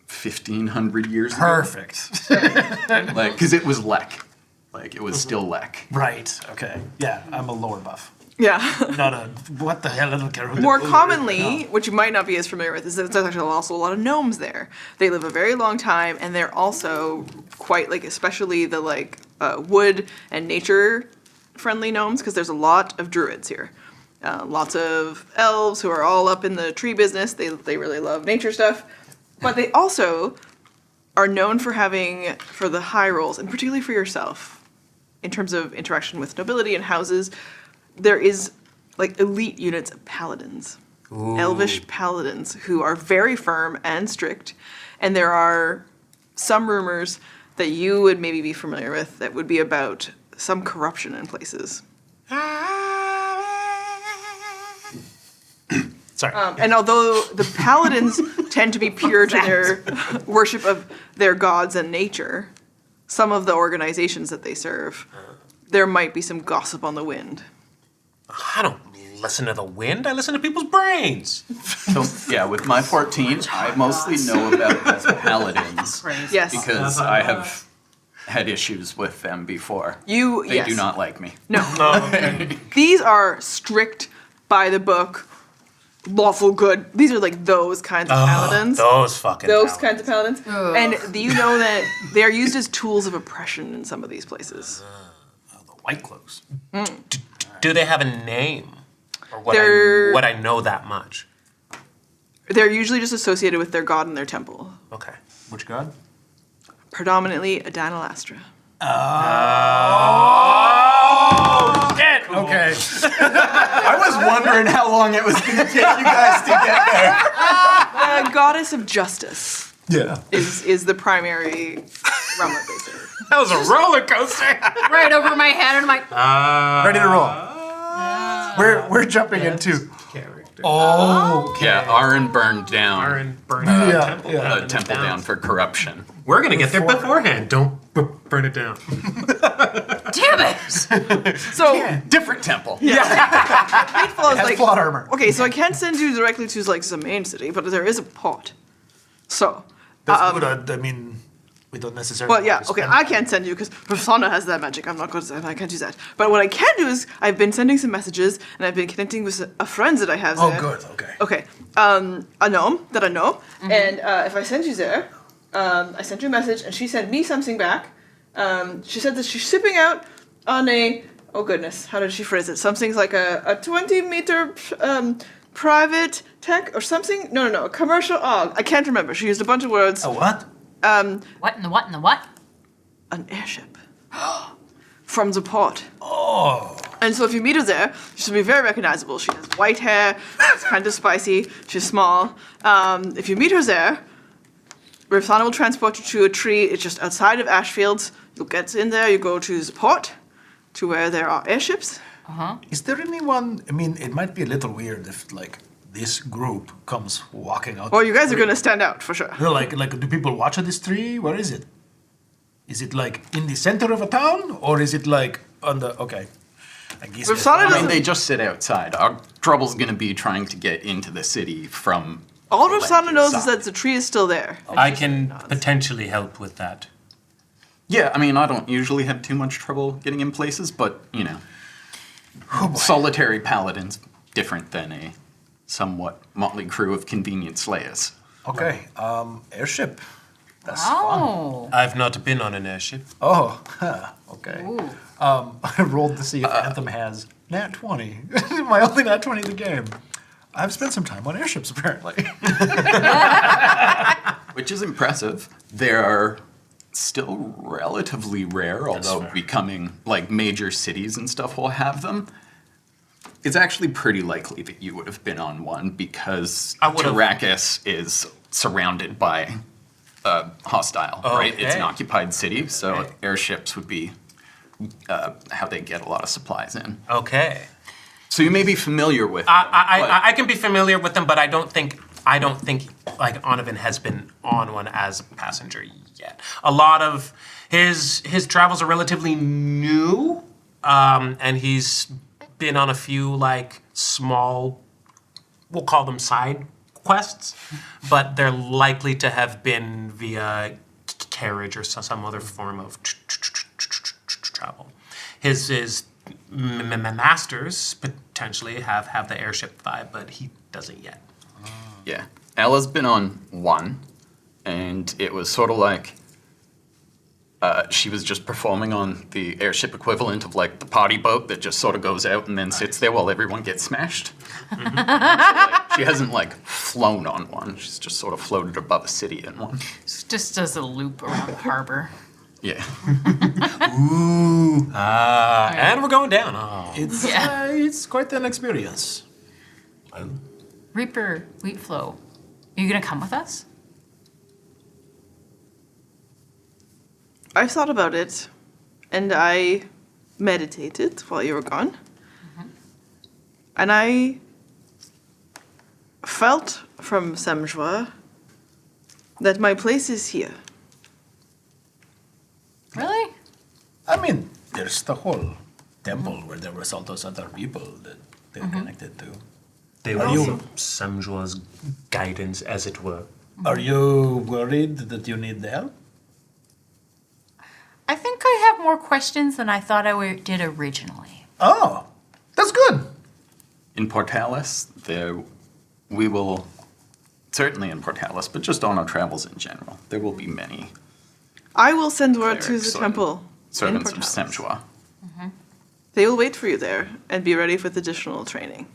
1,500 years ago. Perfect. Like, because it was Lek. Like, it was still Lek. Right, okay. Yeah, I'm a lore buff. Yeah. Not a, what the hell, I don't care who More the- commonly, which you might not be as familiar with, is that there's actually also a lot of gnomes there. They live a very long time, and they're also quite, like, especially the, like, wood and nature-friendly gnomes, because there's a lot of druids here. Lots of elves who are all up in the tree business. They really love nature stuff. But they also are known for for the high rolls, and particularly for yourself, in terms of interaction with nobility and houses. There is like elite units of paladins, elvish paladins who are very firm and strict. And there are some rumors that you would maybe be familiar with that would be about some corruption in places. Sorry. And although the paladins tend to be pure to their worship of their gods and nature, some of the organizations that they serve, there might be some gossip on the wind. I don't listen to the wind. I listen to people's brains. So, yeah, with my 14, I mostly know about the paladins. Yes. Because I have had issues with them before. They yes. do not like me. No. These are strict, by the book, lawful good. These are like those kinds of paladins. Those fucking Those paladins. kinds of paladins. And do you know that they are used as tools of oppression in some of these places? The white clothes. Do they have a name? Or They're- would I know that much? They're usually just associated with their god and their temple. Okay. Which god? Predominantly Adanalastra. Shit! Okay. I was wondering how long it was going to take you guys to get there. Goddess of justice. Yeah. is the primary realm of basically. That was a roller coaster. Right over my head, and I'm like, Ready to roll. We're jumping into. Character. Oh. Yeah, Aaron burned down Aaron burned Yeah, the temple, yeah. down, the temple down for corruption. We're gonna get there beforehand. Don't burn it down. damn it! So Different temple. Hateful is Has like plot armor. okay, so I can't send you directly to like the main city, but there is a port. So That's good. I mean, we don't necessarily. well, yeah, have to okay, spend- I can't send you because Riv'Thanna has that magic. I'm not good at that. I can't use that. But what I can do is I've been sending some messages and I've been connecting with a friend that I have Oh, there. good. Okay. Okay, a gnome that I know, and if I send you there, I sent you a message, and she sent me something back. She said that she's shipping out on a oh goodness, how did she phrase it? Something like a 20-meter private tech or something. No, a commercial. Oh, I can't remember. She used a bunch of words. A what? What in the what in the what? An airship from the port. Oh. And so if you meet her there, she'll be very recognizable. She has white hair, she's kind of spicy, she's small. If you meet her there, Riv'Thanna will transport you to a tree. It's just outside of Ashfields. You'll get in there, you go to the port, to where there are airships. Is there anyone? I mean, it might be a little weird if like this group comes walking out. Well, you guys are going to stand out, for sure. No, like, do people watch this tree? Where is it? Is it like in the center of a town, or is it like on the? Okay, I guess. Riv'Thanna I mean, doesn't... they just sit outside. Our trouble's gonna be trying to get into the city from. All the Riv'Thanna knows is side. that the tree is still there. I can potentially help with that. Yeah, I mean, I don't usually have too much trouble getting in places, but you know, solitary paladins different than a somewhat motley crew of convenient slayers. Okay, airship. That's fun. Oh. I've not been on an airship. Oh, okay. I rolled to see if Anthem has nat 20. My only nat 20 in the game. I've spent some time on airships, apparently. Which is impressive. They are still relatively rare, although becoming like major cities and stuff will have them. It's actually pretty likely that you would have been on one because Arrakis is surrounded by hostile, right? It's an occupied city, so airships would be how they get a lot of supplies in. Okay. So you may be familiar with. I can be familiar with them, but I don't think like Onovan has been on one as a passenger yet. A lot of his travels are relatively new, and he's been on a few like small, we'll call them side quests, but they're likely to have been via carriage or some other form of travel. His masters potentially have the airship vibe, but he doesn't yet. Yeah. Ella's been on one, and it was sort of like she was just performing on the airship equivalent of like the party boat that just sort of goes out and then sits there while everyone gets smashed. So, like, she hasn't like flown on one. She's just sort of floated above a city in one. Just does a loop around the harbor. Yeah. Ooh. And we're going down. Oh. It's quite an experience. Reaper Wheatflow, are you gonna come with us? I thought about it, and I meditated while you were gone. And I felt from Samjoa that my place is here. Really? I mean, there's the whole temple where there were all those other people that they're connected to. They were also Samjoa's guidance, as it were. Are you worried that you need help? I think I have more questions than I thought I did originally. Oh, that's good. In Portalis, we will, certainly in Portalis, but just on our travels in general, there will be many I will send word to clerics the or temple. servants in of Portalis. Samjoa. They will wait for you there and be ready with additional training.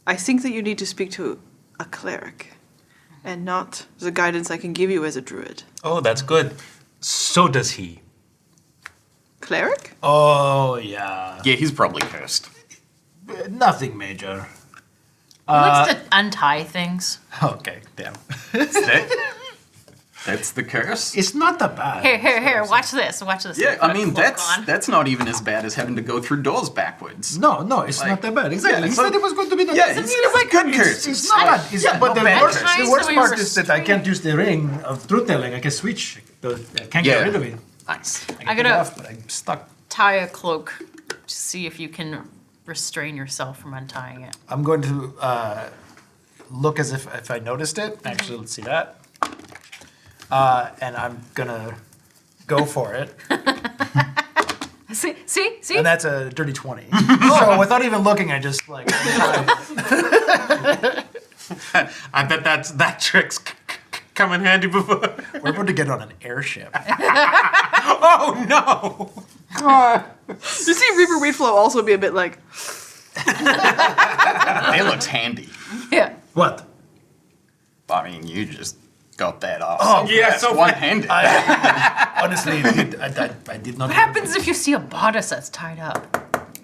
I think that you need to speak to a cleric and not the guidance I can give you as a druid. Oh, that's good. So does he. Cleric? Oh, yeah. Yeah, he's probably cursed. Nothing major. He likes to untie things. Okay, damn. That's the curse. It's not that bad. Here, watch this. Watch this. Yeah, I mean Cloak on. that's not even as bad as having to go through doors backwards. No, it's not that bad. Exactly. Yeah, He said it was going to be that. Yeah, it's like good curse. It's not bad. But not the bad worst, curse. the worst Nice part to be is that I can't use the ring of truth telling. I can switch. I can't get rid of it. Nice. I get gotta- it off, but I'm stuck. Tie a cloak to see if you can restrain yourself from untying it. I'm going to look as if I noticed it. Actually, let's see that. And I'm gonna go for it. See? And that's a dirty 20. So without even looking, I just like. I bet that trick's come in handy before. We're about to get on an airship. Oh no! You see Reaper Weedflow also be a bit like, It looks handy. Yeah. What? I mean, you just got that off. Oh, yeah, That's so one-handed. Honestly, I did not. What happens if you see a bodice that's tied up?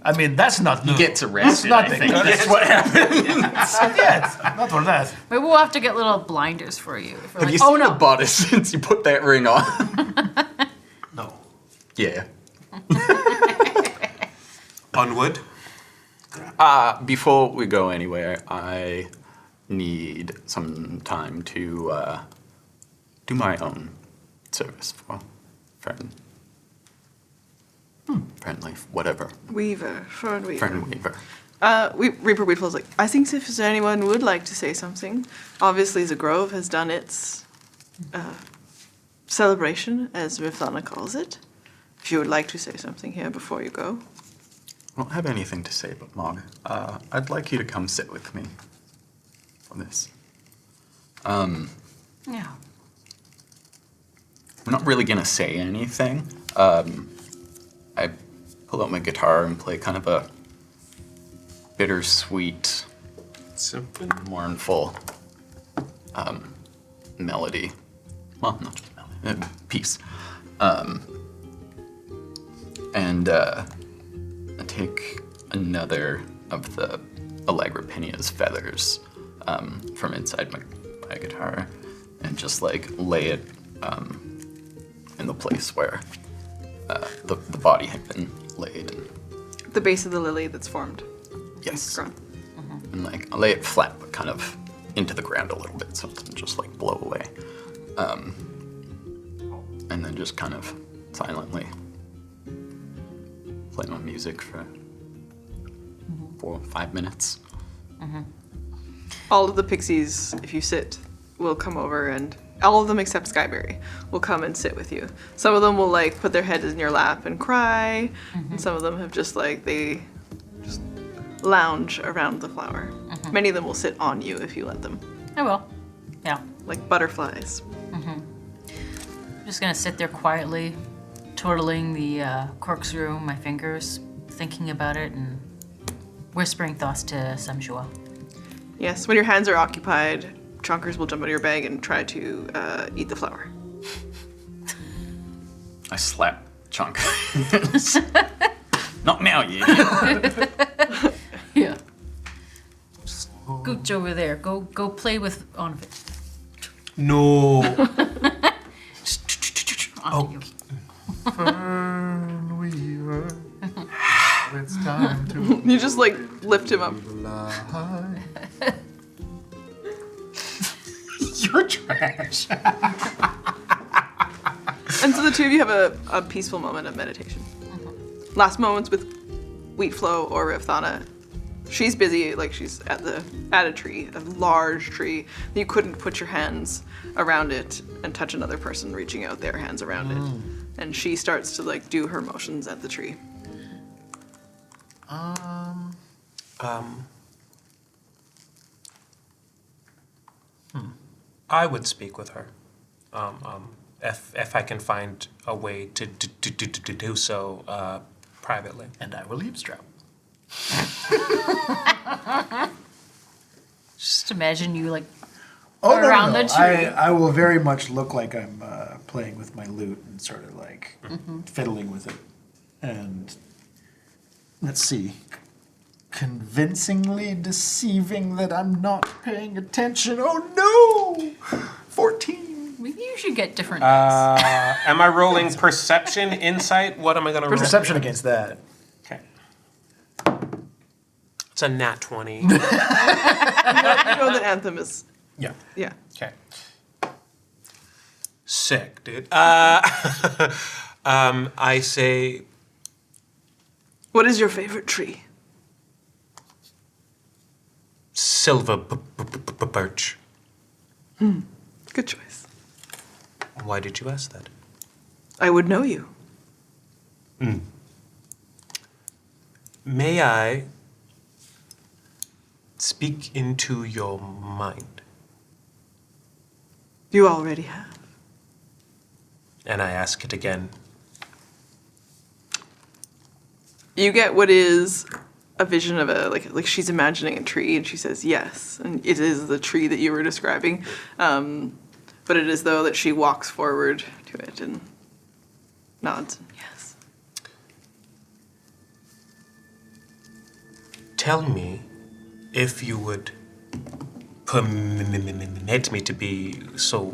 I mean, that's not. He gets arrested. That's I think nothing. that's what happens. Not yet. Not for that. Maybe we'll have to get little blinders for you. If we're Have like, you oh seen the no. bodice since you put that ring on? No. Yeah. Onward. Before we go anywhere, I need some time to do my own service for friend. Friendly, whatever. Weaver, Fern Weaver. Friend Weaver. Reaper Weedflow's like, I think if anyone would like to say something, obviously the Grove has done its celebration, as Riv'Thanna calls it. If you would like to say something here before you go. I don't have anything to say, but Mogg, I'd like you to come sit with me for this. Yeah. I'm not really gonna say anything. I pull out my guitar and play kind of a bittersweet, Simple. mournful melody. Well, not just melody, piece. And I take another of the Allegra-Pinia's feathers from inside my guitar and just like lay it in the place where the body had been laid. The base of the lily that's formed. Yes. Grown. And like I lay it flat, but kind of into the ground a little bit, so it doesn't just like blow away. And then just kind of silently play my music for 4 or 5 minutes. All of the pixies, if you sit, will come over, and all of them except Skyberry will come and sit with you. Some of them will like put their heads in your lap and cry, and some of them have just like, they just lounge around the flower. Many of them will sit on you if you let them, I will. Yeah. like butterflies. I'm just gonna sit there quietly, twirling the corkscrew in my fingers, thinking about it and whispering thoughts to Samjua. Yes, when your hands are occupied, chonkers will jump out of your bag and try to eat the flower. I slap Chunk. Not now, you. Yeah. Gooch over there. Go play with Onovan. No. Onto you. Fern Weaver, it's time to You just like lift him up. fly. You're trash. And so the two of you have a peaceful moment of meditation. Last moments with Wheatflow or Riv'Thanna. She's busy, like she's at a tree, a large tree. You couldn't put your hands around it and touch another person reaching out their hands around it. And she starts to like do her motions at the tree. I would speak with her, if I can find a way to do so privately. And I will eavesdrop. Just imagine you like Oh, no, around no, the no. tree. I will very much look like I'm playing with my lute and sort of like fiddling with it. And let's see. Convincingly deceiving that I'm not paying attention. Oh no! 14. You should get different dice. Am I rolling perception, insight? What am I going to roll? Perception against that. Okay. It's a nat 20. You know that Anthem is. Yeah. Yeah. Okay. Sick, dude. I say, What is your favorite tree? silver birch. Good choice. Why did you ask that? I would know you. May I speak into your mind? You already have. And I ask it again. You get what is a vision of a like she's imagining a tree, and she says yes, and it is the tree that you were describing, but it is though that she walks forward to it and nods. Yes. Tell me if you would permit me to be so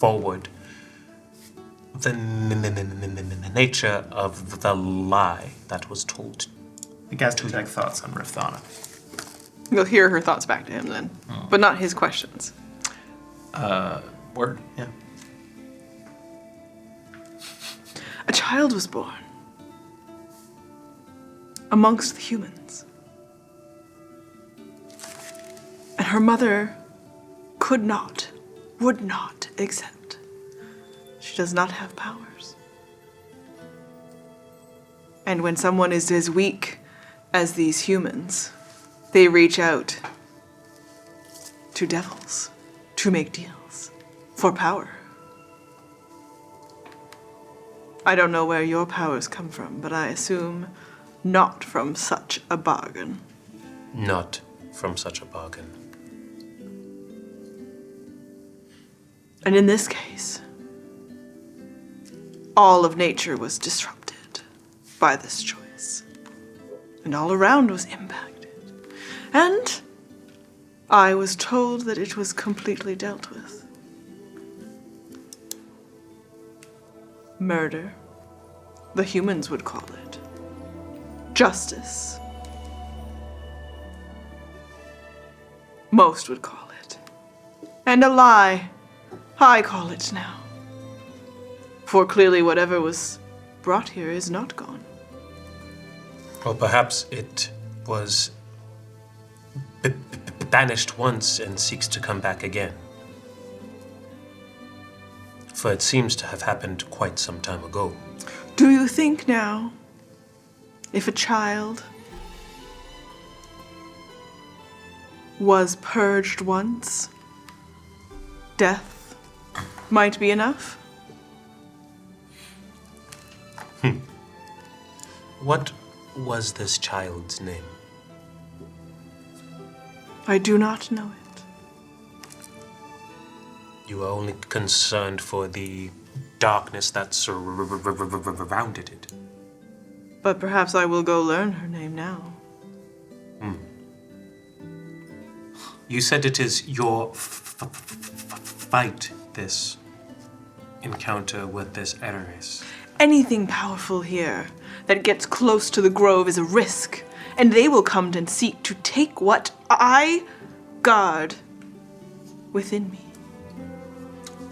forward. The nature of the lie that was told. I guess to detect thoughts on Riv'Thanna. You'll hear her thoughts back to him then, but not his questions. Word, yeah. A child was born amongst the humans, and her mother would not accept. She does not have powers. And when someone is as weak as these humans, they reach out to devils to make deals for power. I don't know where your powers come from, but I assume not from such a bargain. Not from such a bargain. And in this case, all of nature was disrupted by this choice, and all around was impacted. And I was told that it was completely dealt with. Murder, the humans would call it. Justice, most would call it. And a lie, I call it now. For clearly whatever was brought here is not gone. Or perhaps it was banished once and seeks to come back again. For it seems to have happened quite some time ago. Do you think now, if a child was purged once, death might be enough? What was this child's name? I do not know it. You are only concerned for the darkness that surrounded it. But perhaps I will go learn her name now. You said it is your fight, this encounter with this Eris. Anything powerful here that gets close to the grove is a risk, and they will come and seek to take what I guard within me.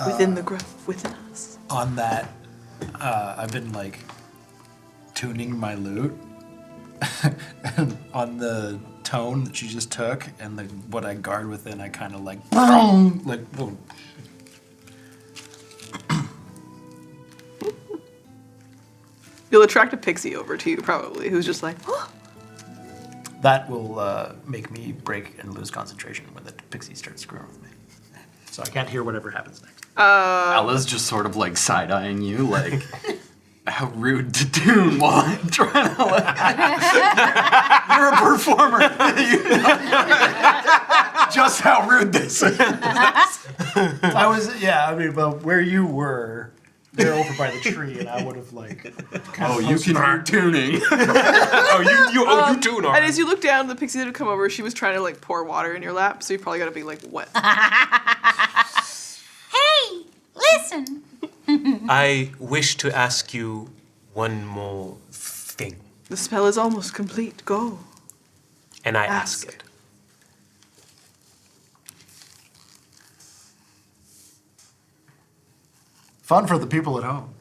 Within the grove, within us. On that, I've been like tuning my lute and on the tone that you just took and what I guard within, I kind of like boom. You'll attract a pixie over to you, probably, who's just like, oh. That will make me break and lose concentration when the pixie starts screwing with me. So I can't hear whatever happens next. Ella's just sort of like side-eyeing you, like, how rude to tune while I'm trying to like... You're a performer. You know? Just how rude this is. Well, where you were, they're over by the tree, and I would have like... you can hear tuning. You tune. And as you look down, the pixie that had come over, she was trying to like pour water in your lap, so you probably got to be like wet. listen. I wish to ask you one more thing. The spell is almost complete. Go. And I ask it. Fun for the people at home.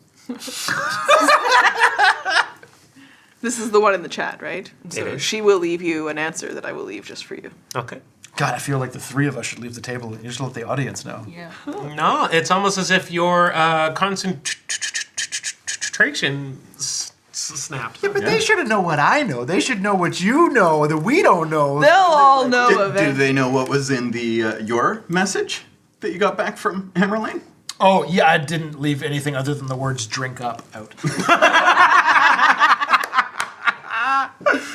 This is the one in the chat, right? And so It is. she will leave you an answer that I will leave just for you. Okay. God, I feel like the three of us should leave the table and just let the audience know. Yeah. No, it's almost as if your concentration snapped. Yeah, but they shouldn't know what I know. They should know what you know that we don't know. They'll all know Do they know what was in the your message that you got back from Hammerlane? Oh, yeah, I didn't leave anything other than the words drink up out.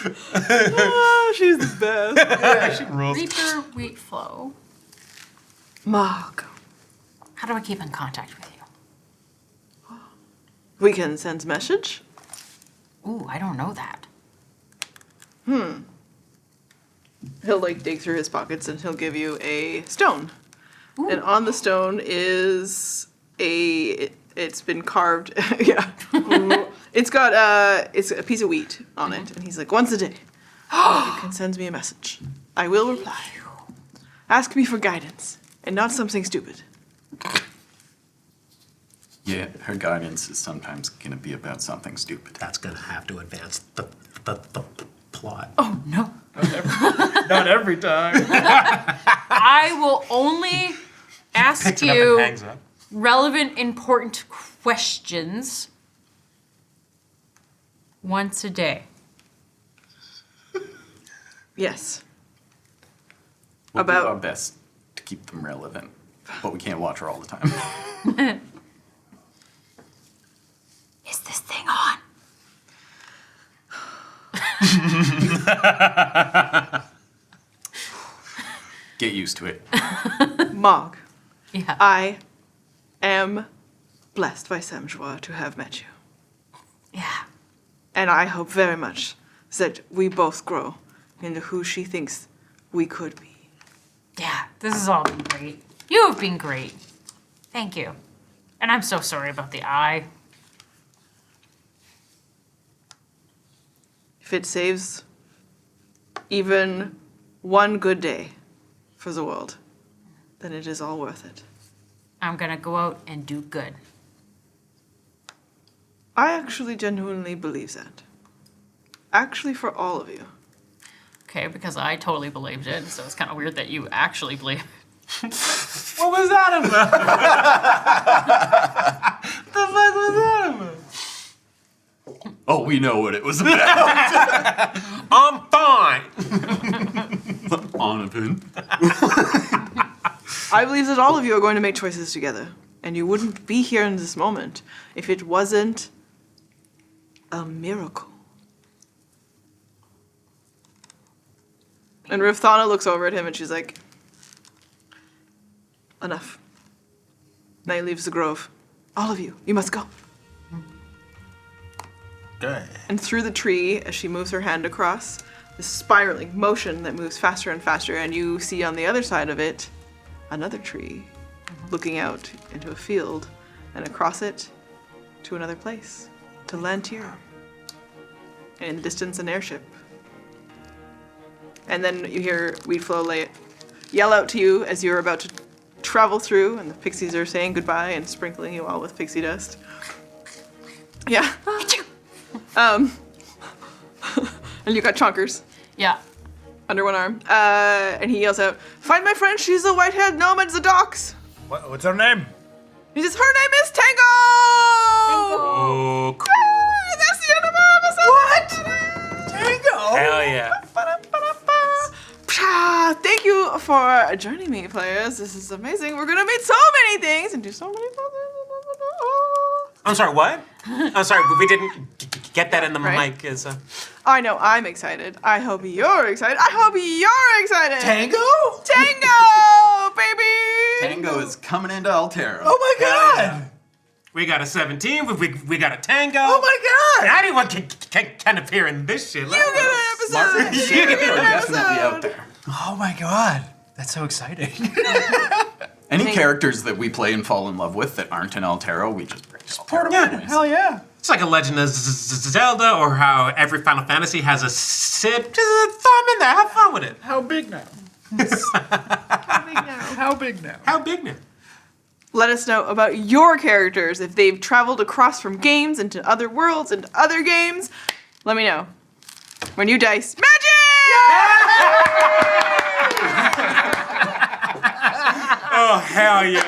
Oh, she's the best. She rules. Reaper Wheatflow. Mogg. How do I keep in contact with you? We can send message. Ooh, I don't know that. He'll like dig through his pockets and he'll give you a stone. Ooh. And on the stone is it's been carved. Yeah. It's got it's a piece of wheat on it, and he's like, once a day, you can send me a message. I will reply. Ask me for guidance, and not something stupid. Yeah, her guidance is sometimes gonna be about something stupid. That's gonna have to advance the plot. Oh, no. Not every time. I will only ask Picks it up and you hangs up. relevant, important questions once a day. Yes. We'll do About- our best to keep them relevant, but we can't watch her all the time. Is this thing on? Get used to it. Mogg, Yeah. I am blessed by Samjoa to have met you. Yeah. And I hope very much that we both grow into who she thinks we could be. Yeah, this has all been great. You have been great. Thank you. And I'm so sorry about the eye. If it saves even one good day for the world, then it is all worth it. I'm gonna go out and do good. I actually genuinely believe that. Actually, for all of you. Okay, because I totally believed it, so it's kind of weird that you actually believe it. What was that about? The fuck was that about? Oh, we know what it was about. I'm fine. Onovan. I believe that all of you are going to make choices together, and you wouldn't be here in this moment if it wasn't a miracle. And Riv'Thanna looks over at him and she's like, enough. Now he leaves the grove. All of you, you must go. Good. And through the tree, as she moves her hand across, this spiraling motion that moves faster and faster, and you see on the other side of it another tree looking out into a field, and across it to another place, to Lantier. And in the distance, an airship. And then you hear Wheatflow yell out to you as you're about to travel through, and the pixies are saying goodbye and sprinkling you all with pixie dust. Yeah. And you got Chonkers Yeah. under one arm. And he yells out, "Find my friend, she's the white-haired gnome at the docks." What's her name? He says, her name is Tango! Oh, cool. Ah, that's the end of our episode! What? Tango! Hell yeah. Thank you for joining me, players. This is amazing. We're gonna meet so many things and do so many things. I'm sorry, what? I'm sorry, but we didn't get that in the Right. mic. Is I know, I'm excited. I hope you're excited. I hope you're excited. Tango? Tango, baby! Tango is coming into Altero. Oh my god! we got a 17, we got a tango. Oh my god! Anyone can appear in this shit. You get an episode! Mark and You Shannon get are an definitely out episode! there. Oh my god! That's so exciting. Any characters that we play and fall in love with that aren't in Altero, we just bring to Altero. Yeah, Hell yeah. It's like a Legend of Zelda, or how every Final Fantasy has a sip. Just throw them in there. Have fun with it. How big now? How big now? How big now? Let us know about your characters, if they've traveled across from games into other worlds, into other games. Let me know. When you dice, magic! Oh, hell yeah.